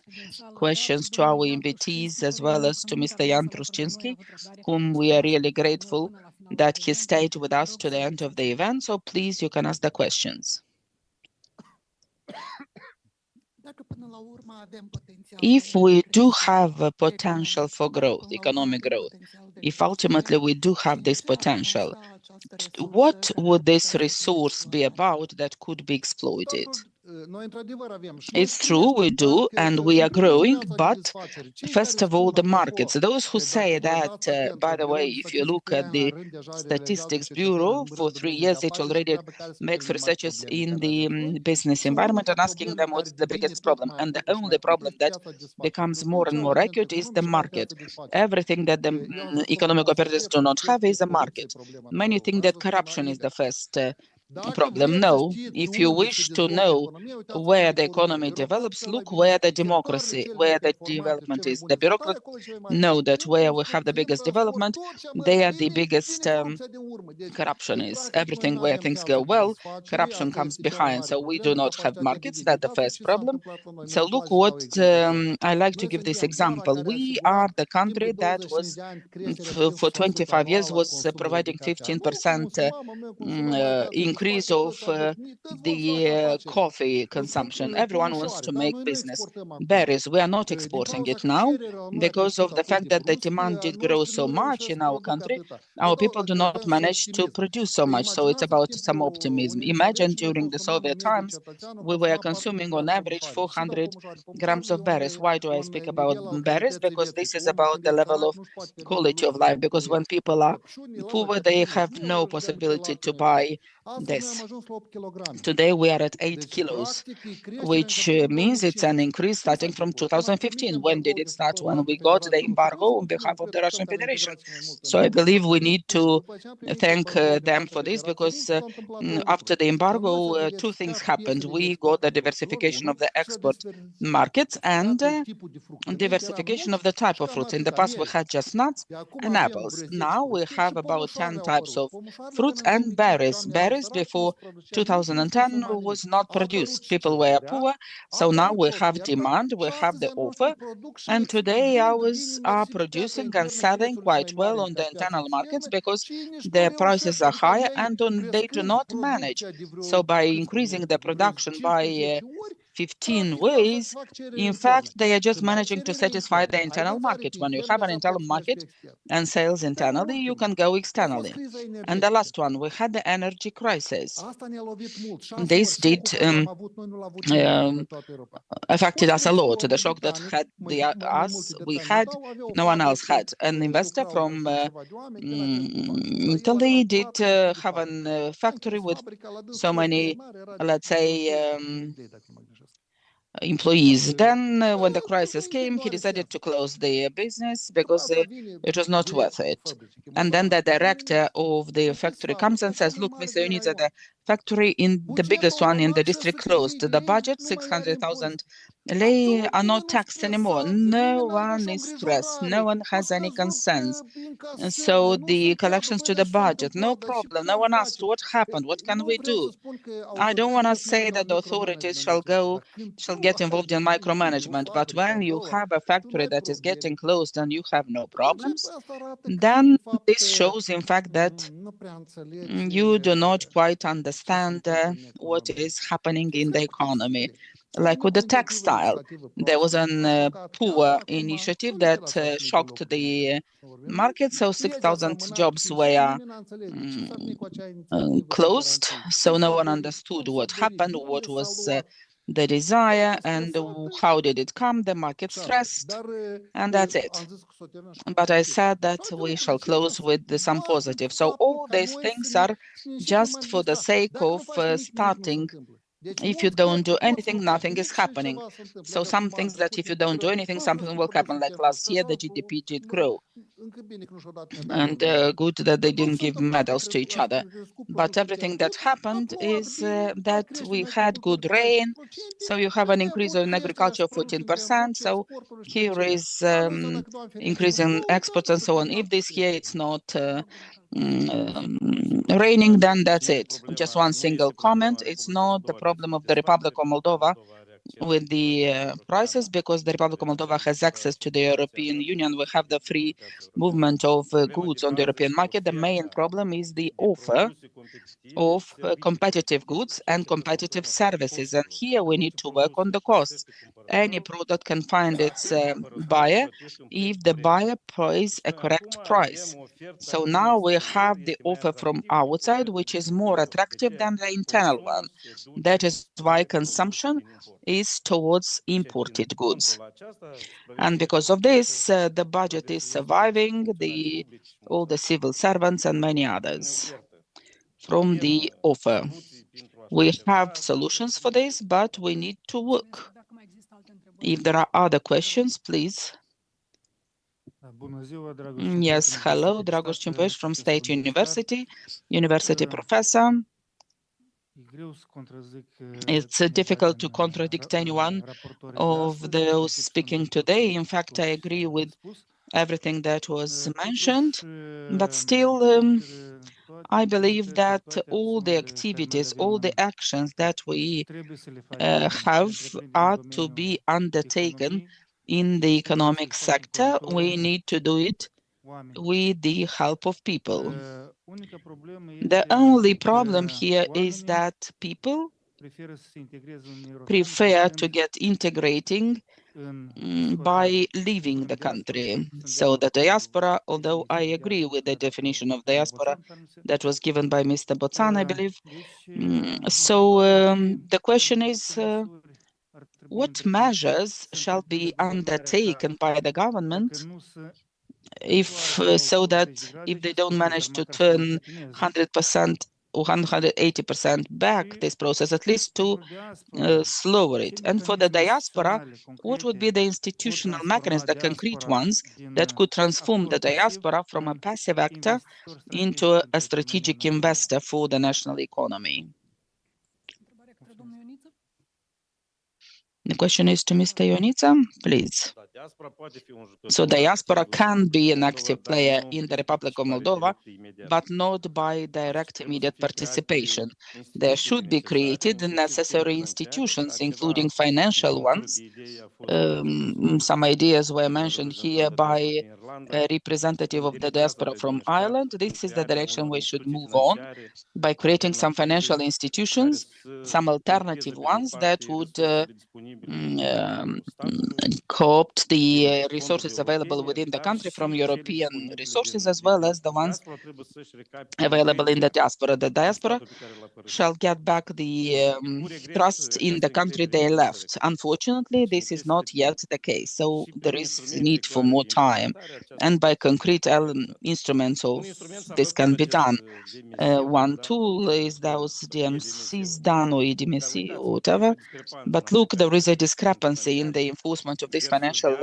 questions to our invitees as well as to Mr. Jan Truszczynski, whom we are really grateful that he stayed with us to the end of the event. So please, you can ask the questions. If we do have a potential for growth, economic growth, if ultimately we do have this potential, what would this resource be about that could be exploited? It's true, we do, and we are growing, but first of all, the markets. Those who say that, by the way, if you look at the Statistics Bureau, for 3 years, it already makes researchers in the business environment and asking them what's the biggest problem. And the only problem that becomes more and more acute is the market. Everything that the economic operators do not have is a market. Many think that corruption is the first problem. No, if you wish to know where the economy develops, look where the democracy, where the development is. The bureaucrats know that where we have the biggest development, they are the biggest corruption is. Everything where things go well, corruption comes behind. So we do not have markets. That's the first problem. So look what I like to give this example. We are the country that was for 25 years was providing 15% increase of the coffee consumption. Everyone wants to make business. Berries, we are not exporting it now because of the fact that the demand did grow so much in our country. Our people do not manage to produce so much, so it's about some optimism. Imagine during the Soviet times, we were consuming on average 400 grams of berries. Why do I speak about berries? Because this is about the level of quality of life, because when people are poor, they have no possibility to buy this. Today we are at 8 kilos, which means it's an increase starting from 2015. When did it start? When we got the embargo on behalf of the Russian Federation. So I believe we need to thank them for this, because after the embargo, two things happened. We got the diversification of the export markets and diversification of the type of fruit. In the past, we had just nuts and apples. Now we have about 10 types of fruits and berries. Berries before 2010 was not produced. People were poor. So now we have demand, we have the offer. And today ours are producing and selling quite well on the internal markets because their prices are higher and they do not manage. So by increasing the production by 15 ways, in fact, they are just managing to satisfy the internal market. When you have an internal market and sales internally, you can go externally. And the last one, we had the energy crisis. This did affected us a lot. The shock that we had, no one else had. An investor from Italy did have a factory with so many, let's say, employees. Then when the crisis came, he decided to close the business because it was not worth it. And then the director of the factory comes and says, look, Mr. Unita, the factory in the biggest one in the district closed. The budget, 600,000 lei, are not taxed anymore. No one is stressed. No one has any concerns. And so the collections to the budget, no problem. No one asked what happened, what can we do? I don't want to say that the authorities shall get involved in micromanagement, but when you have a factory that is getting closed and you have no problems, then this shows, in fact, that you do not quite understand what is happening in the economy. Like with the textile, there was a poor initiative that shocked the market, so 6,000 jobs were closed, so no one understood what happened, what was the desire, and how did it come. The market stressed, and that's it. But I said that we shall close with some positive. So all these things are just for the sake of starting. If you don't do anything, nothing is happening. So some things that if you don't do anything, something will happen. Like last year, the GDP did grow. And good that they didn't give medals to each other. But everything that happened is that we had good rain. So you have an increase in agriculture of 14%. So here is increasing exports and so on. If this year it's not raining, then that's it. Just one single comment. It's not the problem of the Republic of Moldova with the prices, because the Republic of Moldova has access to the European Union. We have the free movement of goods on the European market. The main problem is the offer of competitive goods and competitive services. And here we need to work on the costs. Any product can find its buyer if the buyer pays a correct price. So now we have the offer from outside, which is more attractive than the internal one. That is why consumption is towards imported goods. And because of this, the budget is surviving all the civil servants and many others from the offer. We have solutions for this, but we need to work. If there are other questions, please. Yes, hello, Dragoș Cimpoiș from State University, university professor. It's difficult to contradict anyone of those speaking today. In fact, I agree with everything that was mentioned, but still, I believe that all the activities, all the actions that we have are to be undertaken in the economic sector. We need to do it with the help of people. The only problem here is that people prefer to get integrating by leaving the country. So the diaspora, although I agree with the definition of diaspora that was given by Mr. Boțan, I believe. The question is, what measures shall be undertaken by the government so that if they don't manage to turn 100% 180% back this process, at least to slower it. And for the diaspora, what would be the institutional mechanisms, the concrete ones, that could transform the diaspora from a passive actor into a strategic investor for the national economy? The question is to Mr. Ionita, please. So diaspora can be an active player in the Republic of Moldova, but not by direct immediate participation. There should be created the necessary institutions, including financial ones. Some ideas were mentioned here by a representative of the diaspora from Ireland. This is the direction we should move on, by creating some financial institutions, some alternative ones that would co-opt the resources available within the country from European resources, as well as the ones available in the diaspora. The diaspora shall get back the trust in the country they left. Unfortunately, this is not yet the case, so there is need for more time. And by concrete instruments of this can be done. One tool is those DMCs done or EDMC or whatever. But look, there is a discrepancy in the enforcement of this financial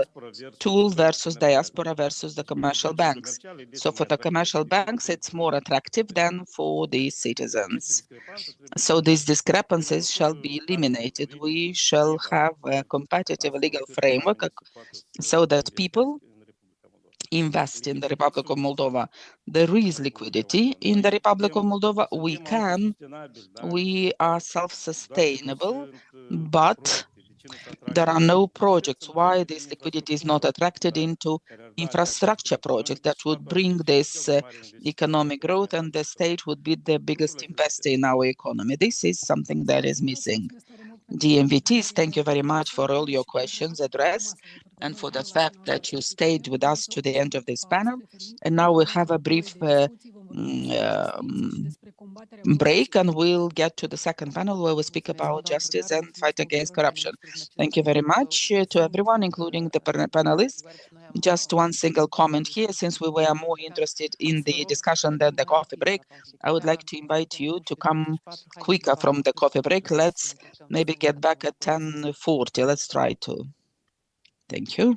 tool versus diaspora versus the commercial banks. So for the commercial banks, it's more attractive than for the citizens. So these discrepancies shall be eliminated. We shall have a competitive legal framework so that people invest in the Republic of Moldova. There is liquidity in the Republic of Moldova. We are self-sustainable, but there are no projects. Why this liquidity is not attracted into infrastructure projects that would bring this economic growth, and the state would be the biggest investor in our economy? This is something that is missing. DMVTs, thank you very much for all your questions addressed and for the fact that you stayed with us to the end of this panel. And now we'll have a brief break, and we'll get to the second panel where we speak about justice and fight against corruption. Thank you very much to everyone, including the panelists. Just one single comment here, since we were more interested in the discussion than the coffee break. I would like to invite you to come quicker from the coffee break. Let's maybe get back at 10:40. Let's try to. Thank you.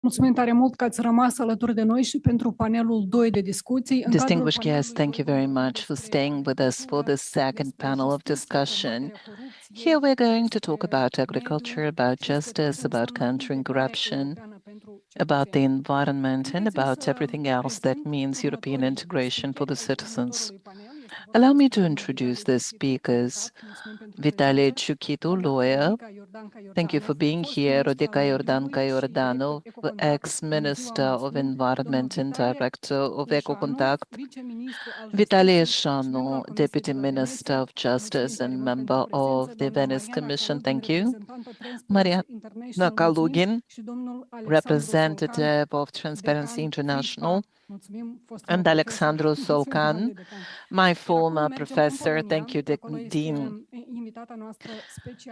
Mulțumim tare mult că ați rămas alături de noi și pentru panelul 2 de discuții. Distinguished guests, thank you very much for staying with us for the second panel of discussion. Here we're going to talk about agriculture, about justice, about countering corruption, about the environment, and about everything else that means European integration for the citizens. Allow me to introduce the speakers. Vitalie Ciuchitu, lawyer. Thank you for being here. Rodica Iordanca Iordanov, ex-Minister of Environment and Director of EcoContact. Vitalie Eșanu, Deputy Minister of Justice and member of the Venice Commission. Thank you. Mariana Kalugin, representative of Transparency International. And Alexandru Solcan, my former professor. Thank you, Dean.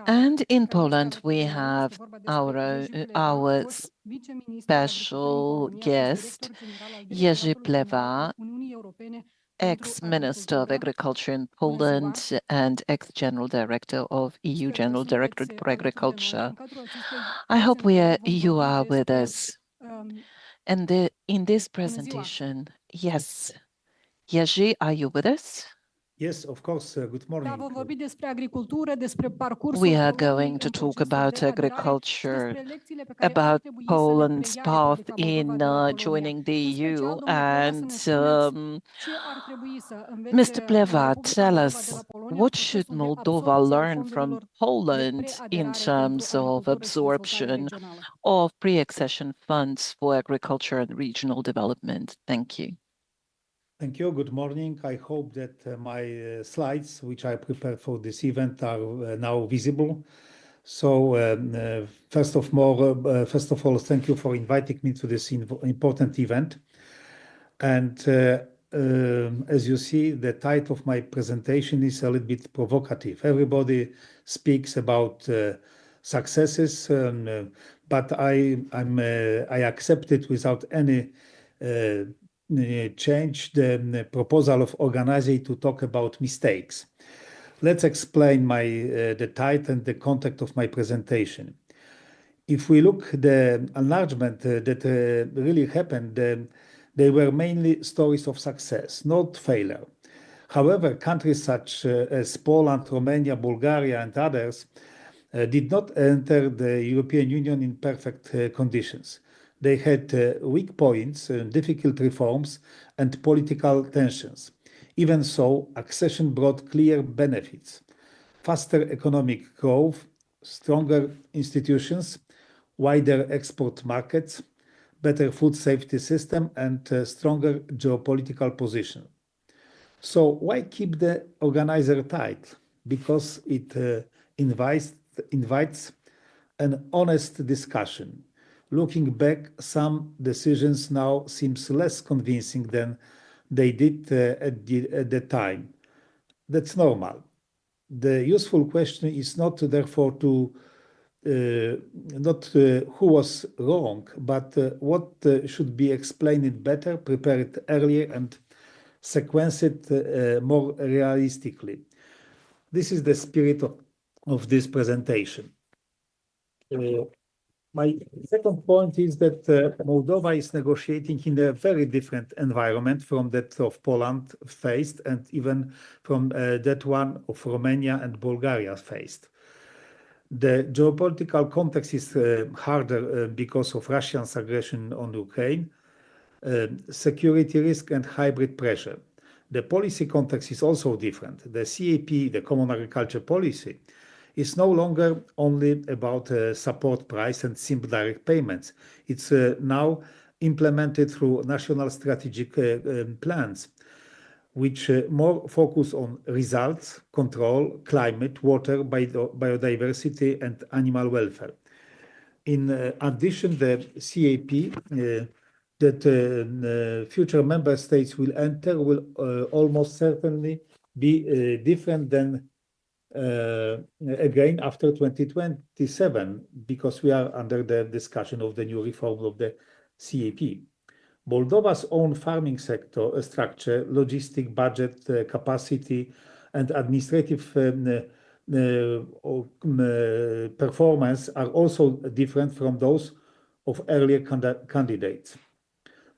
And in Poland, we have our special guest, Jerzy Pleva, ex-Minister of Agriculture in Poland and ex-General Director of EU General Directorate for Agriculture. I hope you are with us. And in this presentation, yes, Jerzy, are you with us? Yes, of course. Good morning. We are going to talk about agriculture, about Poland's path in joining the EU. And Mr. Pleva, tell us, what should Moldova learn from Poland in terms of absorption of pre-accession funds for agriculture and regional development? Thank you. Thank you. Good morning. I hope that my slides, which I prepared for this event, are now visible. So first of all, thank you for inviting me to this important event. And as you see, the title of my presentation is a little bit provocative. Everybody speaks about successes, but I accept it without any change the proposal of organizing to talk about mistakes. Let's explain the title and the context of my presentation. If we look the enlargement that really happened, they were mainly stories of success, not failure. However, countries such as Poland, Romania, Bulgaria, and others did not enter the European Union in perfect conditions. They had weak points, difficult reforms, and political tensions. Even so, accession brought clear benefits: faster economic growth, stronger institutions, wider export markets, better food safety system, and stronger geopolitical position. So why keep the organizer tight? Because it invites an honest discussion. Looking back, some decisions now seems less convincing than they did at the time. That's normal. The useful question is not therefore who was wrong, but what should be explained better, prepared earlier, and sequence it more realistically. This is the spirit of this presentation. My second point is that Moldova is negotiating in a very different environment from that of Poland faced, and even from that one of Romania and Bulgaria faced. The geopolitical context is harder because of Russia's aggression on Ukraine, security risk, and hybrid pressure. The policy context is also different. The CAP, the Common Agriculture Policy, is no longer only about support price and simple direct payments. It's now implemented through national strategic plans, which more focus on results, control, climate, water, biodiversity, and animal welfare. In addition, the CAP that future member states will enter will almost certainly be different than again after 2027, because we are under the discussion of the new reform of the CAP. Moldova's own farming sector structure, logistic budget capacity, and administrative performance are also different from those of earlier candidates.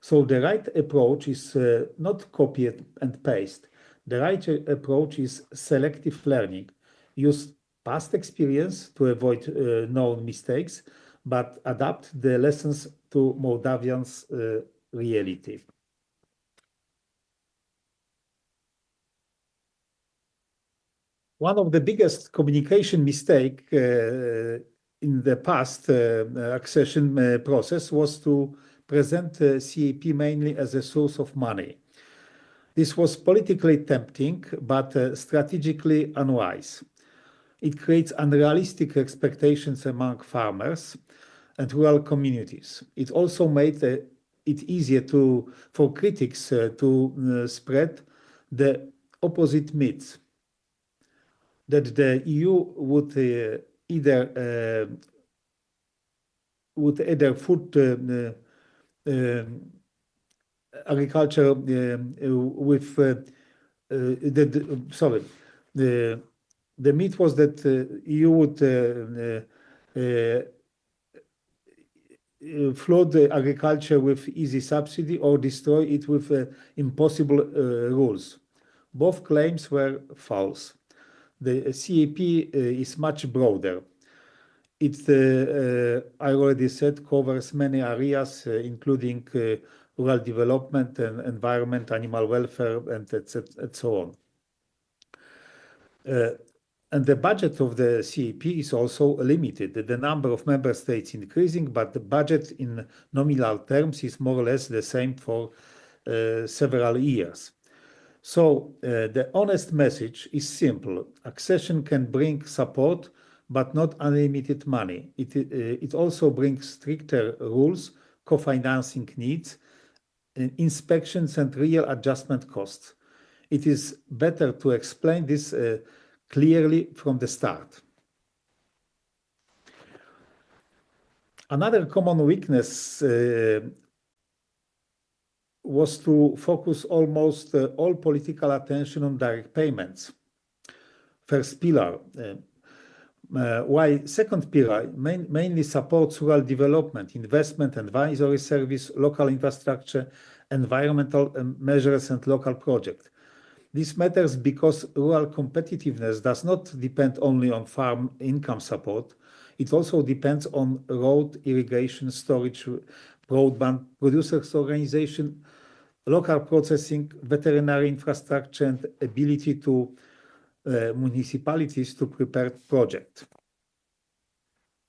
So the right approach is not copy and paste. The right approach is selective learning. Use past experience to avoid known mistakes, but adapt the lessons to Moldavians' reality. One of the biggest communication mistake in the past accession process was to present CAP mainly as a source of money. This was politically tempting, but strategically unwise. It creates unrealistic expectations among farmers and rural communities. It also made it easier for critics to spread the opposite myths, that the EU would either food agriculture with the myth was that EU would flood the agriculture with easy subsidy or destroy it with impossible rules. Both claims were false. The CAP is much broader. It, I already said, covers many areas, including rural development and environment, animal welfare, and so on. And the budget of the CAP is also limited. The number of member states increasing, but the budget in nominal terms is more or less the same for several years. So the honest message is simple. Accession can bring support, but not unlimited money. It also brings stricter rules, co-financing needs, inspections, and real adjustment costs. It is better to explain this clearly from the start. Another common weakness was to focus almost all political attention on direct payments. First pillar, while second pillar mainly supports rural development, investment, advisory service, local infrastructure, environmental measures, and local projects. This matters because rural competitiveness does not depend only on farm income support. It also depends on road, irrigation, storage, broadband, producers' organization, local processing, veterinary infrastructure, and ability to municipalities to prepare projects.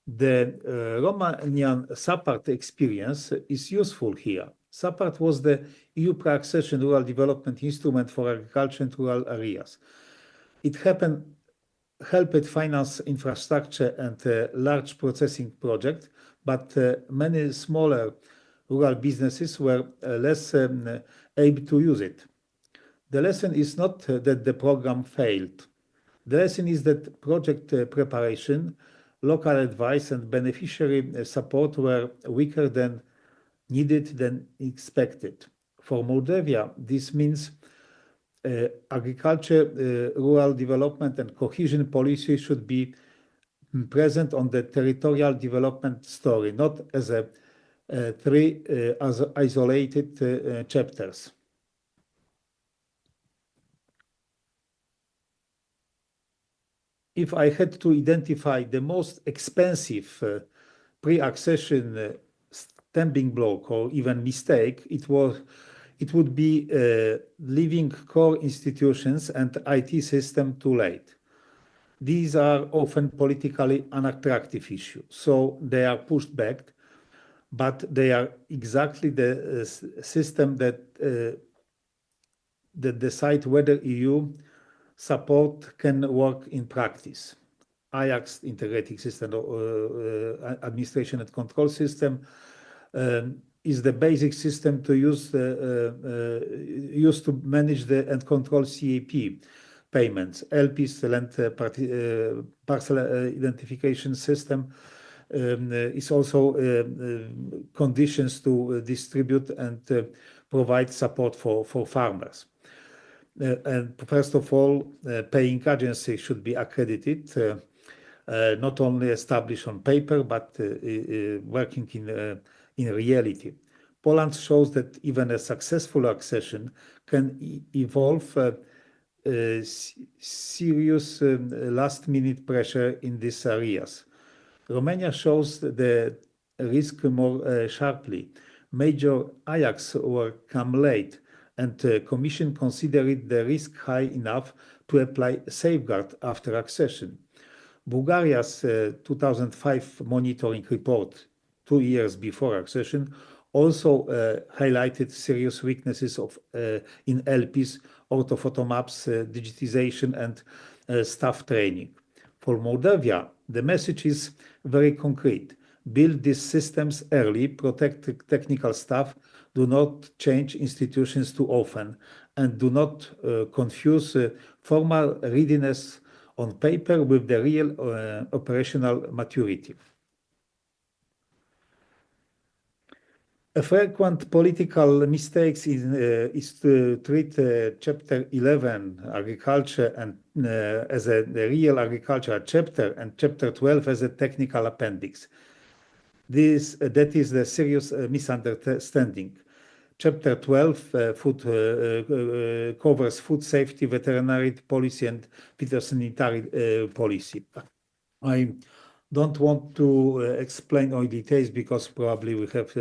The Romanian SAPARD experience is useful here. SAPARD was the EU pre-accession rural development instrument for agriculture and rural areas. It helped finance infrastructure and large processing projects, but many smaller rural businesses were less able to use it. The lesson is not that the program failed. The lesson is that project preparation, local advice, and beneficiary support were weaker than needed than expected. For Moldavia, this means agriculture, rural development, and cohesion policy should be present on the territorial development story, not as three as isolated chapters. If I had to identify the most expensive pre-accession stumbling block or even mistake, it would be leaving core institutions and IT system too late. These are often politically unattractive issues, so they are pushed back, but they are exactly the system that decide whether EU support can work in practice. Ajax integrated system administration and control system is the basic system to use to manage and control CAP payments. LPs, land parcel identification system, is also conditions to distribute and provide support for farmers. And first of all, paying agency should be accredited. not only established on paper, but working in reality. Poland shows that even a successful accession can evolve serious last-minute pressure in these areas. Romania shows the risk more sharply. Major Ajax work come late, and the Commission considered the risk high enough to apply safeguard after accession. Bulgaria's 2005 monitoring report, 2 years before accession, also highlighted serious weaknesses in LPs, orthophoto maps, digitization, and staff training. For Moldova, the message is very concrete. Build these systems early, protect technical staff, do not change institutions too often, and do not confuse formal readiness on paper with the real operational maturity. A frequent political mistake is to treat Chapter 11, agriculture, and as a real agricultural chapter, and Chapter 12 as a technical appendix. That is the serious misunderstanding. Chapter 12 covers food safety, veterinary policy, and phytosanitary policy. I don't want to explain all details because probably we have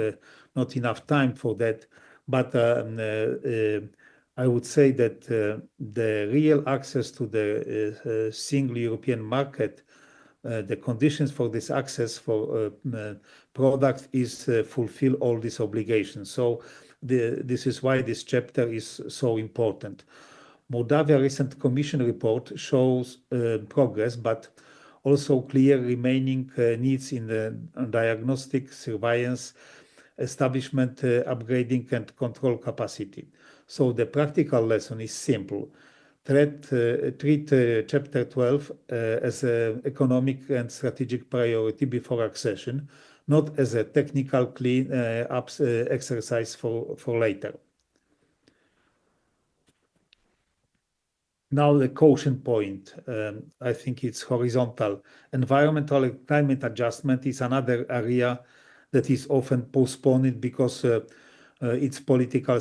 not enough time for that. But I would say that the real access to the single European market, the conditions for this access for product is fulfill all these obligations. So this is why this chapter is so important. Moldova recent Commission report shows progress, but also clear remaining needs in the diagnostic, surveillance, establishment, upgrading, and control capacity. So the practical lesson is simple. Treat Chapter 12 as an economic and strategic priority before accession, not as a technical clean-up exercise for later. Now the caution point, I think it's horizontal. Environmental and climate adjustment is another area that is often postponed because it's politically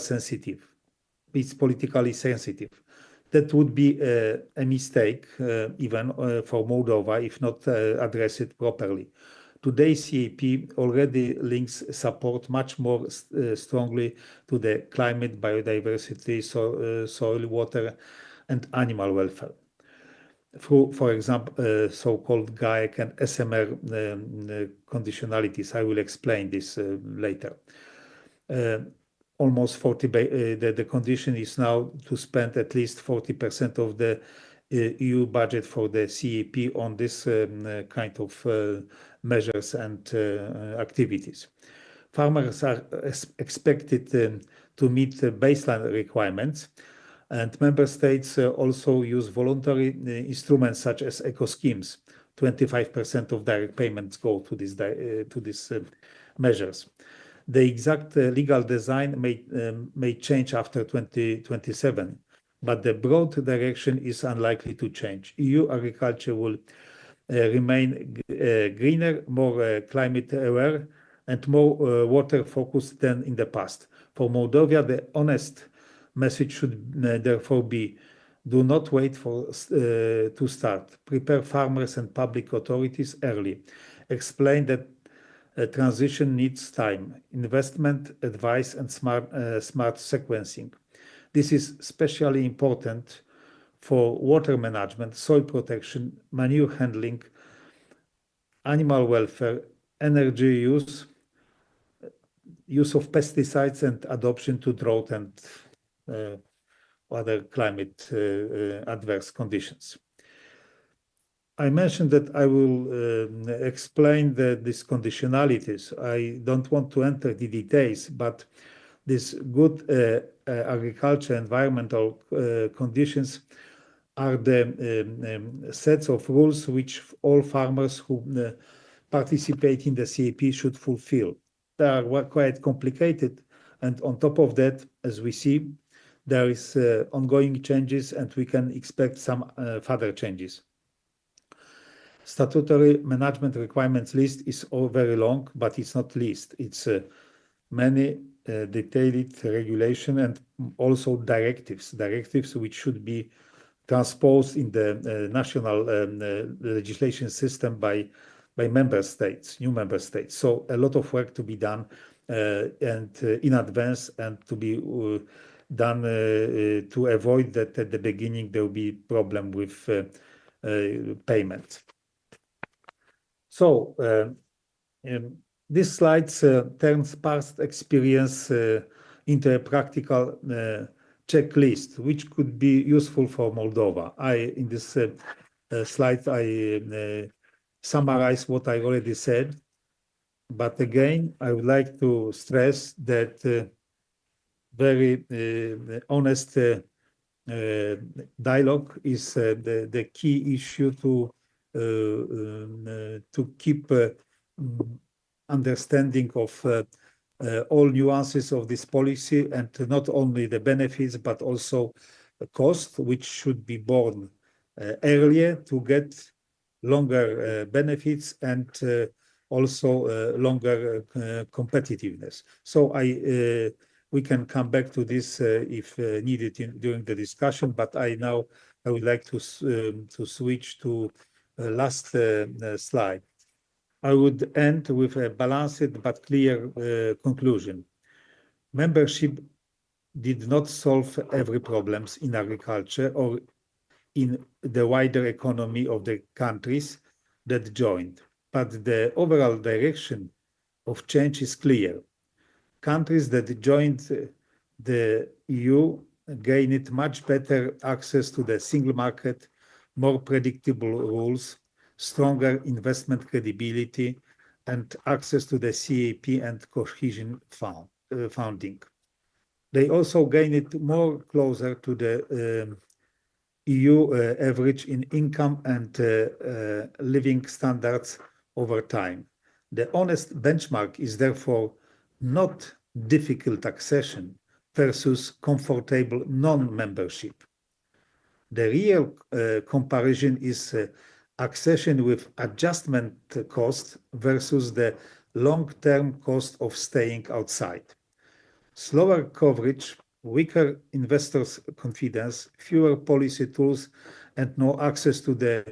sensitive. That would be a mistake even for Moldova if not addressed properly. Today's CAP already links support much more strongly to the climate, biodiversity, soil, water, and animal welfare. For example, so-called GAEC and SMR conditionalities. I will explain this later. Almost 40%, the condition is now to spend at least 40% of the EU budget for the CAP on this kind of measures and activities. Farmers are expected to meet the baseline requirements, and member states also use voluntary instruments such as eco schemes. 25% of direct payments go to these measures. The exact legal design may change after 2027, but the broad direction is unlikely to change. EU agriculture will remain greener, more climate aware, and more water focused than in the past. For Moldova, the honest message should therefore be: do not wait to start. Prepare farmers and public authorities early. Explain that transition needs time, investment, advice, and smart sequencing. This is especially important for water management, soil protection, manure handling, animal welfare, energy use of pesticides, and adoption to drought and other climate adverse conditions. I mentioned that I will explain these conditionalities. I don't want to enter the details, but these good agriculture environmental conditions are the sets of rules which all farmers who participate in the CAP should fulfill. They are quite complicated, and on top of that, as we see, there is ongoing changes, and we can expect some further changes. Statutory management requirements list is all very long, but it's not list. It's many detailed regulation and also directives which should be transposed in the national legislation system by member states, new member states. So a lot of work to be done and in advance, and to be done to avoid that at the beginning there will be problem with payment. So this slide turns past experience into a practical checklist, which could be useful for Moldova. In this slide, I summarize what I already said. But again, I would like to stress that very honest dialogue is the key issue to keep understanding of all nuances of this policy, and not only the benefits, but also the cost, which should be borne earlier to get longer benefits and also longer competitiveness. So we can come back to this if needed during the discussion, but I would like to switch to last slide. I would end with a balanced but clear conclusion. Membership did not solve every problems in agriculture or in the wider economy of the countries that joined, but the overall direction of change is clear. Countries that joined the EU gained much better access to the single market, more predictable rules, stronger investment credibility, and access to the CAP and cohesion funding. They also gained more closer to the EU average in income and living standards over time. The honest benchmark is therefore not difficult accession versus comfortable non-membership. The real comparison is accession with adjustment cost versus the long-term cost of staying outside. Slower coverage, weaker investors' confidence, fewer policy tools, and no access to the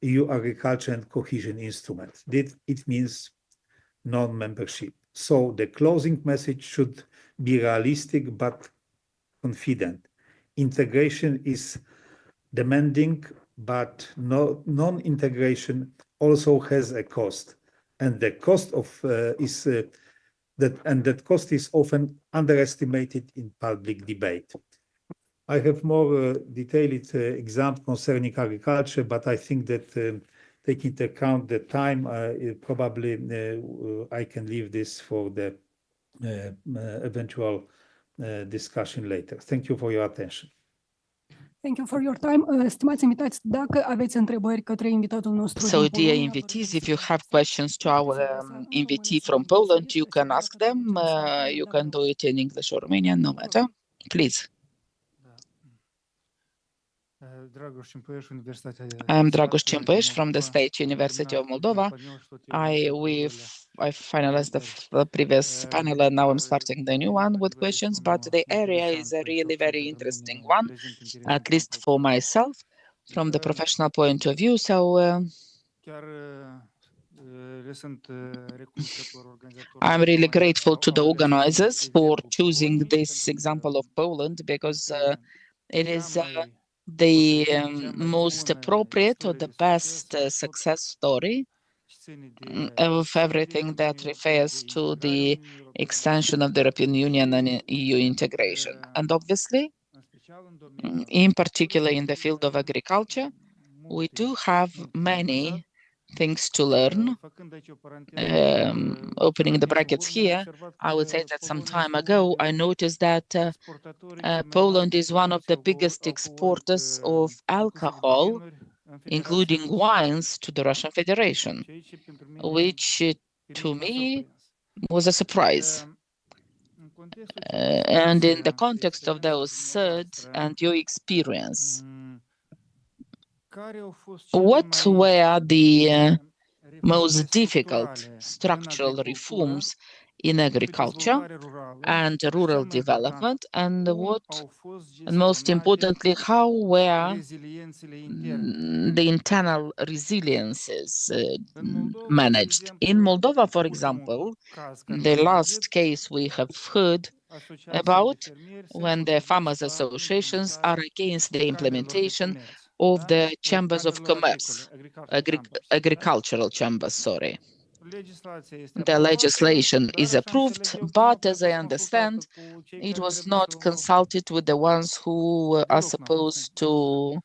EU agriculture and cohesion instruments. It means non-membership. So the closing message should be realistic but confident. Integration is demanding, but non-integration also has a cost, and the cost that cost is often underestimated in public debate. I have more detailed example concerning agriculture, but I think that taking into account the time, probably I can leave this for the eventual discussion later. Thank you for your attention. Thank you for your time. Stimați invitați, dacă aveți întrebări către invitatul nostru So, din dear Polonia, invitees, if you have questions to our invitee from Poland, you can ask them. You can do it in English or Romanian, no matter. Please. I'm Dragoș Cimpăieș from the State University of Moldova. I finalized the previous panel, and now I'm starting the new one with questions, but the area is a really very interesting one, at least for myself, from the professional point of view. So I'm really grateful to the organizers for choosing this example of Poland, because it is the most appropriate or the best success story of everything that refers to the extension of the European Union and EU integration. And obviously, in particular in the field of agriculture, we do have many things to learn. Opening the brackets here, I would say that some time ago, I noticed that Poland is one of the biggest exporters of alcohol, including wines, to the Russian Federation, which to me was a surprise. And in the context of those thirds and your experience, What were the most difficult structural reforms in agriculture and rural development, and most importantly, how were the internal resiliences managed? In Moldova, for example, the last case we have heard about, when the farmers' associations are against the implementation of the chambers of commerce, agricultural chambers, sorry. The legislation is approved, but as I understand, it was not consulted with the ones who are supposed to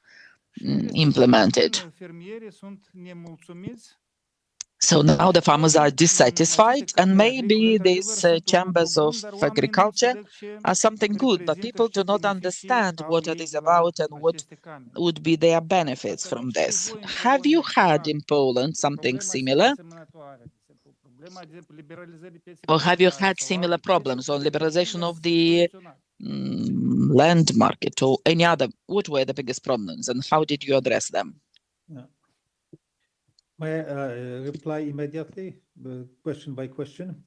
implement it. So now the farmers are dissatisfied, and maybe these chambers of agriculture are something good, but people do not understand what it is about and what would be their benefits from this. Have you had in Poland something similar? Or have you had similar problems on liberalization of the land market or any other? What were the biggest problems and how did you address them? May I reply immediately, question by question?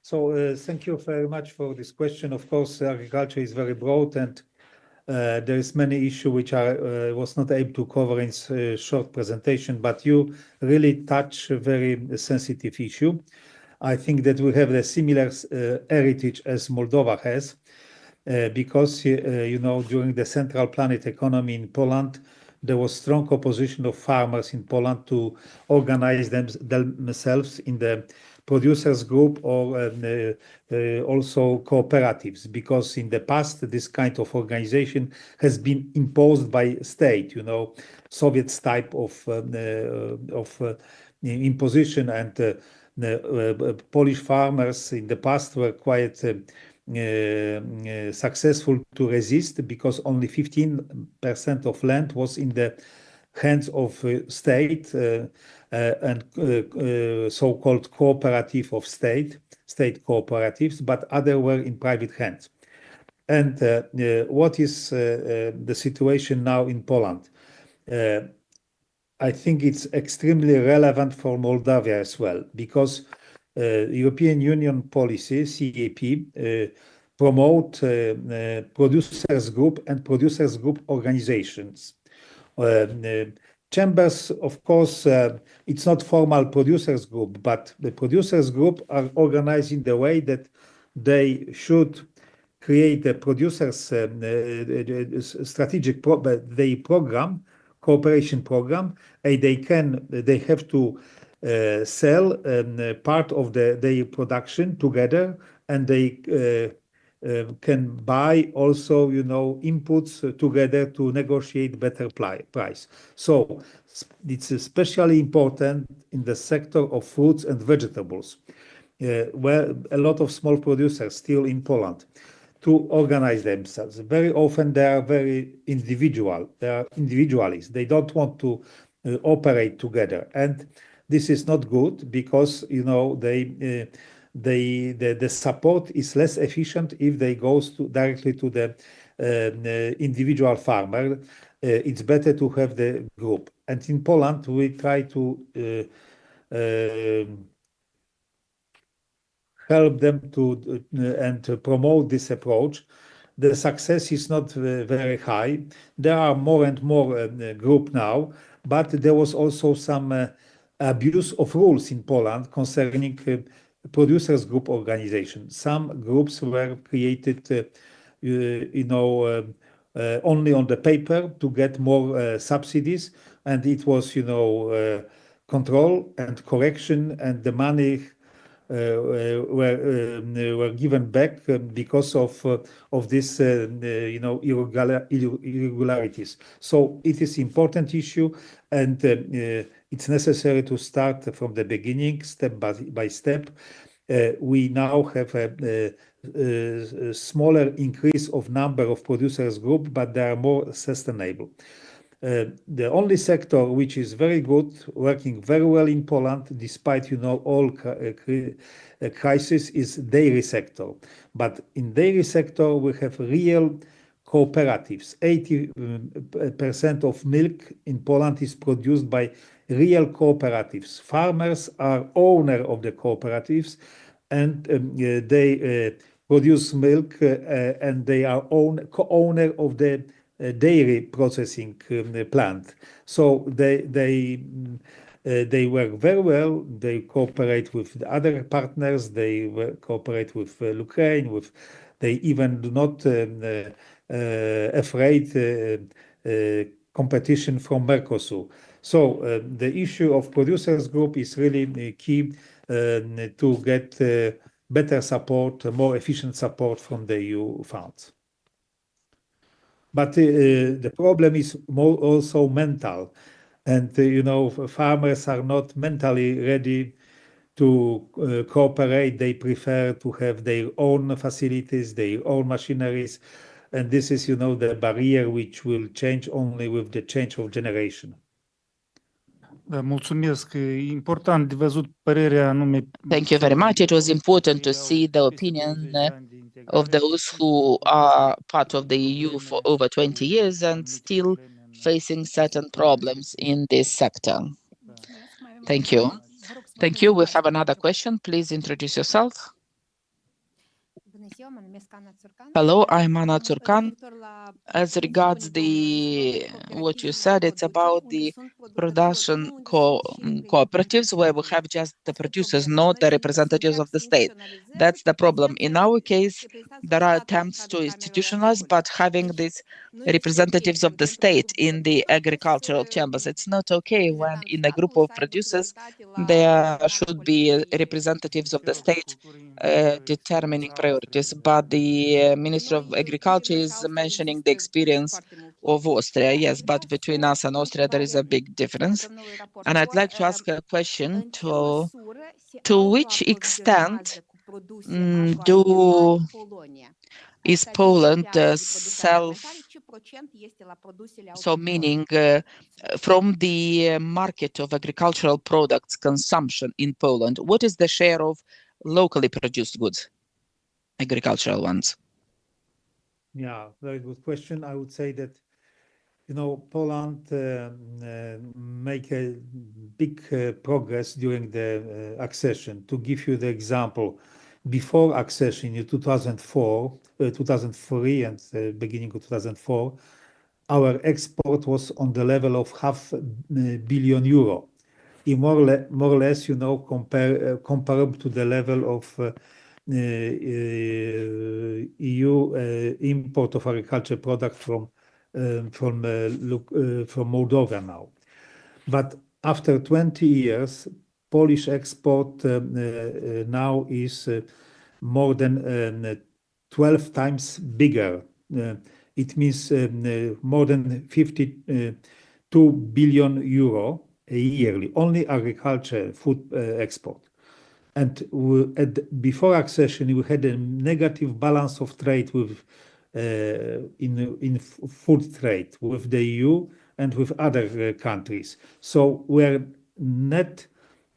So thank you very much for this question. Of course, agriculture is very broad, and there is many issues which I was not able to cover in short presentation, but you really touch a very sensitive issue. I think that we have a similar heritage as Moldova has, because during the central planet economy in Poland, there was strong opposition of farmers in Poland to organize themselves in the producers group or also cooperatives, because in the past this kind of organization has been imposed by state, Soviet type of imposition, and Polish farmers in the past were quite successful to resist, because only 15% of land was in the hands of state and so-called cooperative of state cooperatives, but other were in private hands. And what is the situation now in Poland? I think it's extremely relevant for Moldova as well, because European Union policy, CAP, promote producers group and producers group organizations. Chambers, of course, it's not formal producers group, but the producers group are organized in the way that they should create a producers strategic program, cooperation program, and they have to sell part of their production together, and they can buy also, inputs together to negotiate better price. So it's especially important in the sector of fruits and vegetables, where a lot of small producers still in Poland to organize themselves. Very often they are very individual. They are individualists. They don't want to operate together, and this is not good, because the support is less efficient if they goes directly to the individual farmer. It's better to have the group. And in Poland, we try to help them and promote this approach. The success is not very high. There are more and more group now, but there was also some abuse of rules in Poland concerning producers group organization. Some groups were created, only on the paper to get more subsidies, and it was, control and correction, and the money were given back because of this, irregularities. So it is important issue, and it's necessary to start from the beginning, step by step. We now have a smaller increase of number of producers group, but they are more sustainable. The only sector which is very good, working very well in Poland, despite all crisis, is dairy sector. But in dairy sector, we have real cooperatives. 80% of milk in Poland is produced by real cooperatives. Farmers are owner of the cooperatives, and they produce milk, and they are co-owner of the dairy processing plant. So they work very well. They cooperate with the other partners. They cooperate with Ukraine. They even do not afraid competition from Mercosur. So the issue of producers group is really key to get better support, more efficient support from the EU funds. But the problem is also mental. And, farmers are not mentally ready to cooperate. They prefer to have their own facilities, their own machineries. And this is, the barrier which will change only with the change of generation. Mulțumesc. Important de văzut părerea anume. Thank you very much. It was important to see the opinion of those who are part of the EU for over 20 years and still facing certain problems in this sector. Thank you. Thank you. We have another question. Please introduce yourself. Hello, I'm Ana Țurcan. As regards what you said, it's about the production cooperatives where we have just the producers, not the representatives of the state. That's the problem. In our case, there are attempts to institutionalize, but having these representatives of the state in the agricultural chambers, it's not okay when in a group of producers, there should be representatives of the state determining priorities. But the Minister of Agriculture is mentioning the experience of Austria. Yes, but between us and Austria, there is a big difference. And I'd like to ask a question to which extent is Poland so meaning from the market of agricultural products consumption in Poland, what is the share of locally produced goods, agricultural ones? Yeah, very good question. I would say that, Poland make a big progress during the accession. To give you the example, before accession in 2003 and the beginning of 2004, our export was on the level of €500 million. More or less, comparable to the level of EU import of agriculture product from Moldova now. But after 20 years, Polish export now is more than 12 times bigger. It means more than €52 billion yearly, only agriculture, food export. And before accession, we had a negative balance of trade with in food trade with the EU and with other countries. So we're net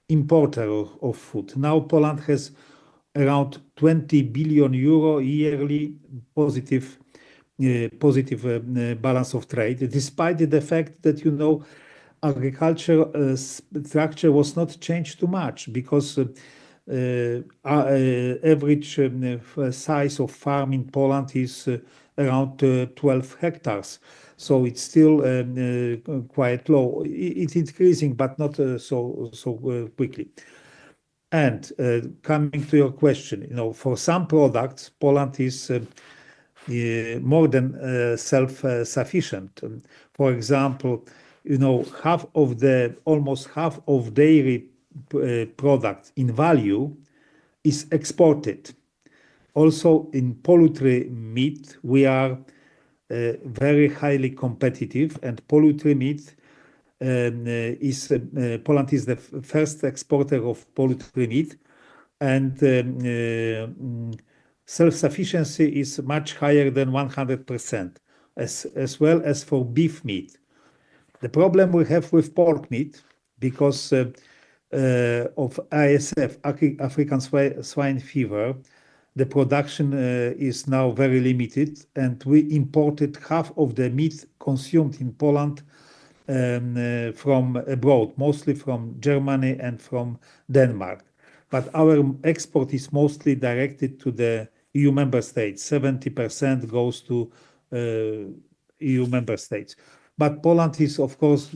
importer of food. Now Poland has around €20 billion yearly positive balance of trade, despite the fact that, agriculture structure was not changed too much, because average size of farm in Poland is around 12 hectares. So it's still quite low. It's increasing, but not so quickly. And coming to your question, for some products, Poland is more than self-sufficient. For example, almost half of dairy products in value is exported. Also, in poultry meat, we are very highly competitive, and poultry meat Poland is the first exporter of poultry meat, and self-sufficiency is much higher than 100%, as well as for beef meat. The problem we have with pork meat, because of ASF, African swine fever, the production is now very limited, and we imported half of the meat consumed in Poland from abroad, mostly from Germany and from Denmark. But our export is mostly directed to the EU member states. 70% goes to EU member states. But Poland is, of course,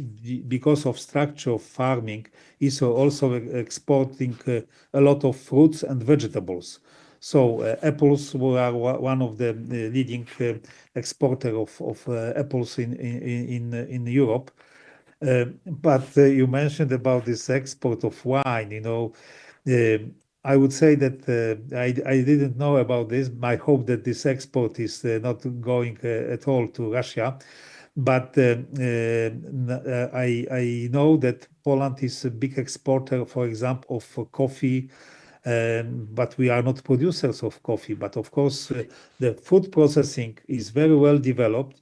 because of structure of farming, is also exporting a lot of fruits and vegetables. So apples were one of the leading exporter of apples in Europe. But you mentioned about this export of wine. I would say that I didn't know about this. I hope that this export is not going at all to Russia. But I know that Poland is a big exporter, for example, of coffee, but we are not producers of coffee. But of course, the food processing is very well developed,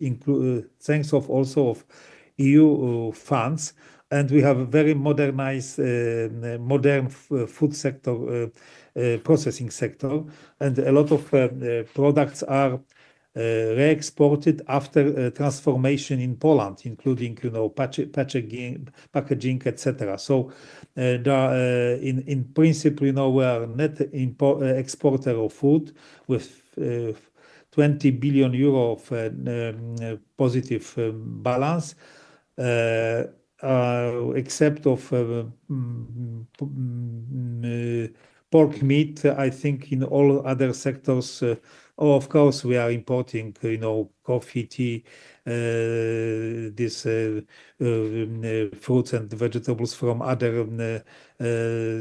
thanks also of EU funds, and we have a very modernized, modern food sector, processing sector, and a lot of products are re-exported after transformation in Poland, including packaging, etc. So in principle, we are net exporter of food with 20 billion euro of positive balance. Except of pork meat, I think in all other sectors, of course, we are importing, coffee, tea, these fruits and vegetables from other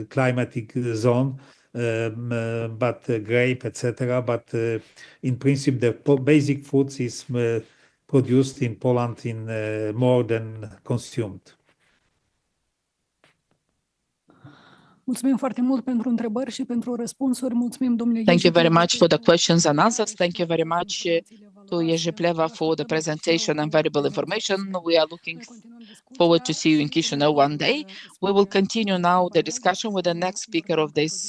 climatic zone, but grape, etc. But in principle, the basic foods is produced in Poland in more than consumed. Mulțumim foarte mult pentru întrebări și pentru răspunsuri. Mulțumim, domnule. Thank you very much for the questions and answers. Thank you very much to Jerzy Pleva for the presentation and valuable information. We are looking forward to see you in Chișinău one day. We will continue now the discussion with the next speaker of this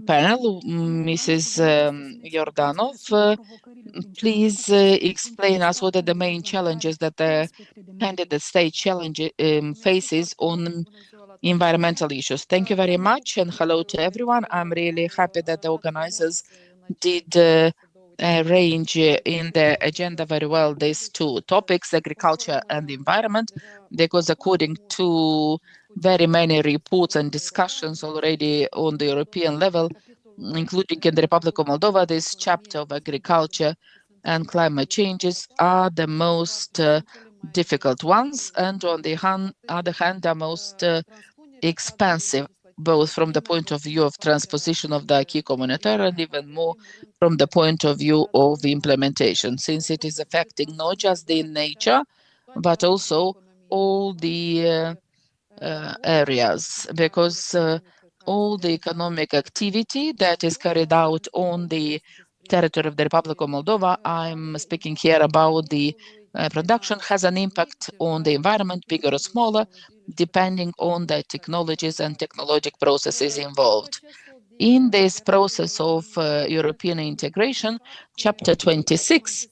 panel, Mrs. Iordanov. Please explain us what are the main challenges that the candidate state faces on environmental issues. Thank you very much, and hello to everyone. I'm really happy that the organizers did arrange in the agenda very well these two topics, agriculture and the environment, because according to very many reports and discussions already on the European level, including in the Republic of Moldova, this chapter of agriculture and climate changes are the most difficult ones, and on the other hand, the most expensive, both from the point of view of transposition of the acquis communautaire and even more from the point of view of implementation, since it is affecting not just the nature, but also all the areas, because all the economic activity that is carried out on the territory of the Republic of Moldova, I'm speaking here about the production, has an impact on the environment, bigger or smaller, depending on the technologies and technologic processes involved. In this process of European integration, Chapter 26,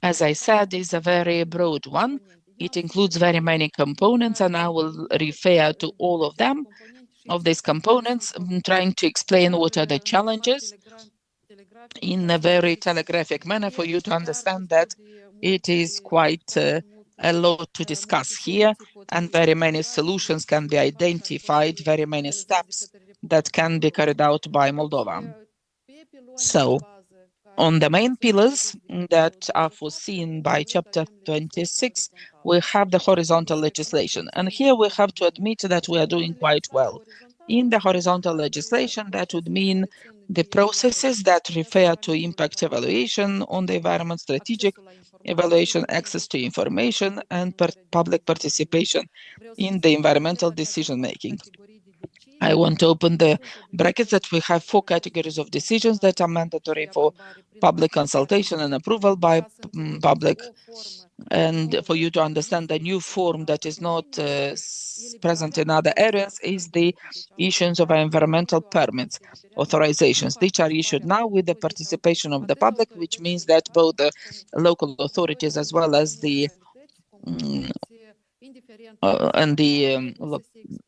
as I said, is a very broad one. It includes very many components, and I will refer to all of them, of these components, trying to explain what are the challenges in a very telegraphic manner for you to understand that it is quite a lot to discuss here, and very many solutions can be identified, very many steps that can be carried out by Moldova. So, on the main pillars that are foreseen by Chapter 26, we have the horizontal legislation. And here we have to admit that we are doing quite well. In the horizontal legislation, that would mean the processes that refer to impact evaluation on the environment, strategic evaluation, access to information, and public participation in the environmental decision-making. I want to open the brackets that we have 4 categories of decisions that are mandatory for public consultation and approval by public and for you to understand the new form that is not present in other areas is the issuance of environmental permits, authorizations. These are issued now with the participation of the public, which means that both the local authorities as well as the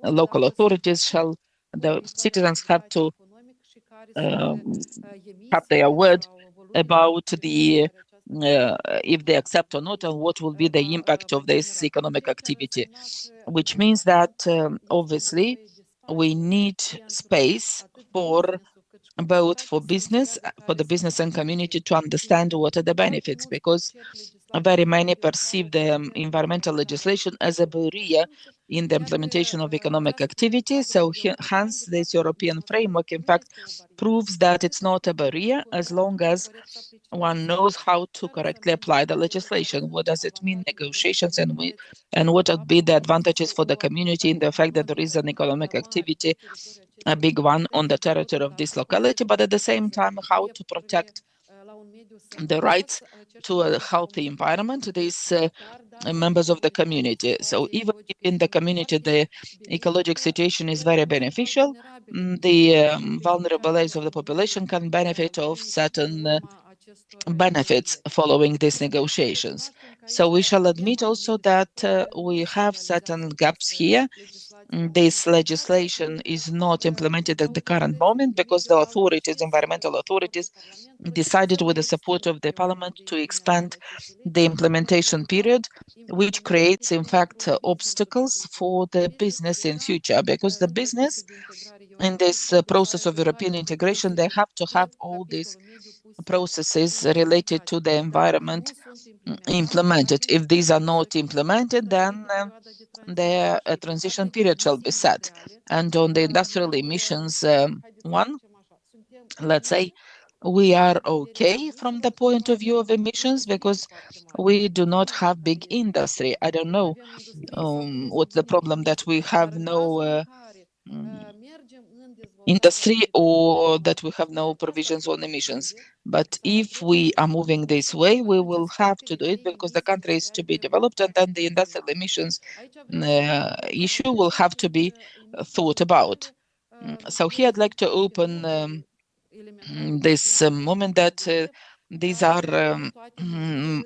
local authorities the citizens have to have their word about the if they accept or not, and what will be the impact of this economic activity, which means that obviously we need space for both for the business and community to understand what are the benefits, because very many perceive the environmental legislation as a barrier in the implementation of economic activity. So hence this European framework, in fact, proves that it's not a barrier as long as one knows how to correctly apply the legislation. What does it mean, negotiations, and what would be the advantages for the community in the fact that there is an economic activity, a big one on the territory of this locality, but at the same time, how to protect the rights to a healthy environment, these members of the community. So even if in the community the ecological situation is very beneficial, the vulnerable areas of the population can benefit of certain benefits following these negotiations. So we shall admit also that we have certain gaps here. This legislation is not implemented at the current moment because the authorities, environmental authorities, decided with the support of the parliament to expand the implementation period, which creates, in fact, obstacles for the business in future, because the business in this process of European integration, they have to have all these processes related to the environment implemented. If these are not implemented, then the transition period shall be set. And on the industrial emissions one, let's say, we are okay from the point of view of emissions because we do not have big industry. I don't know what's the problem that we have no industry or that we have no provisions on emissions. But if we are moving this way, we will have to do it because the country is to be developed, and then the industrial emissions issue will have to be thought about. So here I'd like to open this moment that these are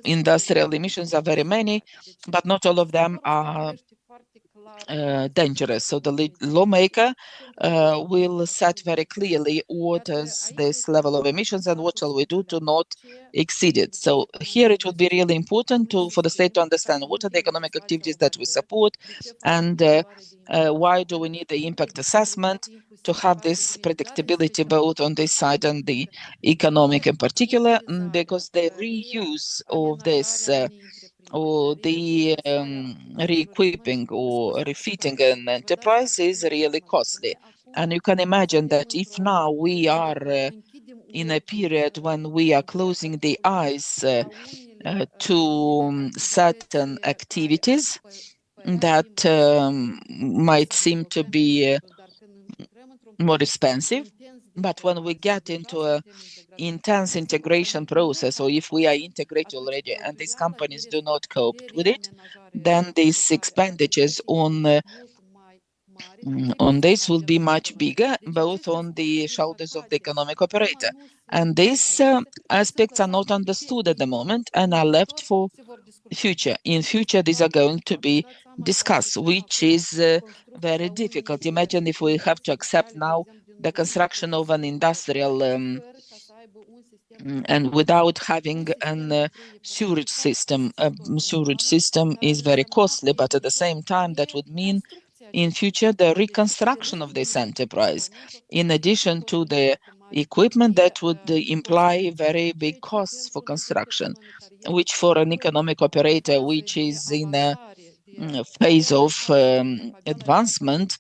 industrial emissions are very many, but not all of them are dangerous. So the lawmaker will set very clearly what is this level of emissions and what shall we do to not exceed it. So here it would be really important for the state to understand what are the economic activities that we support, and why do we need the impact assessment to have this predictability both on this side and the economic in particular, because the reuse of this or the re-equipping or refitting an enterprise is really costly. And you can imagine that if now we are in a period when we are closing the eyes to certain activities that might seem to be more expensive, but when we get into a intense integration process, or if we are integrated already and these companies do not cope with it, then these expenditures on this will be much bigger, both on the shoulders of the economic operator. And these aspects are not understood at the moment and are left for future. In future, these are going to be discussed, which is very difficult. Imagine if we have to accept now the construction of an industrial and without having a sewage system. A sewage system is very costly, but at the same time, that would mean in future the reconstruction of this enterprise, in addition to the equipment that would imply very big costs for construction, which for an economic operator which is in a phase of advancement,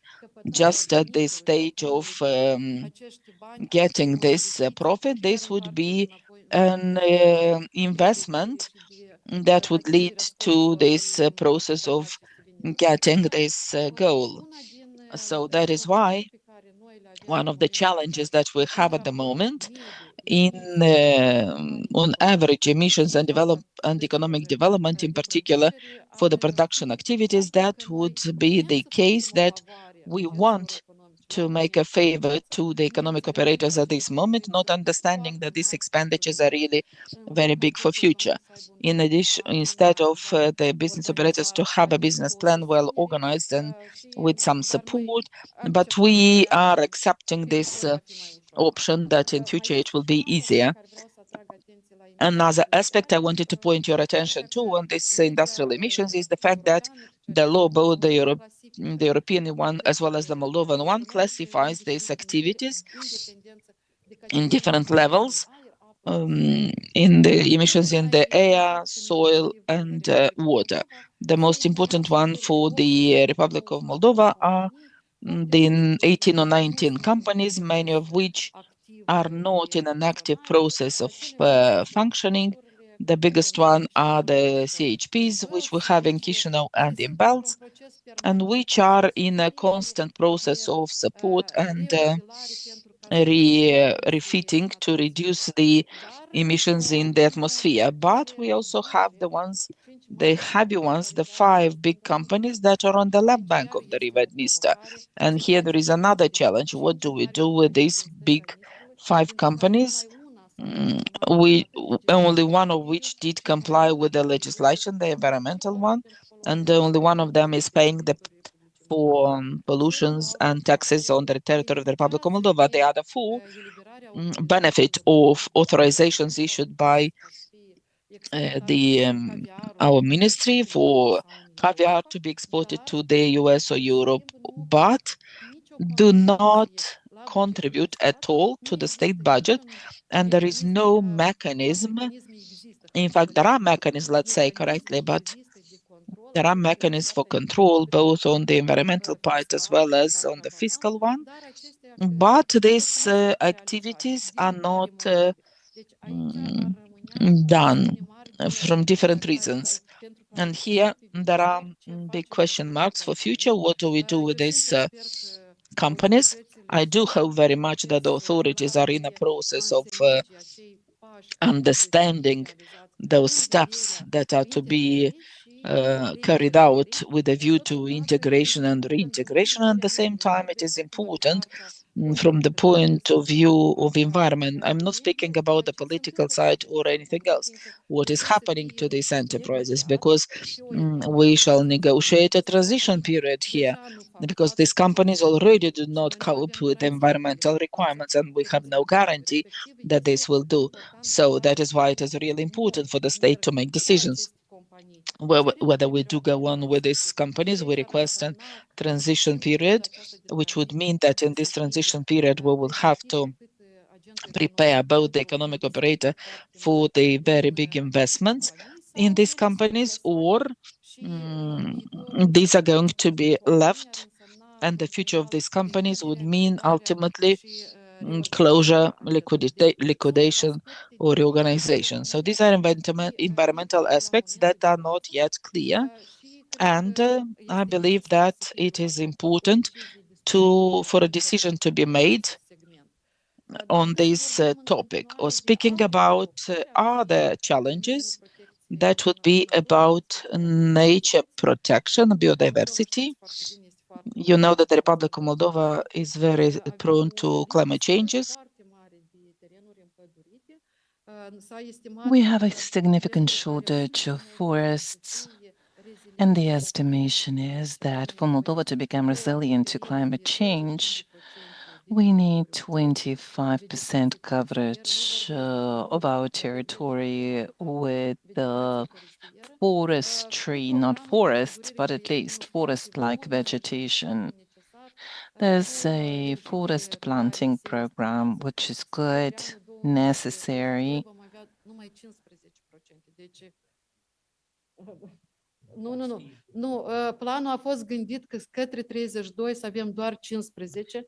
just at the stage of getting this profit, this would be an investment that would lead to this process of getting this goal. So that is why one of the challenges that we have at the moment on average emissions and economic development, in particular for the production activities, that would be the case that we want to make a favor to the economic operators at this moment, not understanding that these expenditures are really very big for future. In addition, instead of the business operators to have a business plan well organized and with some support, but we are accepting this option that in future it will be easier. Another aspect I wanted to point your attention to on this industrial emissions is the fact that the law, both the European one as well as the Moldovan one, classifies these activities in different levels in the emissions in the air, soil, and water. The most important one for the Republic of Moldova are the 18 or 19 companies, many of which are not in an active process of functioning. The biggest one are the CHPs, which we have in Chisinau and in Belts, and which are in a constant process of support and refitting to reduce the emissions in the atmosphere. But we also have the ones, the heavy ones, the 5 big companies that are on the left bank of the river Dniester. And here there is another challenge. What do we do with these big 5 companies? Only one of which did comply with the legislation, the environmental one, and only one of them is paying for pollutions and taxes on the territory of the Republic of Moldova. The other 4 benefit of authorizations issued by our ministry for caviar to be exported to the US or Europe, but do not contribute at all to the state budget, and there is no mechanism. In fact, there are mechanisms, let's say correctly, but there are mechanisms for control, both on the environmental part as well as on the fiscal one. But these activities are not done from different reasons. And here there are big question marks for future. What do we do with these companies? I do hope very much that the authorities are in a process of understanding those steps that are to be carried out with a view to integration and reintegration. At the same time, it is important from the point of view of environment. I'm not speaking about the political side or anything else. What is happening to these enterprises? Because we shall negotiate a transition period here, because these companies already do not cope with environmental requirements, and we have no guarantee that this will do. So that is why it is really important for the state to make decisions. Whether we do go on with these companies, we request a transition period, which would mean that in this transition period, we will have to prepare both the economic operator for the very big investments in these companies, or these are going to be left, and the future of these companies would mean ultimately closure, liquidation, or reorganization. So these are environmental aspects that are not yet clear. And I believe that it is important for a decision to be made on this topic, or speaking about other challenges that would be about nature protection, biodiversity. You know that the Republic of Moldova is very prone to climate changes. We have a significant shortage of forests, and the estimation is that for Moldova to become resilient to climate change, we need 25% coverage of our territory with forestry, not forests, but at least forest-like vegetation. There's a forest planting program, which is good, necessary.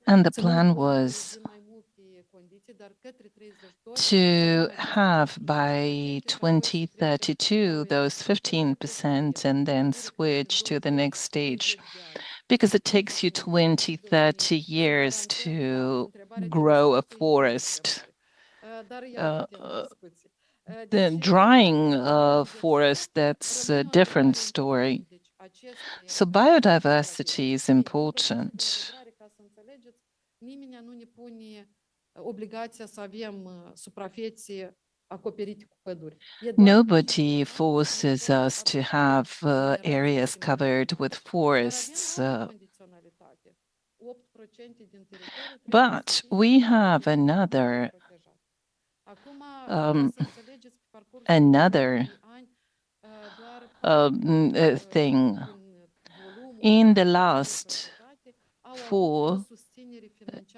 And the plan was to have by 2032 those 15% and then switch to the next stage, because it takes you 20, 30 years to grow a forest. the drying forest, that's a different story. So biodiversity is important. Nobody forces us to have areas covered with forests. But we have another thing. In the last 4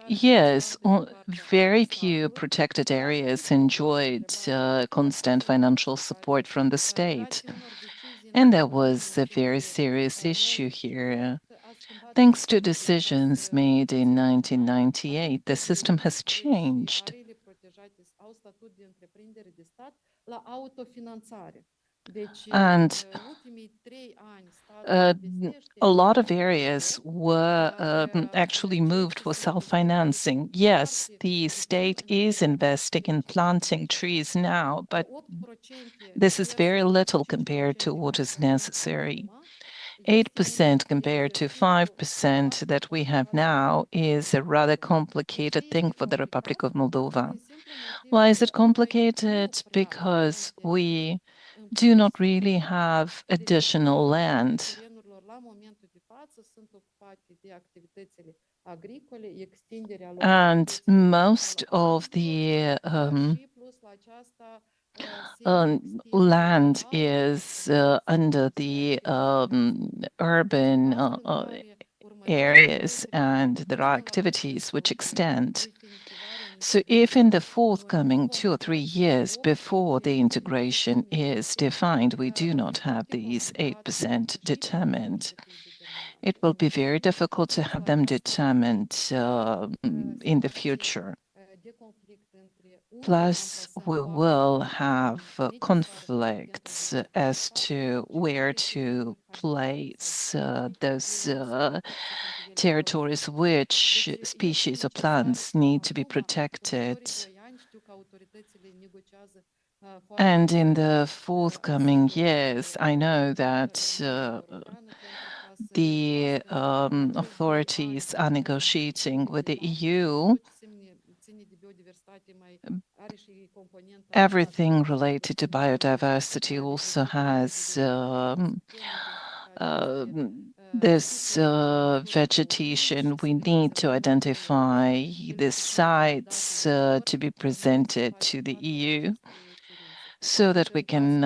years, very few protected areas enjoyed constant financial support from the state. And there was a very serious issue here. Thanks to decisions made in 1998, the system has changed. And a lot of areas were actually moved for self-financing. Yes, the state is investing in planting trees now, but this is very little compared to what is necessary. 8% compared to 5% that we have now is a rather complicated thing for the Republic of Moldova. Why is it complicated? Because we do not really have additional land. And most of the land is under the urban areas, and there are activities which extend. So if in the forthcoming 2 or 3 years before the integration is defined, we do not have these 8% determined, it will be very difficult to have them determined in the future. Plus, we will have conflicts as to where to place those territories, which species of plants need to be protected. And in the forthcoming years, I know that the authorities are negotiating with the EU. Everything related to biodiversity also has this vegetation. We need to identify the sites to be presented to the EU so that we can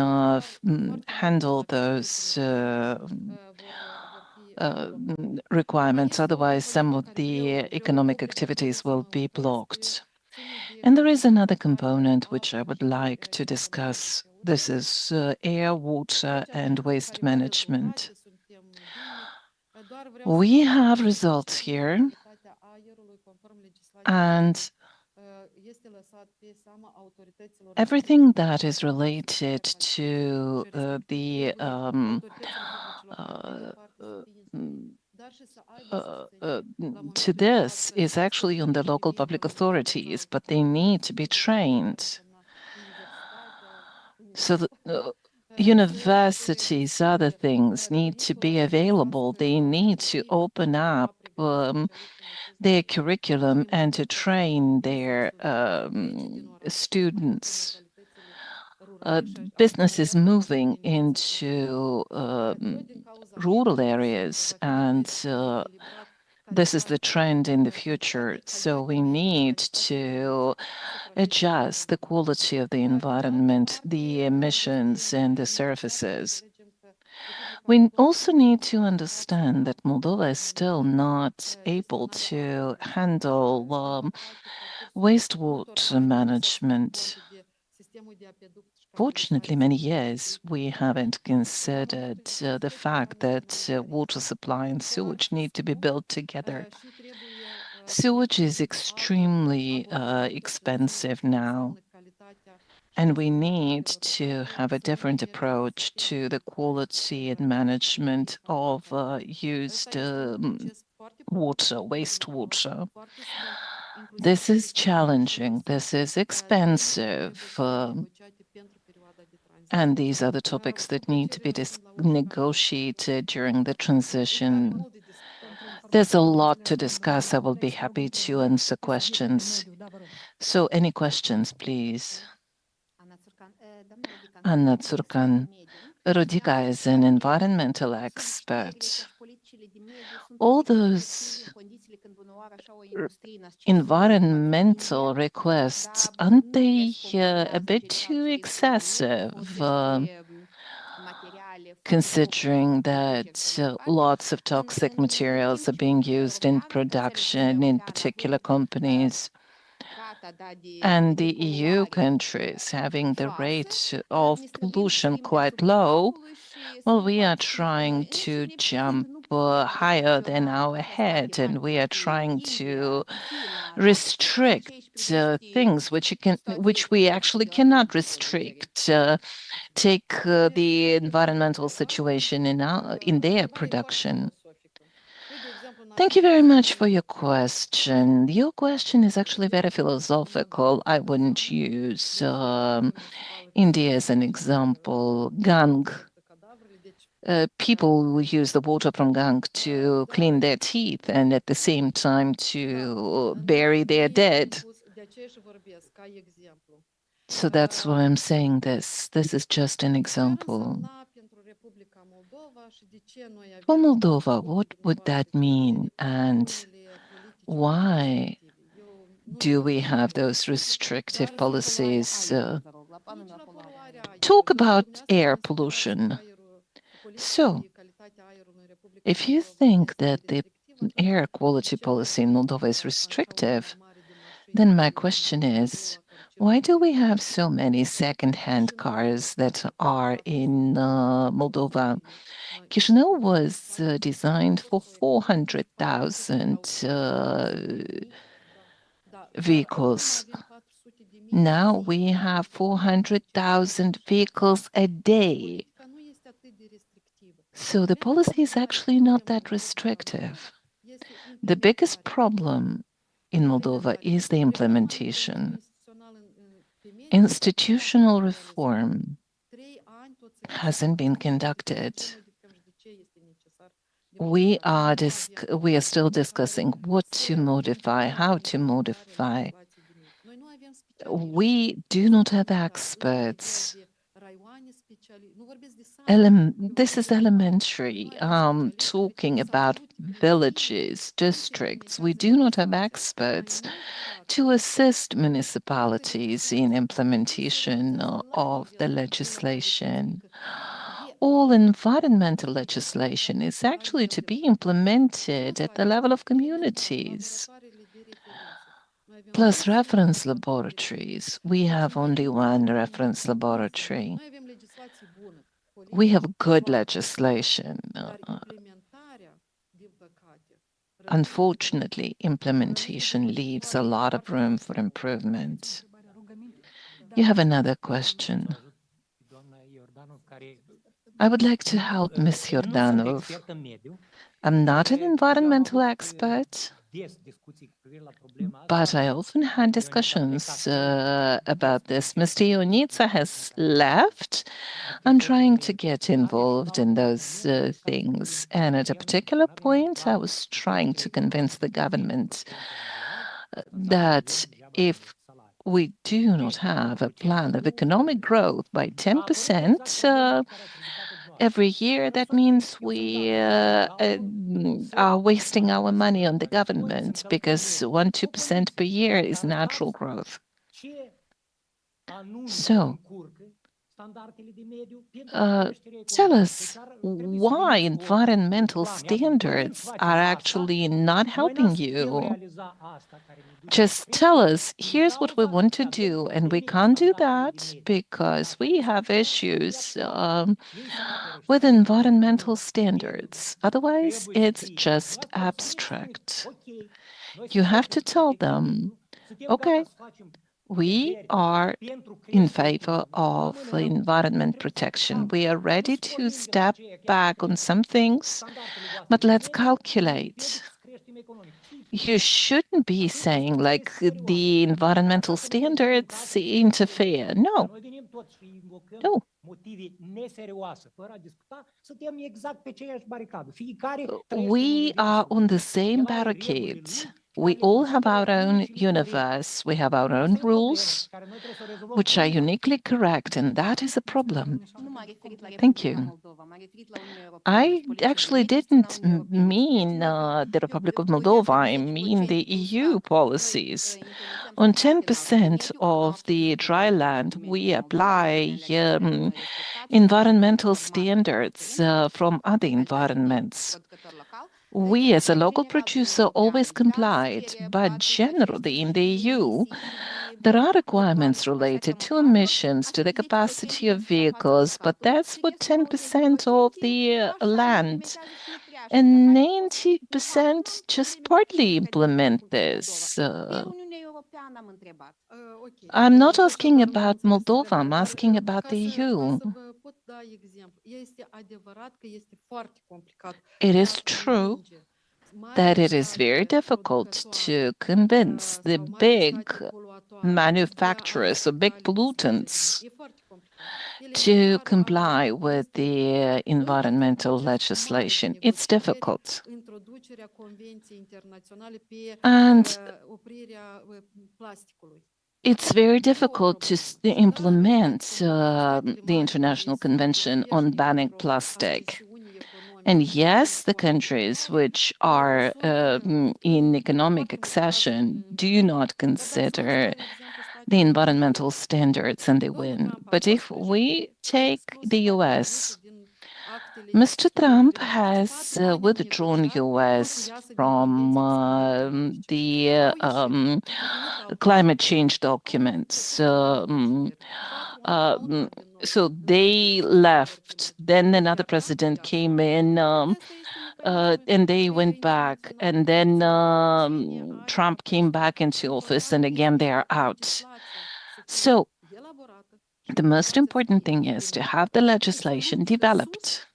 handle those requirements. Otherwise, some of the economic activities will be blocked. And there is another component which I would like to discuss. This is air, water, and waste management. We have results here, and everything that is related to to this is actually on the local public authorities, but they need to be trained. So the universities, other things need to be available. They need to open up their curriculum and to train their students. Business is moving into rural areas, and this is the trend in the future. So we need to adjust the quality of the environment, the emissions, and the surfaces. We also need to understand that Moldova is still not able to handle wastewater management. Fortunately, many years we haven't considered the fact that water supply and sewage need to be built together. Sewage is extremely expensive now, and we need to have a different approach to the quality and management of used water, wastewater. This is challenging, this is expensive, and these are the topics that need to be negotiated during the transition. There's a lot to discuss. I will be happy to answer questions. So any questions, please? Anna Tsurkan. Rodica is an environmental expert. All those environmental requests, aren't they a bit too excessive, considering that lots of toxic materials are being used in production in particular companies? And the EU countries having the rate of pollution quite low, well, we are trying to jump higher than our head, and we are trying to restrict things which we actually cannot restrict. Take the environmental situation in their production. Thank you very much for your question. Your question is actually very philosophical. I wouldn't use India as an example. Gang. People will use the water from gang to clean their teeth and at the same time to bury their dead. So that's why I'm saying this. This is just an example. For Moldova, what would that mean? And why do we have those restrictive policies? Talk about air pollution. So, if you think that the air quality policy in Moldova is restrictive, then my question is, why do we have so many second-hand cars that are in Moldova? Chișinău was designed for 400,000 vehicles. Now we have 400,000 vehicles a day. So the policy is actually not that restrictive. The biggest problem in Moldova is the implementation. Institutional reform hasn't been conducted. We are still discussing what to modify, how to modify. We do not have experts. This is elementary, talking about villages, districts. We do not have experts to assist municipalities in implementation of the legislation. All environmental legislation is actually to be implemented at the level of communities. Plus reference laboratories. We have only one reference laboratory. We have good legislation. Unfortunately, implementation leaves a lot of room for improvement. You have another question. I would like to help Ms. Iordanov. I'm not an environmental expert, but I often had discussions about this. Mr. Ionita has left. I'm trying to get involved in those things. And at a particular point, I was trying to convince the government that if we do not have a plan of economic growth by 10% every year, that means we are wasting our money on the government, because 1-2% per year is natural growth. So, tell us why environmental standards are actually not helping you. Just tell us, here's what we want to do, and we can't do that because we have issues with environmental standards. Otherwise, it's just abstract. You have to tell them, okay, we are in favor of environment protection. We are ready to step back on some things, but let's calculate. You shouldn't be saying like the environmental standards interfere. No. No. We are on the same barricades. We all have our own universe. We have our own rules, which are uniquely correct, and that is a problem. Thank you. I actually didn't mean the Republic of Moldova. I mean the EU policies. On 10% of the dry land, we apply environmental standards from other environments. We, as a local producer, always complied, but generally in the EU, there are requirements related to emissions, to the capacity of vehicles, but that's for 10% of the land. And 90% just partly implement this. I'm not asking about Moldova, I'm asking about the EU. It is true that it is very difficult to convince the big manufacturers or big pollutants to comply with the environmental legislation. It's difficult. And it's very difficult to implement the International Convention on banning plastic. And yes, the countries which are in economic accession do not consider the environmental standards and they win. But if we take the US, Mr. Trump has withdrawn US from the climate change documents. So they left. Then another president came in, and they went back. And then Trump came back into office, and again they are out. So the most important thing is to have the legislation developed.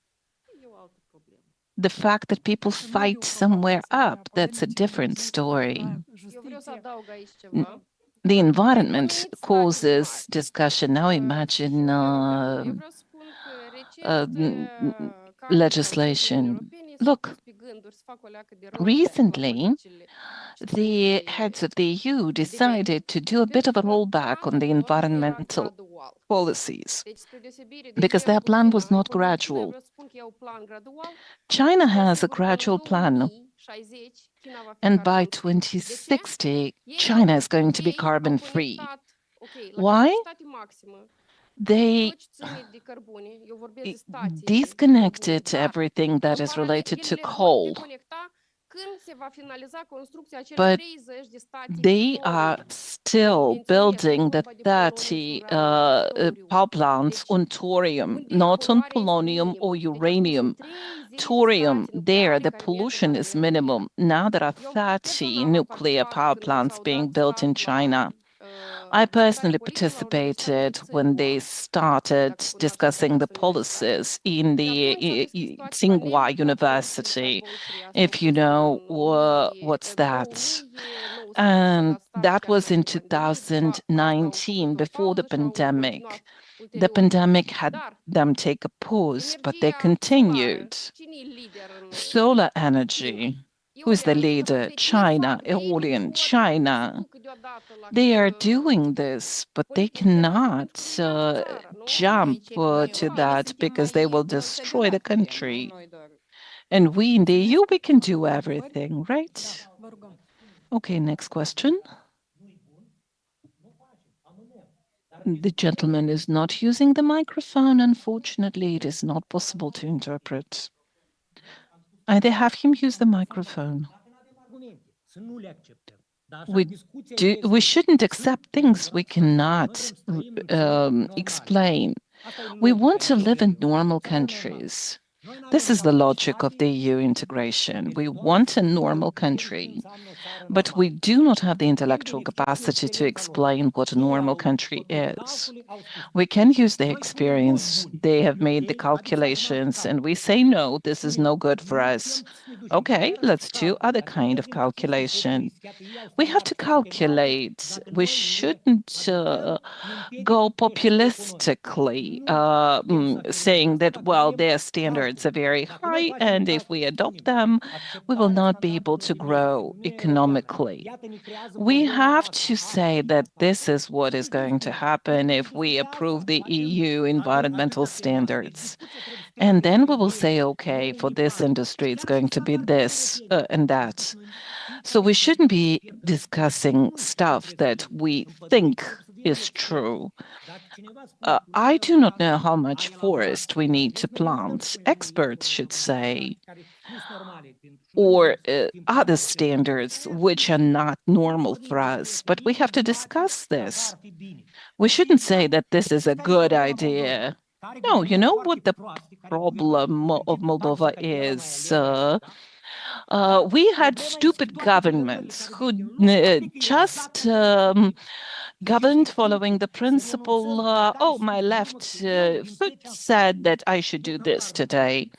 The fact that people fight somewhere up, that's a different story. The environment causes discussion. Now imagine legislation. Look, recently, the heads of the EU decided to do a bit of a rollback on the environmental policies because their plan was not gradual. China has a gradual plan, and by 2060, China is going to be carbon-free. Why? They disconnected everything that is related to coal. But they are still building the 30 power plants on thorium, not on polonium or uranium. Thorium, there, the pollution is minimum. Now there are 30 nuclear power plants being built in China. I personally participated when they started discussing the policies in the Tsinghua University, if you know what's that. And that was in 2019, before the pandemic. The pandemic had them take a pause, but they continued. Solar energy. Who's the leader? China, Eolian, China. They are doing this, but they cannot jump to that because they will destroy the country. And we in the EU, we can do everything, right? Okay, next question. The gentleman is not using the microphone. Unfortunately, it is not possible to interpret. Either have him use the microphone. We shouldn't accept things we cannot explain. We want to live in normal countries. This is the logic of the EU integration. We want a normal country, but we do not have the intellectual capacity to explain what a normal country is. We can use their experience. They have made the calculations, and we say, no, this is no good for us. Okay, let's do other kind of calculation. We have to calculate. We shouldn't go populistically, saying that, well, their standards are very high, and if we adopt them, we will not be able to grow economically. We have to say that this is what is going to happen if we approve the EU environmental standards. And then we will say, okay, for this industry, it's going to be this and that. So we shouldn't be discussing stuff that we think is true. I do not know how much forest we need to plant. Experts should say, or other standards which are not normal for us. But we have to discuss this. We shouldn't say that this is a good idea. No, you know what the problem of Moldova is? We had stupid governments who just governed following the principle, oh, my left foot said that I should do this today.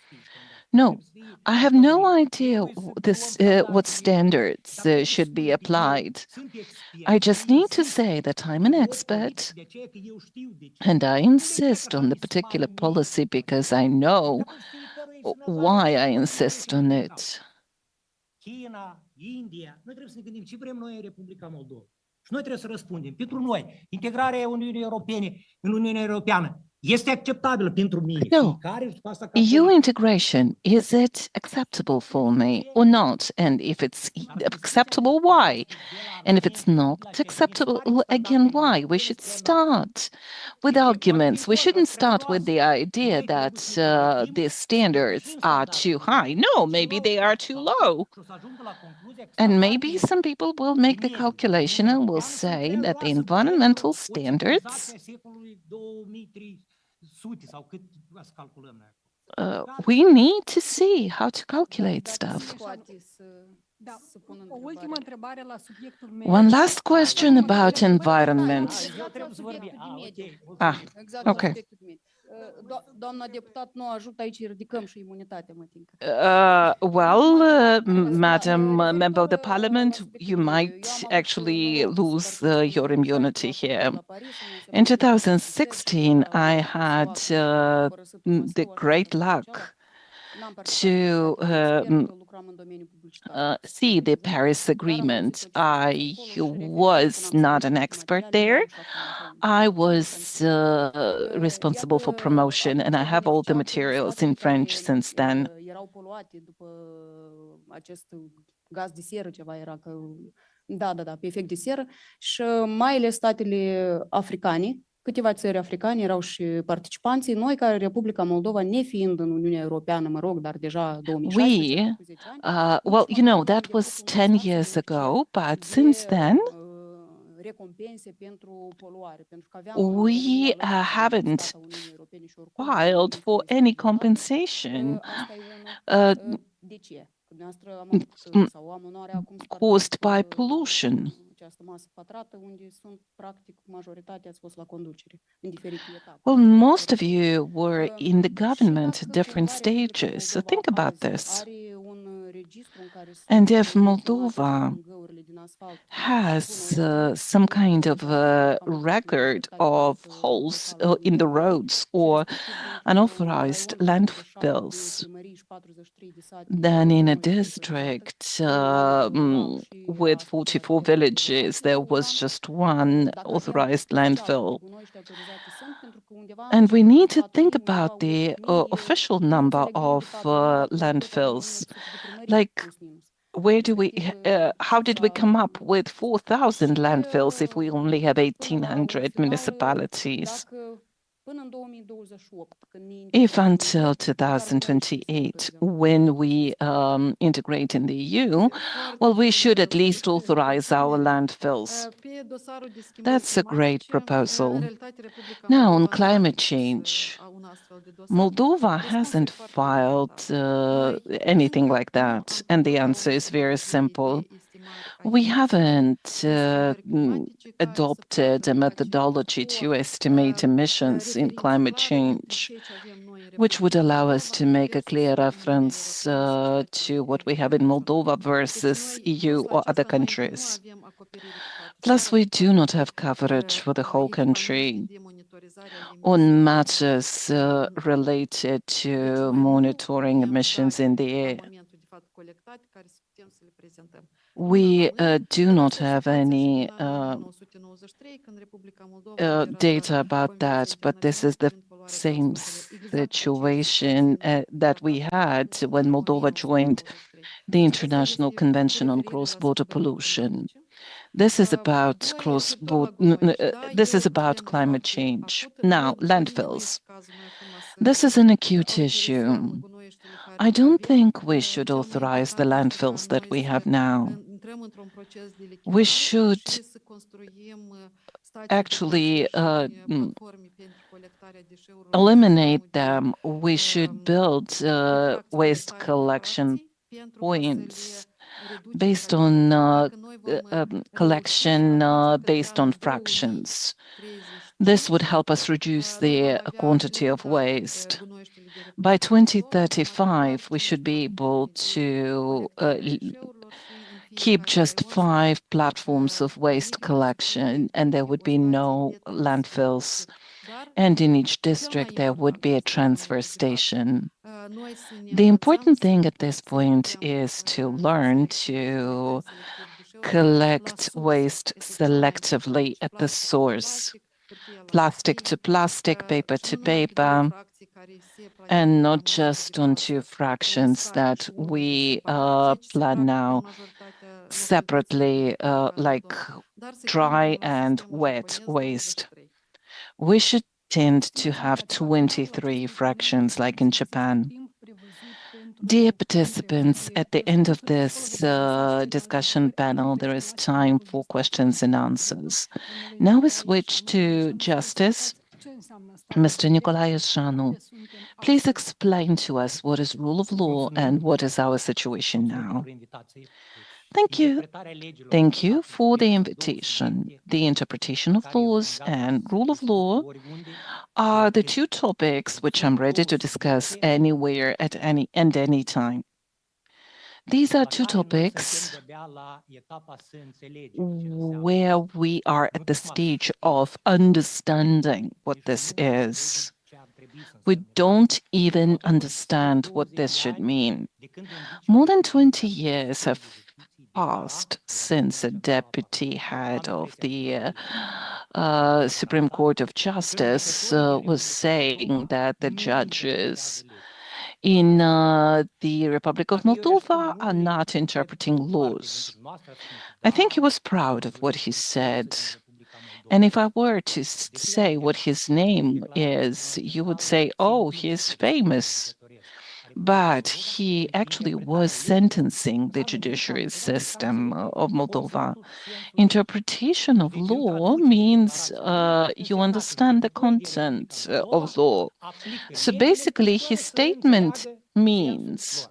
No, I have no idea what standards should be applied. I just need to say that I'm an expert and I insist on the particular policy because I know why I insist on it. China, India, noi trebuie să ne gândim ce vrem noi în Republica Moldova. Și noi trebuie să răspundem. Pentru noi, integrarea Uniunii Europene în Uniunea Europeană este acceptabilă pentru mine. No. EU integration, is it acceptable for me or not? And if it's acceptable, why? And if it's not acceptable, again, why? We should start with arguments. We shouldn't start with the idea that the standards are too high. No, maybe they are too low. And maybe some people will make the calculation and will say that the environmental standards we need to see how to calculate stuff. One last question about environment. Okay. Well, Madam Member of the Parliament, you might actually lose your immunity here. In 2016, I had the great luck to see the Paris Agreement. I was not an expert there. I was responsible for promotion, and I have all the materials in French since then. Pe efect de seră și mai ales statele africane, câteva țări africane erau și participanții, noi ca Republica Moldova, nefiind în Uniunea Europeană, mă rog, dar deja 2016. Well, you know, that was 10 years ago, but since then, we haven't filed for any compensation caused by pollution. Well, most of you were in the government at different stages, so think about this. And if Moldova has some kind of a record of holes in the roads or unauthorized landfills, then in a district with 44 villages, there was just one authorized landfill. And we need to think about the official number of landfills. Like, how did we come up with 4,000 landfills if we only have 1,800 municipalities? If until 2028, when we integrate in the EU, well, we should at least authorize our landfills. That's a great proposal. Now, on climate change, Moldova hasn't filed anything like that, and the answer is very simple. We haven't adopted a methodology to estimate emissions in climate change, which would allow us to make a clear reference to what we have in Moldova versus EU or other countries. Plus, we do not have coverage for the whole country on matters related to monitoring emissions in the air. We do not have any data about that, but this is the same situation that we had when Moldova joined the International Convention on Cross-Border Pollution. This is about this is about climate change. Now, landfills. This is an acute issue. I don't think we should authorize the landfills that we have now. We should actually eliminate them. We should build waste collection points based on collection based on fractions. This would help us reduce the quantity of waste. By 2035, we should be able to keep just 5 platforms of waste collection, and there would be no landfills. And in each district, there would be a transfer station. The important thing at this point is to learn to collect waste selectively at the source, plastic to plastic, paper to paper, and not just onto fractions that we plan now separately, like dry and wet waste. We should tend to have 23 fractions like in Japan. Dear participants, at the end of this discussion panel, there is time for questions and answers. Now we switch to justice. Mr. Nicolae Shanu, please explain to us what is rule of law and what is our situation now. Thank you. Thank you for the invitation. The interpretation of laws and rule of law are the two topics which I'm ready to discuss anywhere at any time. These are two topics where we are at the stage of understanding what this is. We don't even understand what this should mean. More than 20 years have passed since a deputy head of the Supreme Court of Justice was saying that the judges in the Republic of Moldova are not interpreting laws. I think he was proud of what he said. And if I were to say what his name is, you would say, oh, he is famous. But he actually was sentencing the judiciary system of Moldova. Interpretation of law means you understand the content of law. So basically, his statement means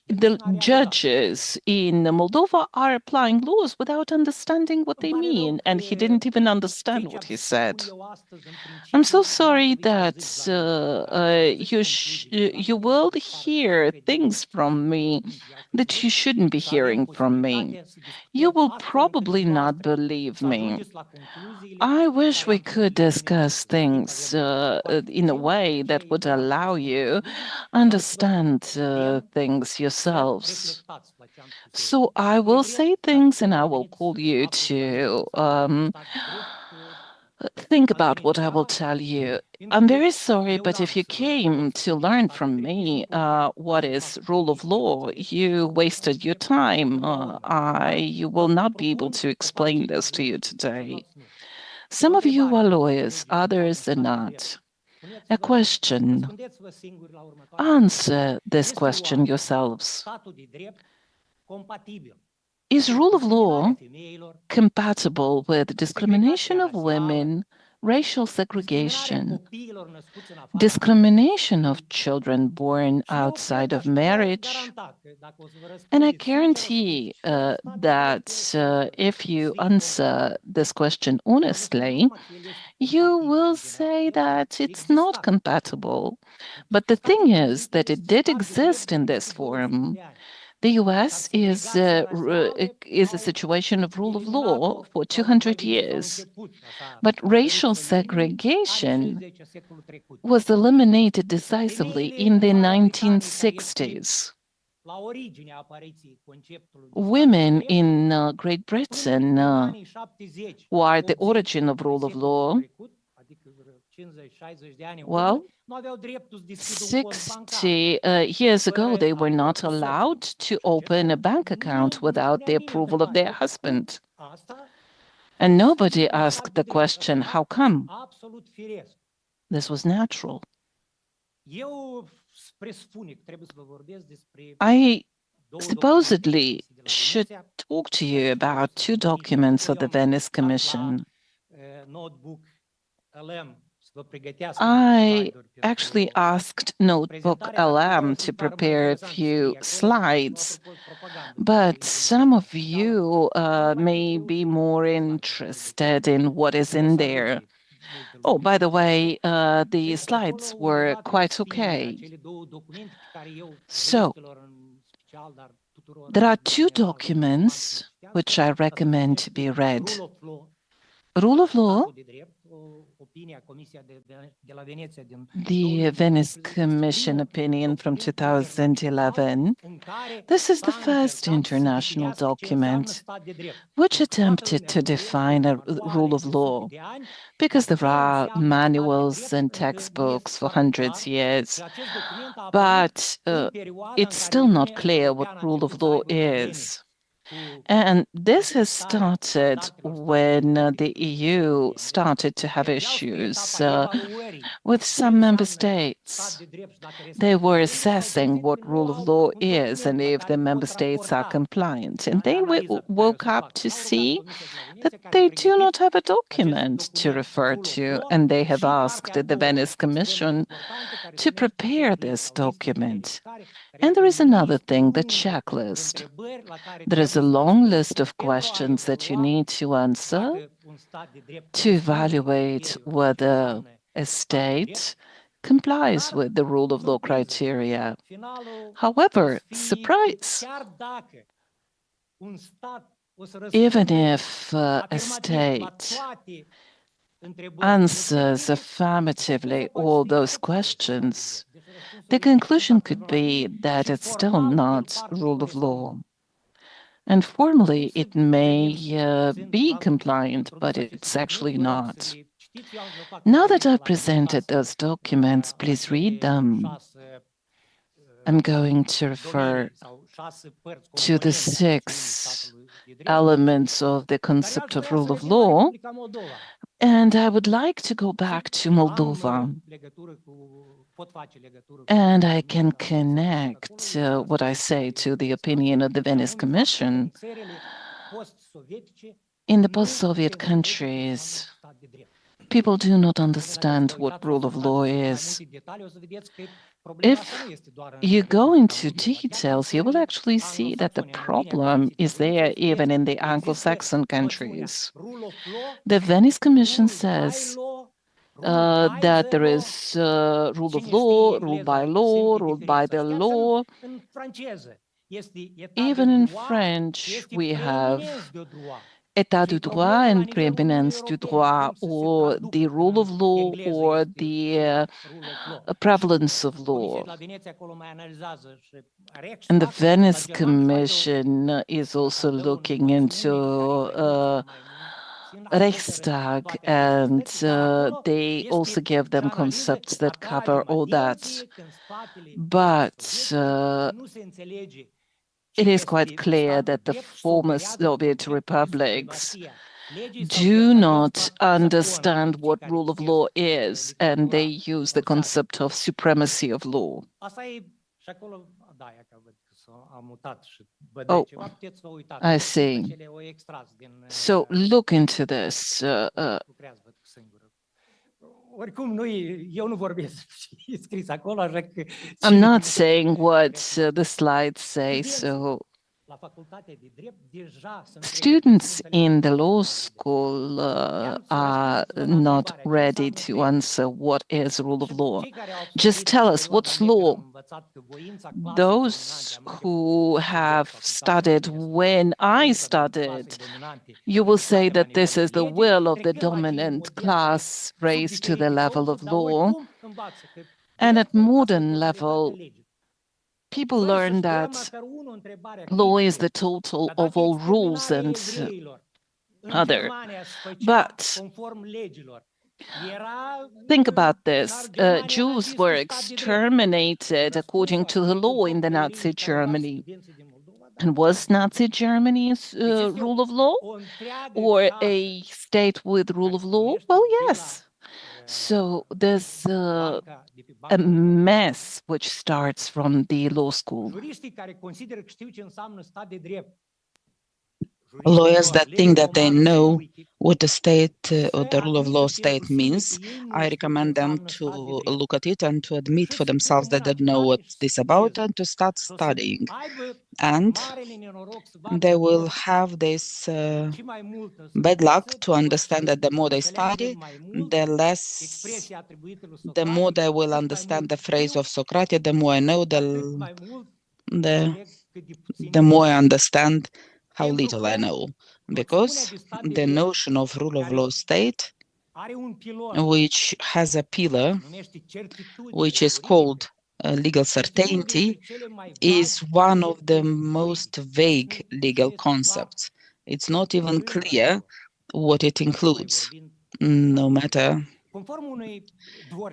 the judges in Moldova are applying laws without understanding what they mean, and he didn't even understand what he said. I'm so sorry that you will hear things from me that you shouldn't be hearing from me. You will probably not believe me. I wish we could discuss things in a way that would allow you understand things yourselves. So I will say things and I will call you to think about what I will tell you. I'm very sorry, but if you came to learn from me what is rule of law, you wasted your time. You will not be able to explain this to you today. Some of you are lawyers, others are not. A question. Answer this question yourselves. Is rule of law compatible with discrimination of women, racial segregation, discrimination of children born outside of marriage? And I guarantee that if you answer this question honestly, you will say that it's not compatible. But the thing is that it did exist in this form. The US is a situation of rule of law for 200 years, but racial segregation was eliminated decisively in the 1960s. Women in Great Britain, who are at the origin of rule of law, well, 60 years ago, they were not allowed to open a bank account without the approval of their husband. And nobody asked the question, how come? This was natural. I supposedly should talk to you about two documents of the Venice Commission. I actually asked Notebook LM to prepare a few slides, but some of you may be more interested in what is in there. Oh, by the way, the slides were quite okay. So, there are two documents which I recommend to be read. Rule of law, the Venice Commission opinion from 2011. This is the first international document which attempted to define a rule of law, because there are manuals and textbooks for hundreds of years, but it's still not clear what rule of law is. And this has started when the EU started to have issues with some member states. They were assessing what rule of law is and if the member states are compliant. And they woke up to see that they do not have a document to refer to, and they have asked the Venice Commission to prepare this document. And there is another thing, the checklist. There is a long list of questions that you need to answer to evaluate whether a state complies with the rule of law criteria. However, surprise, even if a state answers affirmatively all those questions, the conclusion could be that it's still not rule of law. And formally, it may be compliant, but it's actually not. Now that I've presented those documents, please read them. I'm going to refer to the 6 elements of the concept of rule of law, and I would like to go back to Moldova. And I can connect what I say to the opinion of the Venice Commission. In the post-Soviet countries, people do not understand what rule of law is. If you go into details, you will actually see that the problem is there even in the Anglo-Saxon countries. The Venice Commission says that there is rule of law, ruled by law, ruled by the law. Even in French, we have état de droit and prééminence du droit, or the rule of law, or the prevalence of law. And the Venice Commission is also looking into Reichstag, and they also give them concepts that cover all that. But it is quite clear that the former Soviet republics do not understand what rule of law is, and they use the concept of supremacy of law. Oh, I see. So look into this. I'm not saying what the slides say, so students in the law school are not ready to answer what is rule of law. Just tell us, what's law? Those who have studied when I studied, you will say that this is the will of the dominant class raised to the level of law. And at modern level, people learn that law is the total of all rules and other. But think about this. Jews were exterminated according to the law in the Nazi Germany. And was Nazi Germany's rule of law or a state with rule of law? Well, yes. So there's a mess which starts from the law school. Lawyers that think that they know what the state or the rule of law state means, I recommend them to look at it and to admit for themselves that they know what this is about and to start studying. And they will have this bad luck to understand that the more they study, the more they will understand the phrase of Socrates, the more I know, the more I understand how little I know. Because the notion of rule of law state, which has a pillar, which is called legal certainty, is one of the most vague legal concepts. It's not even clear what it includes, no matter.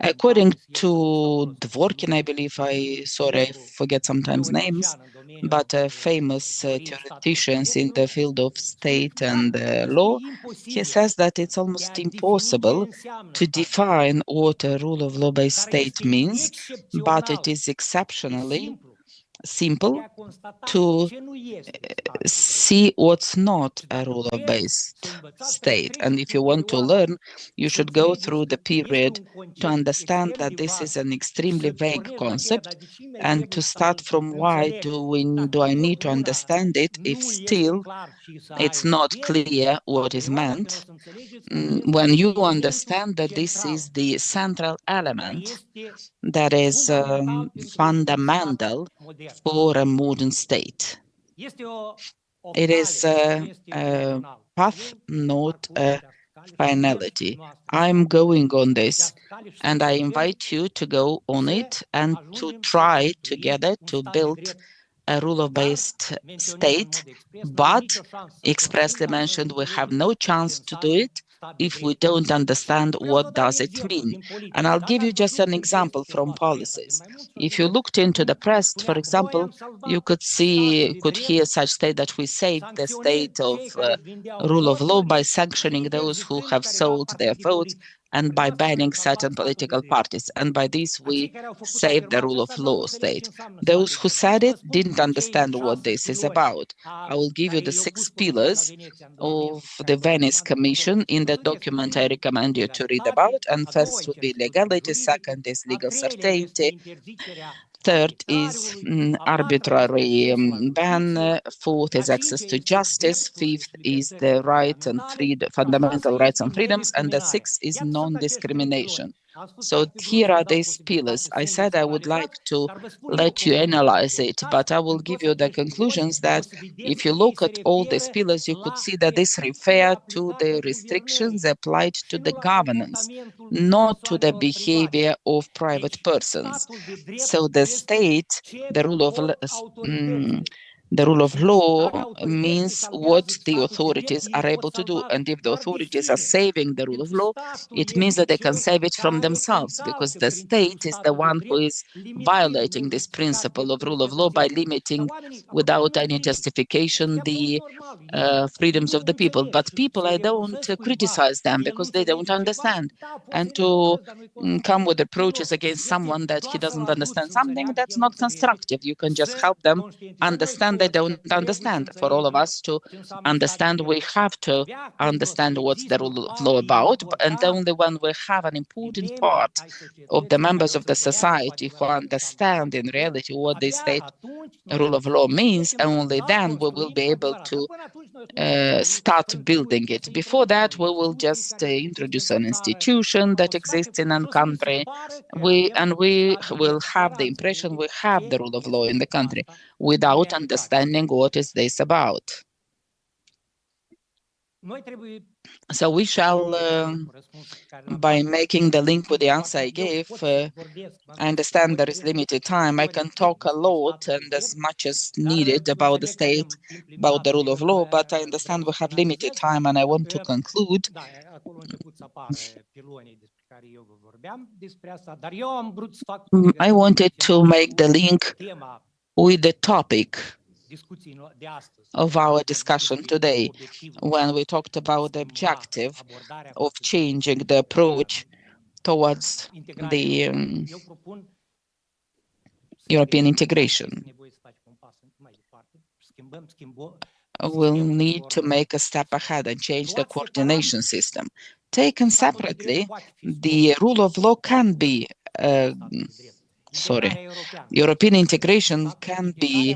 According to Dworkin, I believe, I forget sometimes names, but famous theoreticians in the field of state and law, he says that it's almost impossible to define what a rule of law-based state means, but it is exceptionally simple to see what's not a rule-based state. And if you want to learn, you should go through the period to understand that this is an extremely vague concept and to start from why do I need to understand it if still it's not clear what is meant. When you understand that this is the central element that is fundamental for a modern state. It is a path, not a finality. I'm going on this, and I invite you to go on it and to try together to build a rule-based state, but expressly mentioned we have no chance to do it if we don't understand what does it mean. And I'll give you just an example from policies. If you looked into the press, for example, you could hear such state that we saved the state of rule of law by sanctioning those who have sold their votes and by banning certain political parties. And by this, we saved the rule of law state. Those who said it didn't understand what this is about. I will give you the 6 pillars of the Venice Commission in the document I recommend you to read about. And first would be legality, second is legal certainty, third is arbitrary ban, fourth is access to justice, fifth is the right and fundamental rights and freedoms, and the sixth is non-discrimination. So here are these pillars. I said I would like to let you analyze it, but I will give you the conclusions that if you look at all these pillars, you could see that this refer to the restrictions applied to the governance, not to the behavior of private persons. So the state, the rule of The rule of law means what the authorities are able to do. And if the authorities are saving the rule of law, it means that they can save it from themselves, because the state is the one who is violating this principle of rule of law by limiting, without any justification, the freedoms of the people. But people, I don't criticize them because they don't understand. And to come with reproaches against someone that he doesn't understand something, that's not constructive. You can just help them understand they don't understand. For all of us to understand, we have to understand what's the rule of law about, and only when we have an important part of the members of the society who understand in reality what the state rule of law means, only then we will be able to start building it. Before that, we will just introduce an institution that exists in a country. We will have the impression we have the rule of law in the country without understanding what is this about. So we shall, by making the link with the answer I gave, I understand there is limited time. I can talk a lot and as much as needed about the state, about the rule of law, but I understand we have limited time and I want to conclude. I wanted to make the link with the topic of our discussion today, when we talked about the objective of changing the approach towards the European integration. We'll need to make a step ahead and change the coordination system. Taken separately, the rule of law can be, European integration can be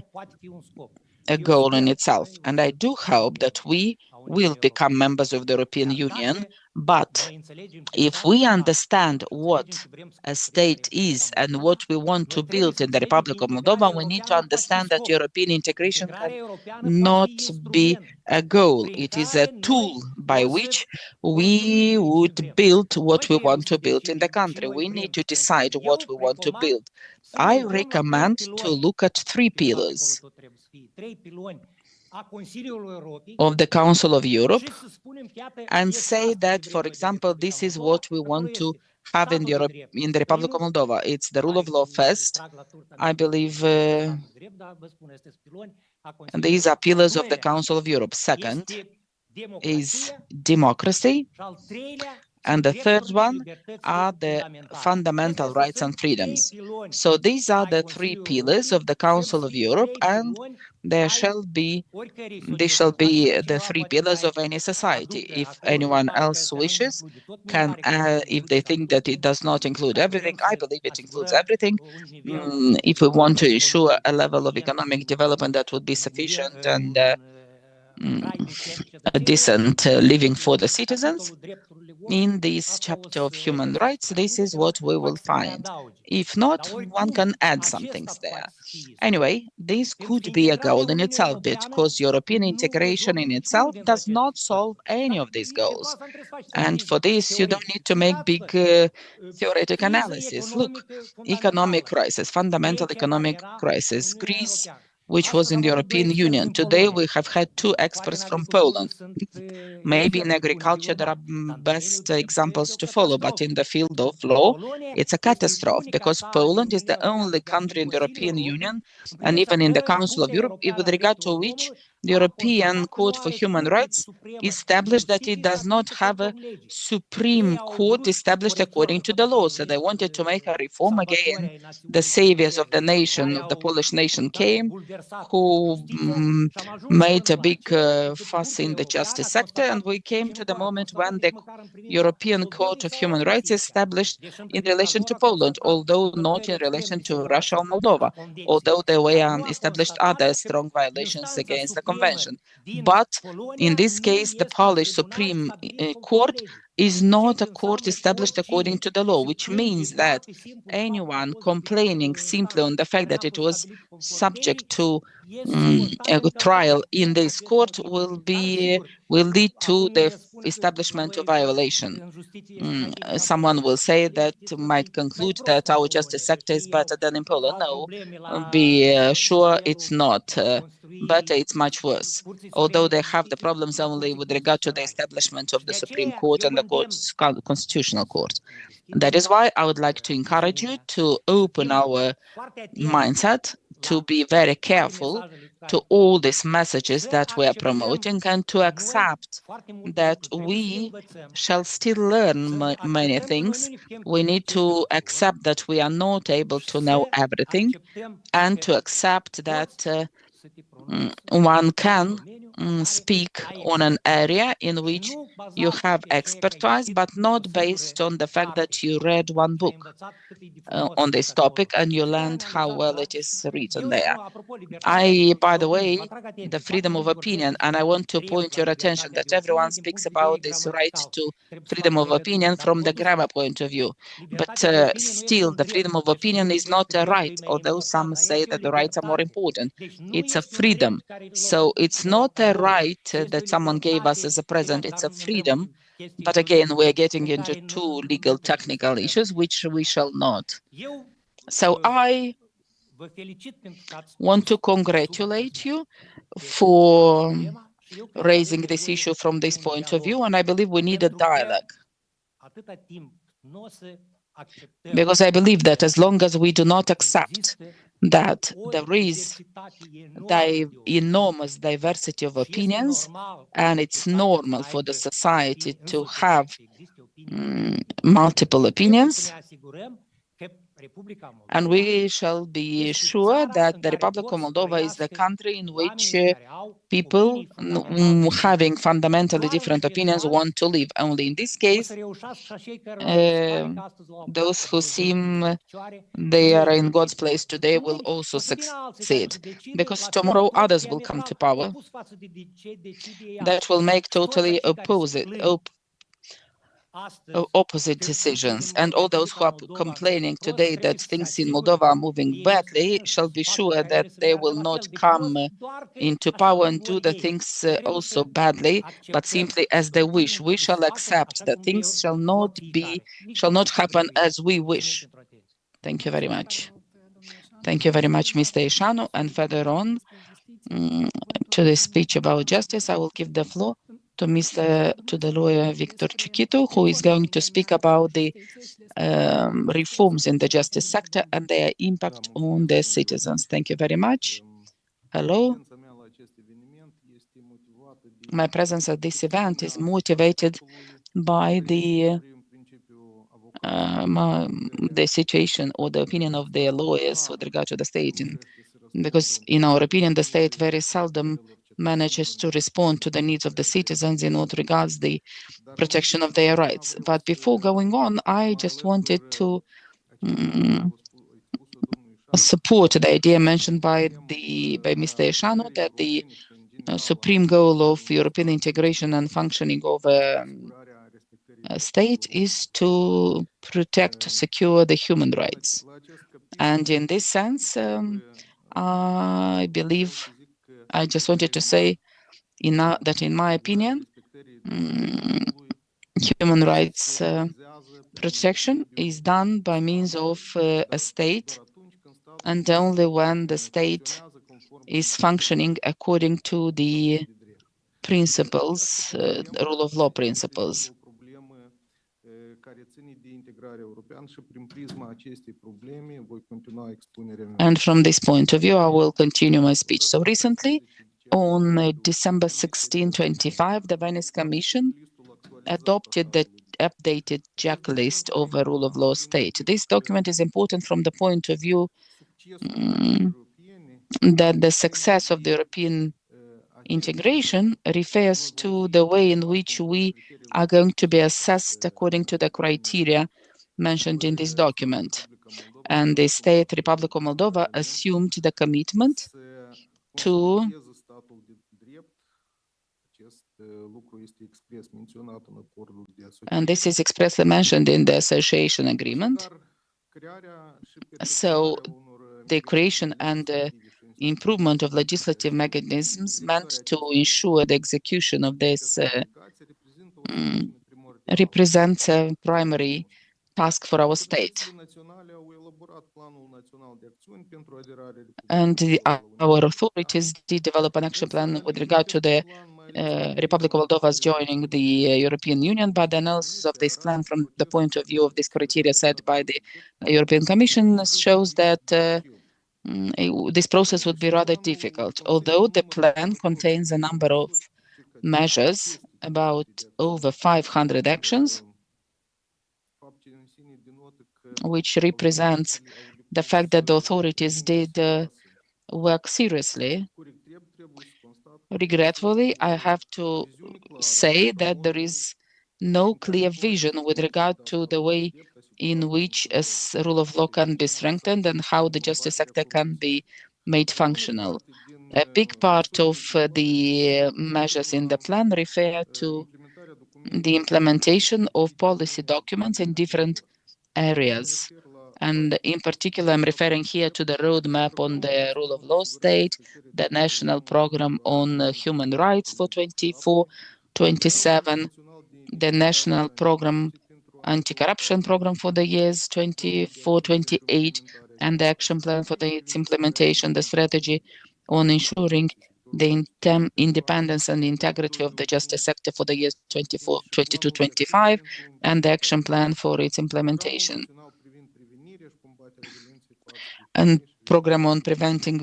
a goal in itself. And I do hope that we will become members of the European Union, but if we understand what a state is and what we want to build in the Republic of Moldova, we need to understand that European integration cannot be a goal. It is a tool by which we would build what we want to build in the country. We need to decide what we want to build. I recommend to look at 3 pillars of the Council of Europe and say that, for example, this is what we want to have in the Republic of Moldova. It's the rule of law first. I believe these are pillars of the Council of Europe. Second is democracy. And the third one are the fundamental rights and freedoms. So these are the 3 pillars of the Council of Europe, and they shall be the 3 pillars of any society. If anyone else wishes, can if they think that it does not include everything, I believe it includes everything. If we want to ensure a level of economic development that would be sufficient and a decent living for the citizens, in this chapter of human rights, this is what we will find. If not, one can add some things there. Anyway, this could be a goal in itself, because European integration in itself does not solve any of these goals. And for this, you don't need to make big theoretical analysis. Look, economic crisis, fundamental economic crisis. Greece, which was in the European Union. Today, we have had 2 experts from Poland. Maybe in agriculture, there are best examples to follow, but in the field of law, it's a catastrophe, because Poland is the only country in the European Union, and even in the Council of Europe, with regard to which the European Court for Human Rights established that it does not have a Supreme Court established according to the law. So they wanted to make a reform again. The saviors of the nation, of the Polish nation, came, who made a big fuss in the justice sector, and we came to the moment when the European Court of Human Rights established in relation to Poland, although not in relation to Russia or Moldova, although there were established other strong violations against the convention. But in this case, the Polish Supreme Court is not a court established according to the law, which means that anyone complaining simply on the fact that it was subject to a good trial in this court will lead to the establishment of violation. Someone will say that might conclude that our justice sector is better than in Poland. No, be sure it's not, but it's much worse. Although they have the problems only with regard to the establishment of the Supreme Court and the Constitutional Court. That is why I would like to encourage you to open our mindset, to be very careful to all these messages that we are promoting, and to accept that we shall still learn many things. We need to accept that we are not able to know everything, and to accept that one can speak on an area in which you have expertise, but not based on the fact that you read one book on this topic and you learned how well it is written there. By the way, the freedom of opinion, and I want to point your attention that everyone speaks about this right to freedom of opinion from the grammar point of view. But still, the freedom of opinion is not a right, although some say that the rights are more important. It's a freedom. So it's not a right that someone gave us as a present, it's a freedom. But again, we're getting into two legal technical issues, which we shall not. So I want to congratulate you for raising this issue from this point of view, and I believe we need a dialogue. Because I believe that as long as we do not accept that there is enormous diversity of opinions, and it's normal for the society to have multiple opinions, and we shall be sure that the Republic of Moldova is the country in which people having fundamentally different opinions want to live. Only in this case, those who seem they are in God's place today will also succeed, because tomorrow others will come to power that will make totally opposite decisions. And all those who are complaining today that things in Moldova are moving badly shall be sure that they will not come into power and do the things also badly, but simply as they wish. We shall accept that things shall not happen as we wish. Thank you very much. Thank you very much, Mr. Ishanu. And further on to the speech about justice, I will give the floor to the lawyer Victor Chiquito, who is going to speak about the reforms in the justice sector and their impact on the citizens. Thank you very much. Hello. My presence at this event is motivated by the situation or the opinion of the lawyers with regard to the state, because in our opinion, the state very seldom manages to respond to the needs of the citizens in what regards the protection of their rights. But before going on, I just wanted to support the idea mentioned by Mr. Ishanu that the supreme goal of European integration and functioning of a state is to protect, secure the human rights. And in this sense, I believe, I just wanted to say that in my opinion, human rights protection is done by means of a state, and only when the state is functioning according to the principles, rule of law principles. And from this point of view, I will continue my speech. So recently, on December 16, 2025, the Venice Commission adopted the updated checklist of a rule of law state. This document is important from the point of view that the success of the European integration refers to the way in which we are going to be assessed according to the criteria mentioned in this document. And the state, Republic of Moldova, assumed the commitment to and this is expressly mentioned in the association agreement. So the creation and improvement of legislative mechanisms meant to ensure the execution of this represents a primary task for our state. And our authorities did develop an action plan with regard to the Republic of Moldova's joining the European Union, but the analysis of this plan from the point of view of this criteria set by the European Commission shows that this process would be rather difficult. Although the plan contains a number of measures, about over 500 actions, which represents the fact that the authorities did work seriously. Regretfully, I have to say that there is no clear vision with regard to the way in which a rule of law can be strengthened and how the justice sector can be made functional. A big part of the measures in the plan refer to the implementation of policy documents in different areas. And in particular, I'm referring here to the roadmap on the rule of law state, the national program on human rights for 24-27, the national program, anti-corruption program for the years 24-28, and the action plan for its implementation, the strategy on ensuring the independence and integrity of the justice sector for the years 22-25, and the action plan for its implementation, and program on preventing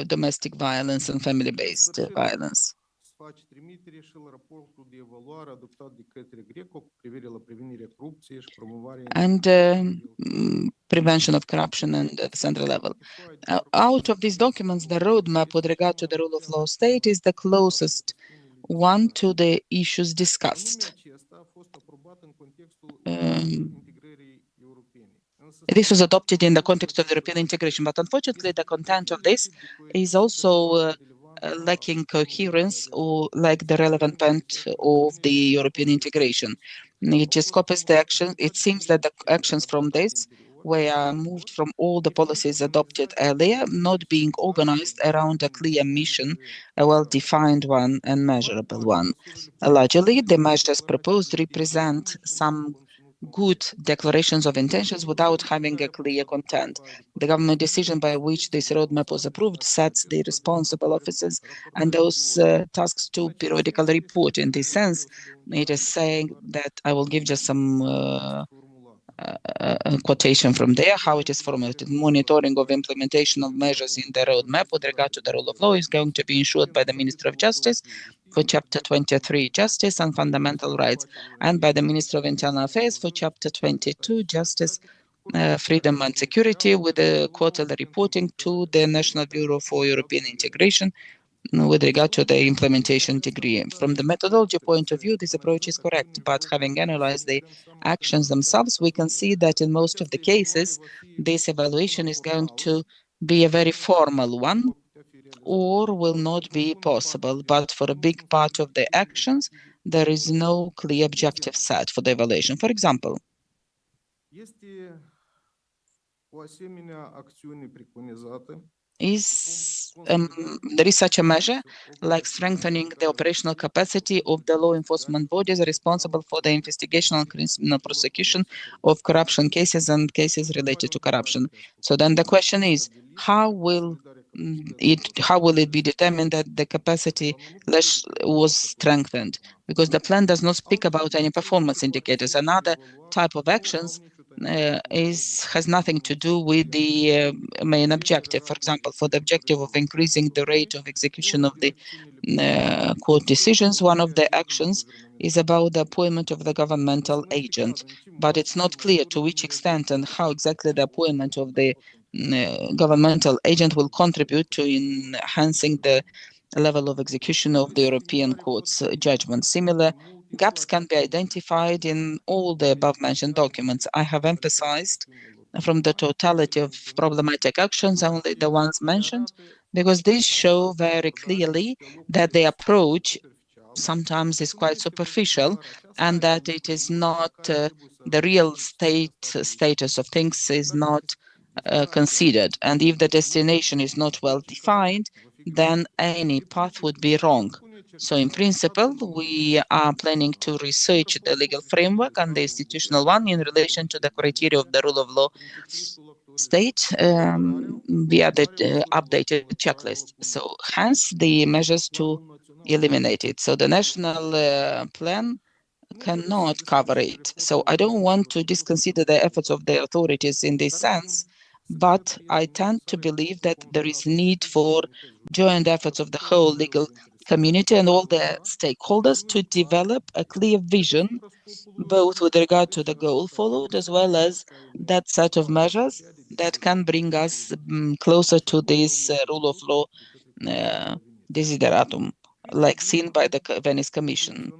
domestic violence and family-based violence. And prevention of corruption at the central level. Out of these documents, the roadmap with regard to the rule of law state is the closest one to the issues discussed. This was adopted in the context of European integration, but unfortunately the content of this is also lacking coherence or like the relevant part of the European integration. It just copies the action. It seems that the actions from this were moved from all the policies adopted earlier, not being organized around a clear mission, a well-defined one and measurable one. Largely, the measures proposed represent some good declarations of intentions without having a clear content. The government decision by which this roadmap was approved sets the responsible officers and those tasks to periodically report. In this sense, it is saying that I will give just some quotation from there, how it is formulated. Monitoring of implementation of measures in the roadmap with regard to the rule of law is going to be ensured by the Minister of Justice for Chapter 23, Justice and Fundamental Rights, and by the Minister of Internal Affairs for Chapter 22, Justice, Freedom and Security, with the quarterly reporting to the National Bureau for European Integration with regard to the implementation degree. From the methodology point of view, this approach is correct, but having analyzed the actions themselves, we can see that in most of the cases, this evaluation is going to be a very formal one, or will not be possible. But for a big part of the actions, there is no clear objective set for the evaluation. For example, there is such a measure like strengthening the operational capacity of the law enforcement bodies responsible for the investigation and criminal prosecution of corruption cases and cases related to corruption. So then the question is, how will it be determined that the capacity was strengthened? Because the plan does not speak about any performance indicators. Another type of actions has nothing to do with the main objective. For example, for the objective of increasing the rate of execution of the court decisions, one of the actions is about the appointment of the governmental agent. But it's not clear to which extent and how exactly the appointment of the governmental agent will contribute to enhancing the level of execution of the European Court's judgment. Similar gaps can be identified in all the above-mentioned documents. I have emphasized from the totality of problematic actions only the ones mentioned, because these show very clearly that the approach sometimes is quite superficial and that it is not the real status of things is not considered. And if the destination is not well defined, then any path would be wrong. So in principle, we are planning to research the legal framework and the institutional one in relation to the criteria of the rule of law state via the updated checklist. So hence the measures to eliminate it. So the national plan cannot cover it. So I don't want to disconsider the efforts of the authorities in this sense, but I tend to believe that there is need for joint efforts of the whole legal community and all the stakeholders to develop a clear vision, both with regard to the goal followed as well as that set of measures that can bring us closer to this rule of law desideratum, like seen by the Venice Commission.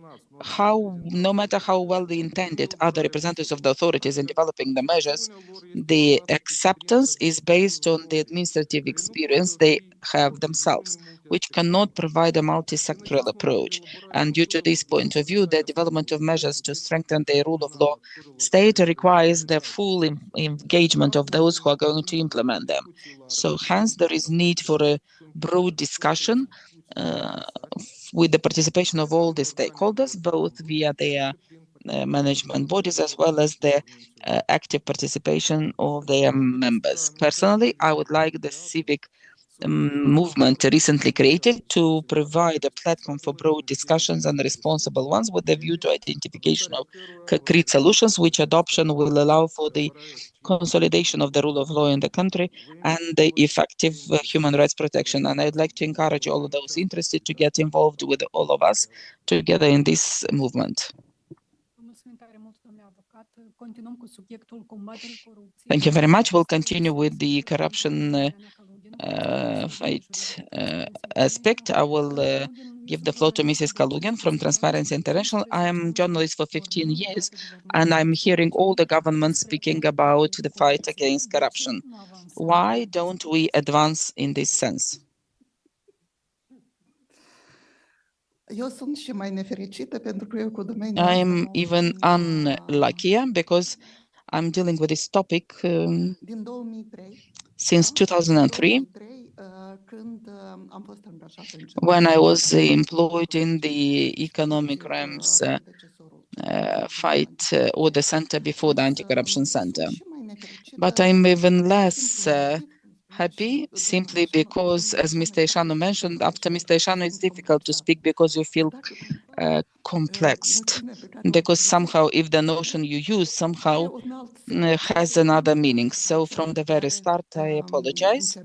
No matter how well intended are the representatives of the authorities in developing the measures, the acceptance is based on the administrative experience they have themselves, which cannot provide a multi-sectoral approach. And due to this point of view, the development of measures to strengthen the rule of law state requires the full engagement of those who are going to implement them. So hence there is need for a broad discussion with the participation of all the stakeholders, both via their management bodies as well as the active participation of their members. Personally, I would like the civic movement recently created to provide a platform for broad discussions and responsible ones with a view to identification of concrete solutions, which adoption will allow for the consolidation of the rule of law in the country and the effective human rights protection. And I'd like to encourage all of those interested to get involved with all of us together in this movement. Thank you very much. We'll continue with the corruption fight aspect. I will give the floor to Mrs. Kalugin from Transparency International. I am a journalist for 15 years, and I'm hearing all the governments speaking about the fight against corruption. Why don't we advance in this sense? I'm even unluckier because I'm dealing with this topic since 2003, when I was employed in the economic realms fight or the center before the anti-corruption center. But I'm even less happy simply because, as Mr. Eshanu mentioned, after Mr. Eshanu it's difficult to speak because you feel complexed, because somehow if the notion you use somehow has another meaning. So from the very start, I apologize.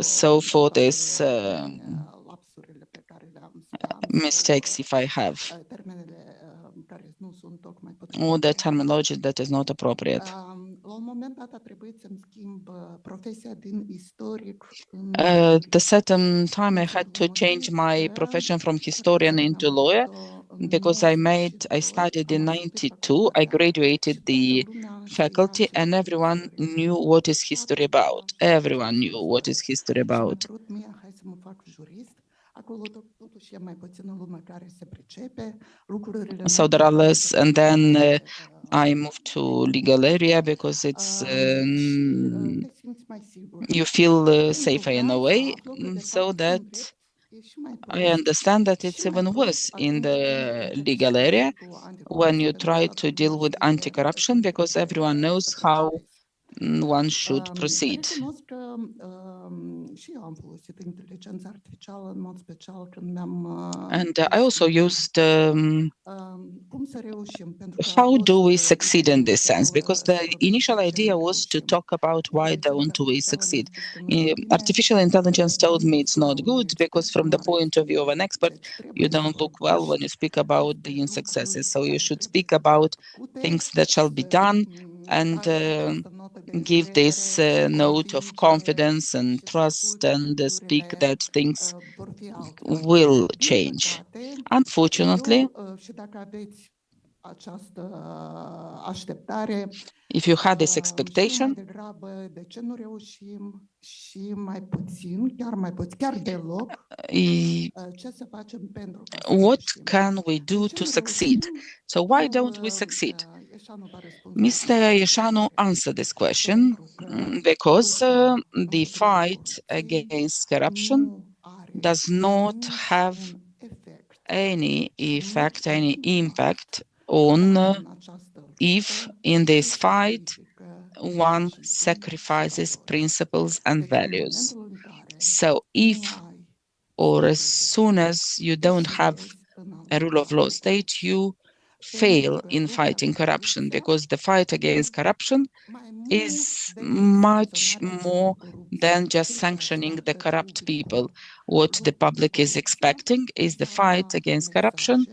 So for this mistakes if I have, or the terminology that is not appropriate. At a certain time, I had to change my profession from historian into lawyer because I started in 92. I graduated the faculty, and everyone knew what is history about. Everyone knew what is history about. So there are less, and then I moved to legal area because it's you feel safer in a way, so that I understand that it's even worse in the legal area when you try to deal with anti-corruption, because everyone knows how one should proceed. And I also used how do we succeed in this sense? Because the initial idea was to talk about why don't we succeed. Artificial intelligence told me it's not good because from the point of view of an expert, you don't look well when you speak about the successes. So you should speak about things that shall be done and give this note of confidence and trust and speak that things will change. Unfortunately, if you had this expectation, what can we do to succeed? So why don't we succeed? Mr. Ieșanu answered this question because the fight against corruption does not have any effect, any impact on if in this fight one sacrifices principles and values. So if or as soon as you don't have a rule of law state, you fail in fighting corruption, because the fight against corruption is much more than just sanctioning the corrupt people. What the public is expecting is the fight against corruption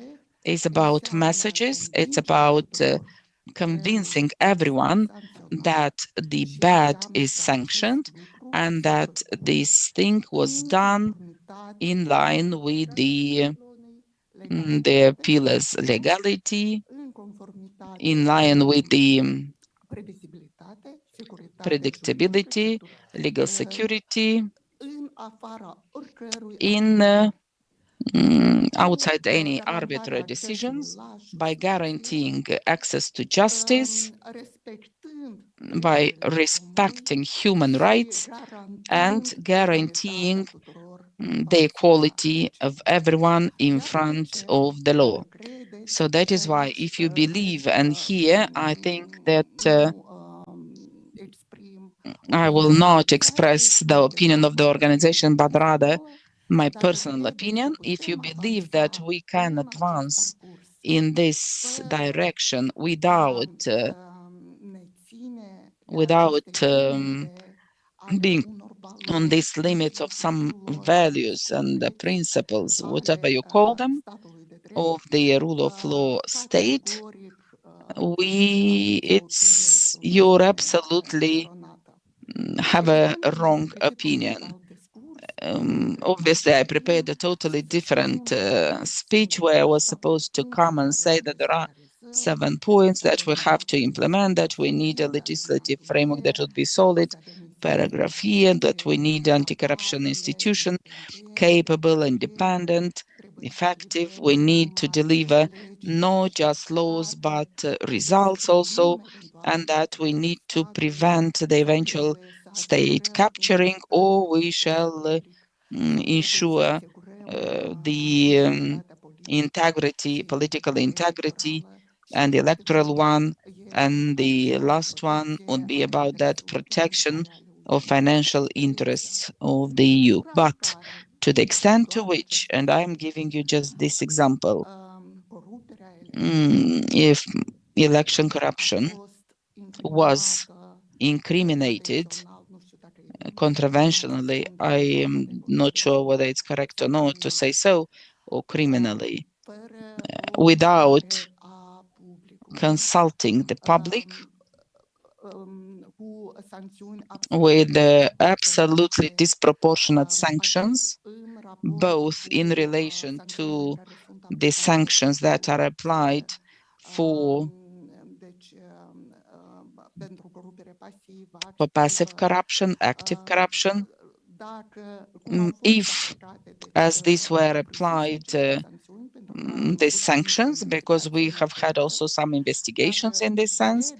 is about messages. It's about convincing everyone that the bad is sanctioned and that this thing was done in line with the pillars: legality, in line with the predictability, legal security, in outside any arbitrary decisions, by guaranteeing access to justice, by respecting human rights, and guaranteeing the equality of everyone in front of the law. So that is why, if you believe, and here I think that I will not express the opinion of the organization, but rather my personal opinion. If you believe that we can advance in this direction without being on these limits of some values and principles, whatever you call them, of the rule of law state, you're absolutely have a wrong opinion. Obviously, I prepared a totally different speech where I was supposed to come and say that there are 7 points that we have to implement, that we need a legislative framework that would be solid, paragraph here, that we need anti-corruption institution, capable, independent, effective. We need to deliver not just laws, but results also, and that we need to prevent the eventual state capturing, or we shall ensure the integrity, political integrity, and the electoral one. And the last one would be about that protection of financial interests of the EU. But to the extent to which, and I'm giving you just this example, if election corruption was incriminated contraventionally, I am not sure whether it's correct or not to say so, or criminally, without consulting the public, with absolutely disproportionate sanctions, both in relation to the sanctions that are applied for passive corruption, active corruption. If, as these were applied, these sanctions, because we have had also some investigations in this sense.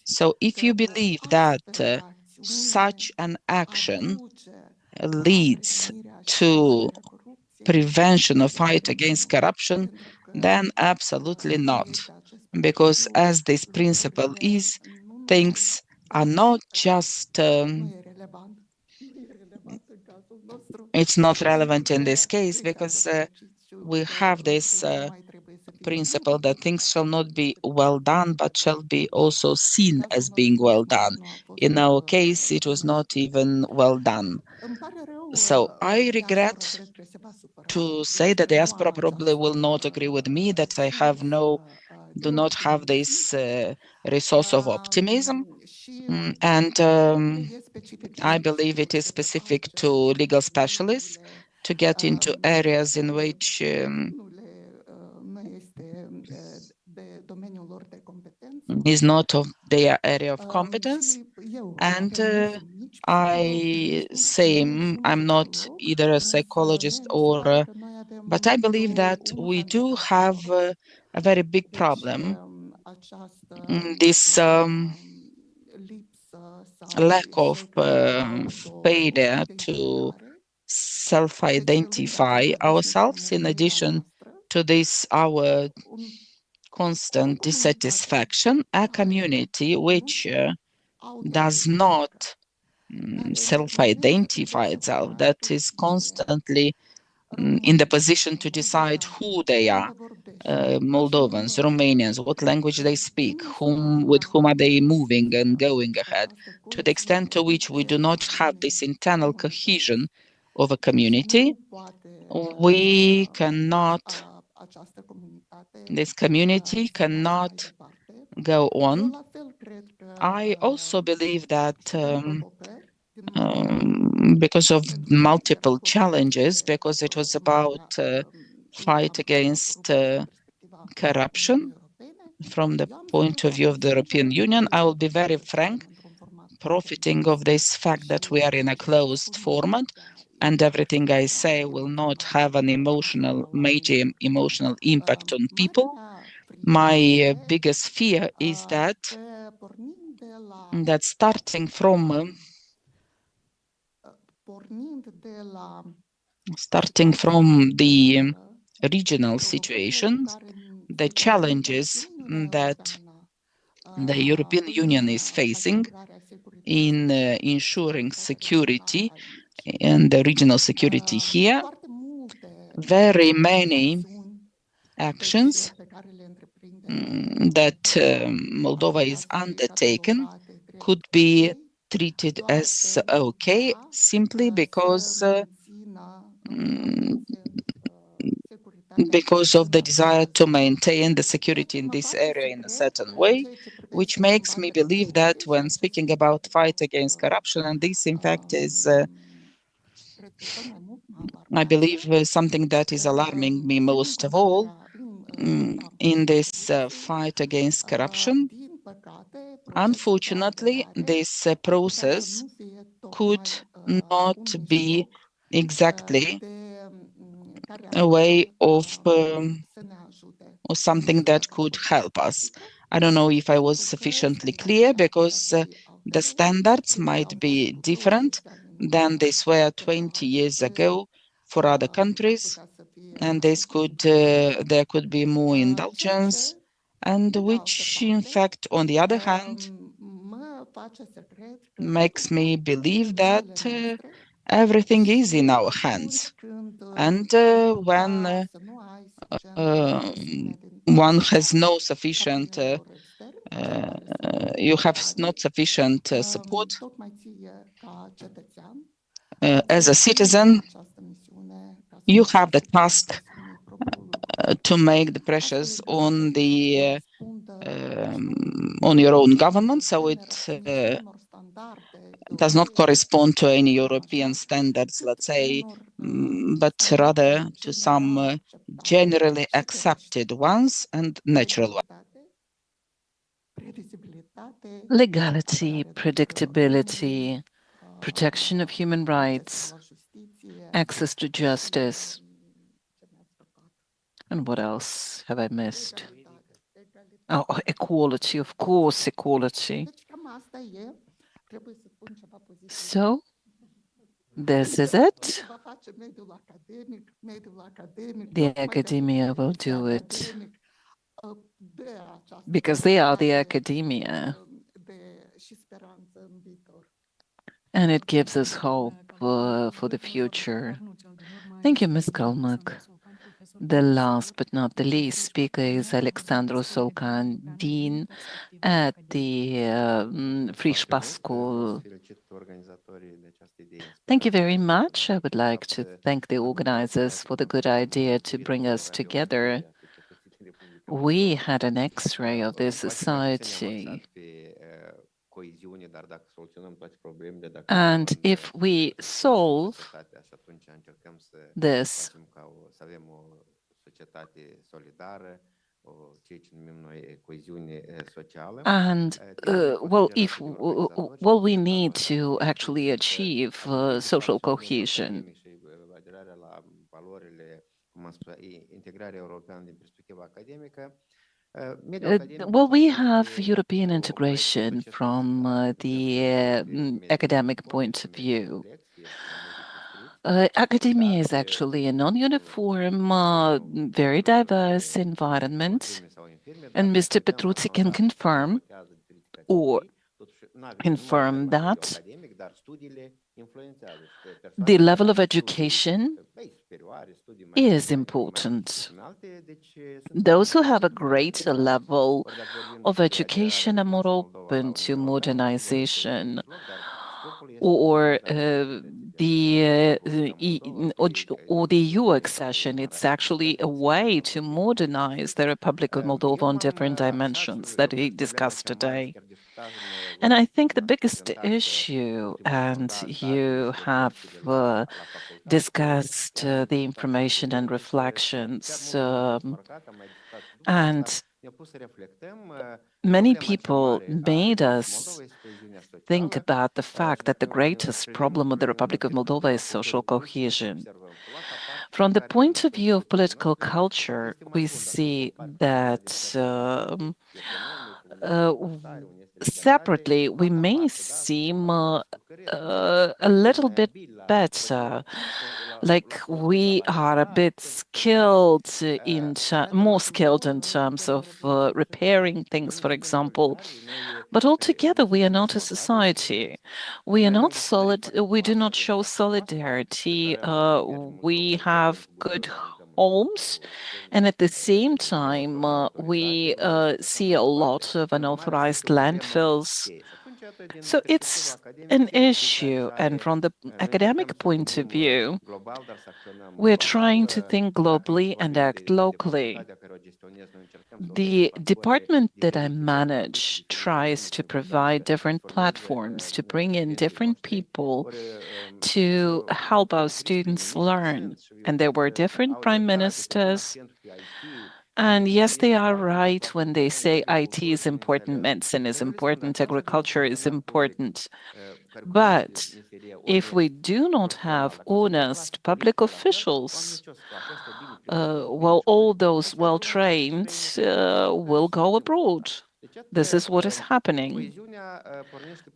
So if you believe that such an action leads to prevention of fight against corruption, then absolutely not. Because as this principle is, things are not just it's not relevant in this case, because we have this principle that things shall not be well done, but shall be also seen as being well done. In our case, it was not even well done. So I regret to say that the diaspora probably will not agree with me, that I do not have this resource of optimism. And I believe it is specific to legal specialists to get into areas in which is not of their area of competence. And I say I'm not either a psychologist or, but I believe that we do have a very big problem this lack of failure to self-identify ourselves. In addition to this, our constant dissatisfaction, a community which does not self-identify itself, that is constantly in the position to decide who they are, Moldovans, Romanians, what language they speak, with whom are they moving and going ahead, to the extent to which we do not have this internal cohesion of a community, this community cannot go on. I also believe that because of multiple challenges, because it was about fight against corruption from the point of view of the European Union, I will be very frank, profiting of this fact that we are in a closed format and everything I say will not have an major emotional impact on people. My biggest fear is that starting from the regional situations, the challenges that the European Union is facing in ensuring security and the regional security here, very many actions that Moldova is undertaken could be treated as okay, simply because of the desire to maintain the security in this area in a certain way, which makes me believe that when speaking about fight against corruption, and this in fact is, I believe, something that is alarming me most of all, in this fight against corruption, unfortunately, this process could not be exactly a way of or something that could help us. I don't know if I was sufficiently clear, because the standards might be different than they were 20 years ago for other countries, and there could be more indulgence, and which in fact, on the other hand, makes me believe that everything is in our hands. And when one has no sufficient, you have not sufficient support as a citizen, you have the task to make the pressures on your own government, so it does not correspond to any European standards, let's say, but rather to some generally accepted ones and natural ones. Legality, predictability, protection of human rights, access to justice. And what else have I missed? Oh, equality, of course, equality. So, this is it. The academia will do it, because they are the academia. And it gives us hope for the future. Thank you, Ms. Kalmak. The last but not the least speaker is Alexandru Solcan, Dean at the Frișpa School. Thank you very much. I would like to thank the organizers for the good idea to bring us together. We had an X-ray of this society. And if we solve this, and we need to actually achieve social cohesion. Well, we have European integration from the academic point of view. Academia is actually a non-uniform, very diverse environment, and Mr. Petrucci can confirm or confirm that the level of education is important. Those who have a greater level of education are more open to modernization, or the EU accession. It's actually a way to modernize the Republic of Moldova on different dimensions that we discussed today. And I think the biggest issue, and you have discussed the information and reflections, and many people made us think about the fact that the greatest problem of the Republic of Moldova is social cohesion. From the point of view of political culture, we see that separately, we may seem a little bit better, like we are a bit skilled more skilled in terms of repairing things, for example. But altogether, we are not a society. We are not solid. We do not show solidarity. We have good homes, and at the same time, we see a lot of unauthorized landfills. So it's an issue, and from the academic point of view, we're trying to think globally and act locally. The department that I manage tries to provide different platforms to bring in different people to help our students learn. And there were different prime ministers. And yes, they are right when they say IT is important, medicine is important, agriculture is important. But if we do not have honest public officials, well, all those well-trained will go abroad. This is what is happening.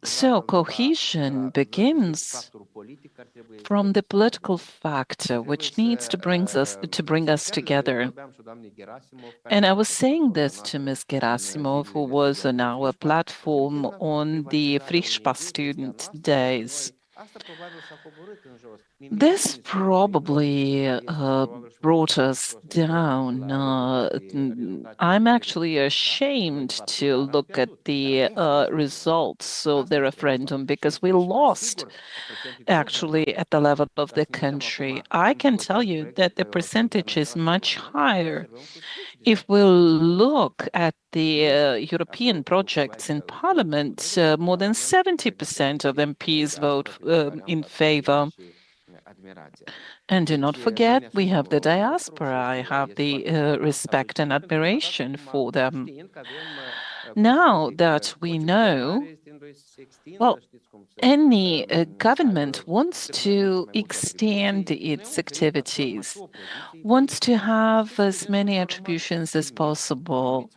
So cohesion begins from the political factor, which needs to bring us together. And I was saying this to Ms. Gerasimov, who was on our platform on the Frischpa student days. This probably brought us down. I'm actually ashamed to look at the results of the referendum because we lost actually at the level of the country. I can tell you that the percentage is much higher. If we look at the European projects in Parliament, more than 70% of MPs vote in favor. And do not forget, we have the diaspora. I have the respect and admiration for them. Now that we know, well, any government wants to extend its activities, wants to have as many attributions as possible.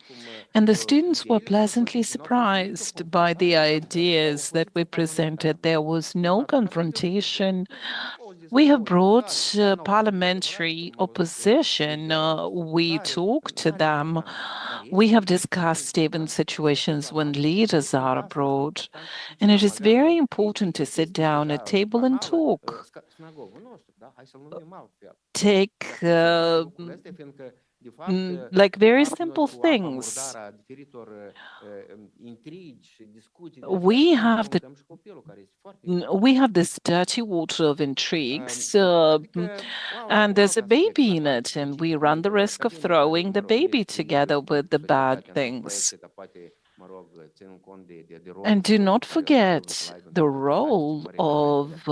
And the students were pleasantly surprised by the ideas that we presented. There was no confrontation. We have brought parliamentary opposition. We talked to them. We have discussed even situations when leaders are abroad. And it is very important to sit down at a table and talk. Take like very simple things. We have this dirty water of intrigues, and there's a baby in it, and we run the risk of throwing the baby together with the bad things. And do not forget the role of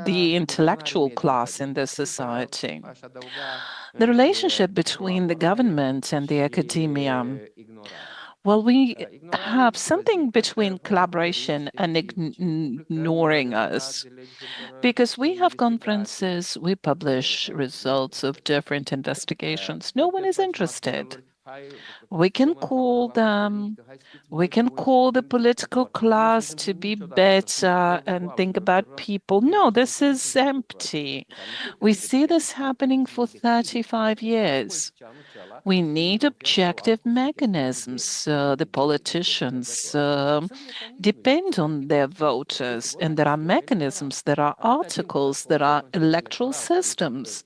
the intellectual class in the society. The relationship between the government and the academia. Well, we have something between collaboration and ignoring us, because we have conferences, we publish results of different investigations. No one is interested. We can call them, we can call the political class to be better and think about people. No, this is empty. We see this happening for 35 years. We need objective mechanisms. The politicians depend on their voters, and there are mechanisms, there are articles, there are electoral systems.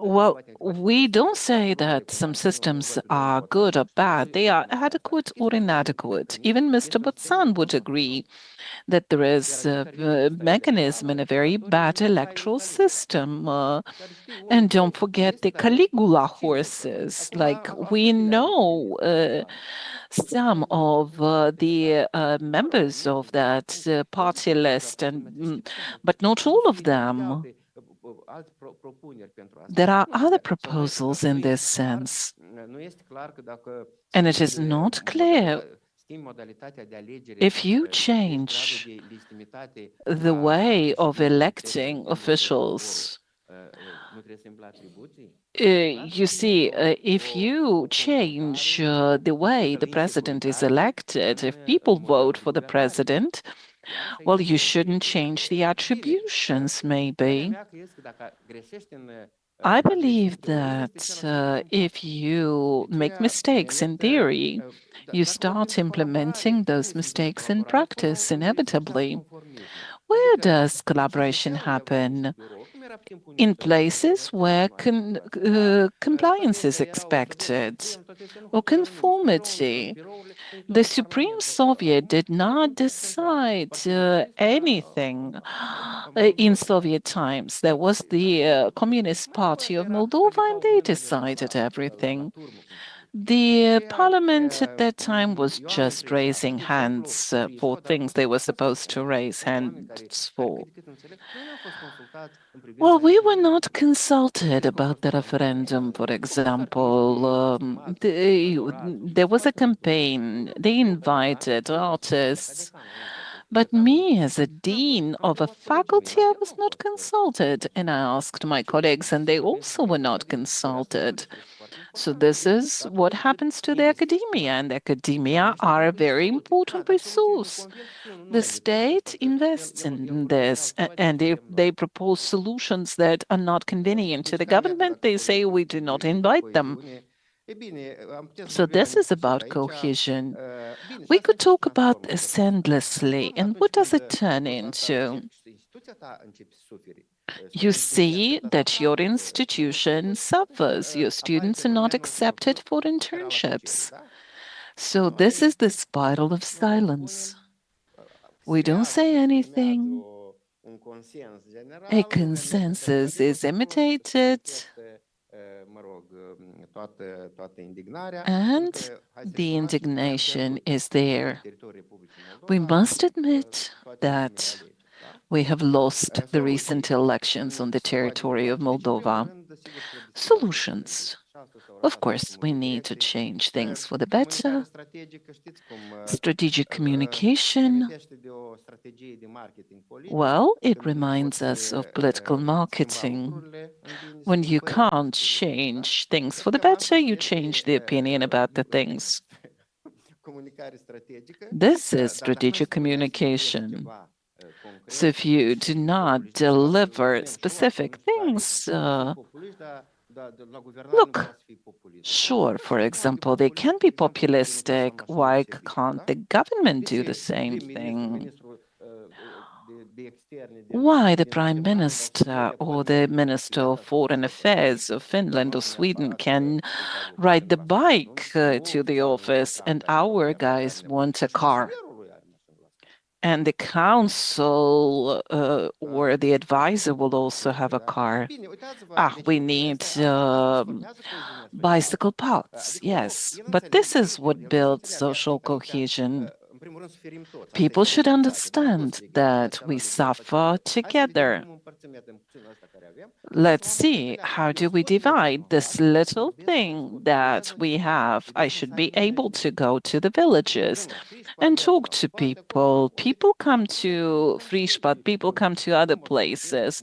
Well, we don't say that some systems are good or bad. They are adequate or inadequate. Even Mr. Botsan would agree that there is a mechanism in a very bad electoral system. And don't forget the Caligula horses. Like, we know some of the members of that party list, but not all of them. There are other proposals in this sense, and it is not clear if you change the way of electing officials. You see, if you change the way the president is elected, if people vote for the president, well, you shouldn't change the attributions, maybe. I believe that if you make mistakes in theory, you start implementing those mistakes in practice inevitably. Where does collaboration happen? In places where compliance is expected or conformity. The Supreme Soviet did not decide anything in Soviet times. There was the Communist Party of Moldova, and they decided everything. The parliament at that time was just raising hands for things they were supposed to raise hands for. Well, we were not consulted about the referendum, for example. There was a campaign. They invited artists. But me, as a dean of a faculty, I was not consulted. And I asked my colleagues, and they also were not consulted. So this is what happens to the academia, and academia are a very important resource. The state invests in this, and if they propose solutions that are not convenient to the government, they say we do not invite them. So this is about cohesion. We could talk about this endlessly, and what does it turn into? You see that your institution suffers. Your students are not accepted for internships. So this is the spiral of silence. We don't say anything. A consensus is imitated, and the indignation is there. We must admit that we have lost the recent elections on the territory of Moldova. Solutions. Of course, we need to change things for the better. Strategic communication. Well, it reminds us of political marketing. When you can't change things for the better, you change the opinion about the things. This is strategic communication. So if you do not deliver specific things, look, sure, for example, they can be populistic. Why can't the government do the same thing? Why the Prime Minister or the Minister of Foreign Affairs of Finland or Sweden can ride the bike to the office, and our guys want a car? And the council or the advisor will also have a car. We need bicycle paths, yes. But this is what builds social cohesion. People should understand that we suffer together. let's see, how do we divide this little thing that we have? I should be able to go to the villages and talk to people. People come to Frișpat, people come to other places,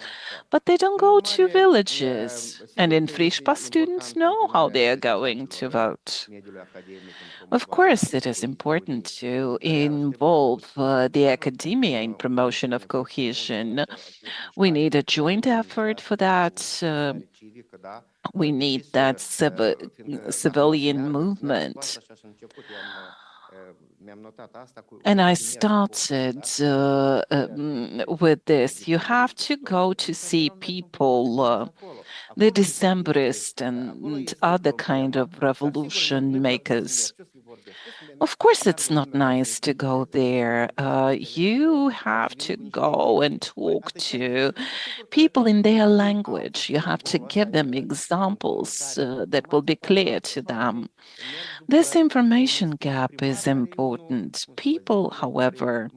but they don't go to villages. And in Frișpat, students know how they are going to vote. Of course, it is important to involve the academia in promotion of cohesion. We need a joint effort for that. We need that civilian movement. And I started with this. You have to go to see people, the Decembrists and other kind of revolution makers. Of course, it's not nice to go there. You have to go and talk to people in their language. You have to give them examples that will be clear to them. This information gap is important. People, however,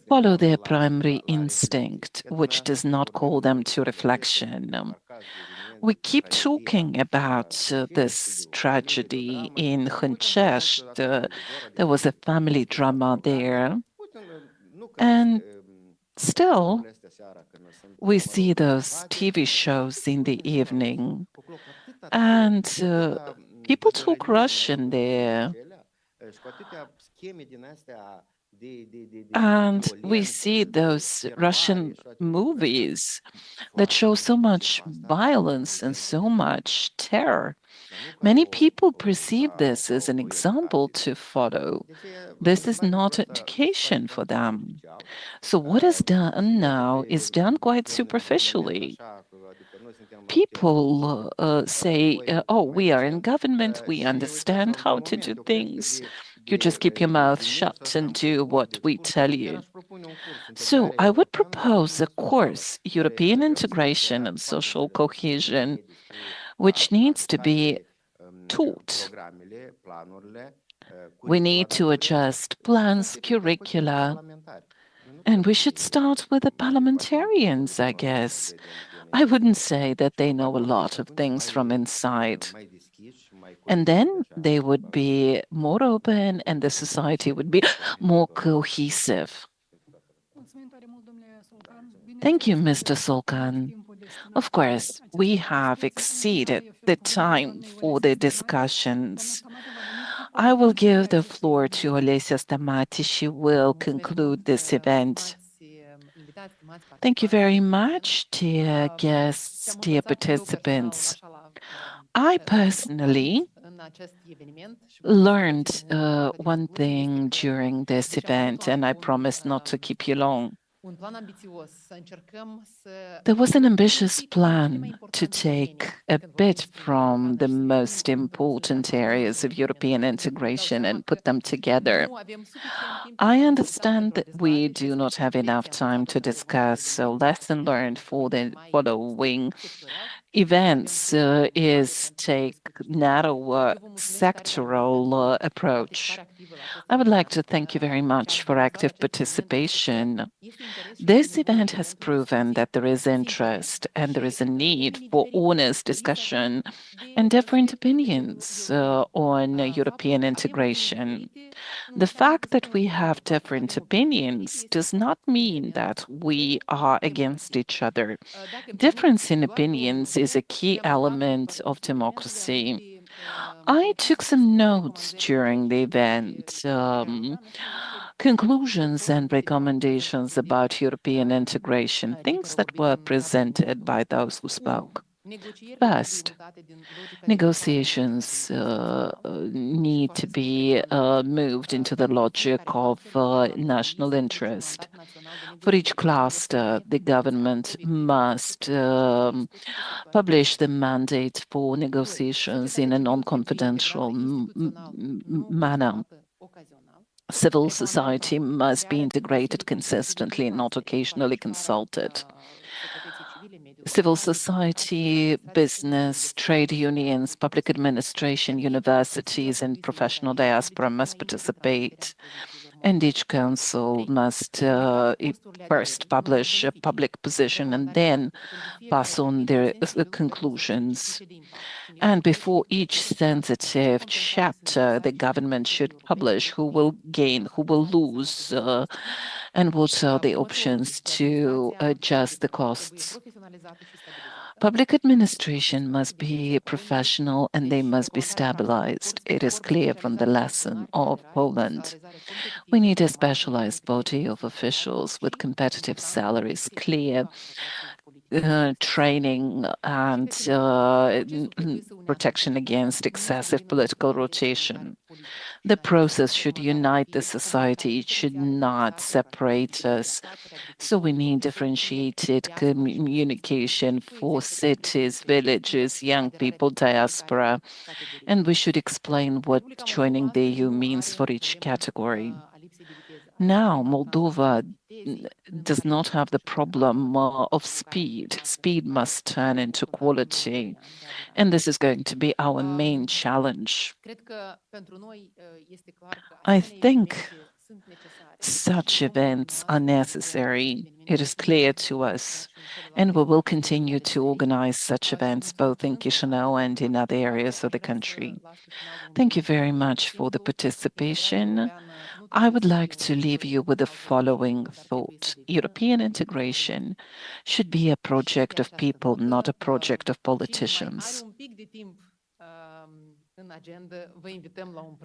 follow their primary instinct, which does not call them to reflection. We keep talking about this tragedy in Hâncești. There was a family drama there. And still, we see those TV shows in the evening. And people talk Russian there. And we see those Russian movies that show so much violence and so much terror. Many people perceive this as an example to follow. This is not education for them. So what is done now is done quite superficially. People say, oh, we are in government, we understand how to do things. You just keep your mouth shut and do what we tell you. So I would propose a course, European integration and social cohesion, which needs to be taught. We need to adjust plans, curricula, and we should start with the parliamentarians, I guess. I wouldn't say that they know a lot of things from inside. And then they would be more open and the society would be more cohesive. Thank you, Mr. Solkan. Of course, we have exceeded the time for the discussions. I will give the floor to Olesia Stamati. She will conclude this event. Thank you very much, dear guests, dear participants. I personally learned one thing during this event, and I promise not to keep you long. There was an ambitious plan to take a bit from the most important areas of European integration and put them together. I understand that we do not have enough time to discuss, so lesson learned for the following events is take narrower sectoral approach. I would like to thank you very much for active participation. This event has proven that there is interest and there is a need for honest discussion and different opinions on European integration. The fact that we have different opinions does not mean that we are against each other. Difference in opinions is a key element of democracy. I took some notes during the event, conclusions and recommendations about European integration, things that were presented by those who spoke. First, negotiations need to be moved into the logic of national interest. For each cluster, the government must publish the mandate for negotiations in a non-confidential manner. Civil society must be integrated consistently, not occasionally consulted. Civil society, business, trade unions, public administration, universities, and professional diaspora must participate. and each council must first publish a public position and then pass on their conclusions. And before each sensitive chapter, the government should publish who will gain, who will lose, and what are the options to adjust the costs. Public administration must be professional and they must be stabilized. It is clear from the lesson of Poland. We need a specialized body of officials with competitive salaries, clear training and protection against excessive political rotation. The process should unite the society, it should not separate us. So we need differentiated communication for cities, villages, young people, diaspora, and we should explain what joining the EU means for each category. Now, Moldova does not have the problem of speed. Speed must turn into quality, and this is going to be our main challenge. I think such events are necessary. It is clear to us, and we will continue to organize such events both in Chișinău and in other areas of the country. Thank you very much for the participation. I would like to leave you with the following thought. European integration should be a project of people, not a project of politicians.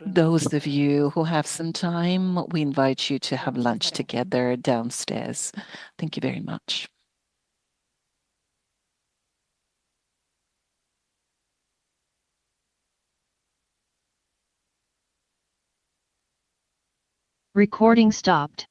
Those of you who have some time, we invite you to have lunch together downstairs. Thank you very much. Recording stopped.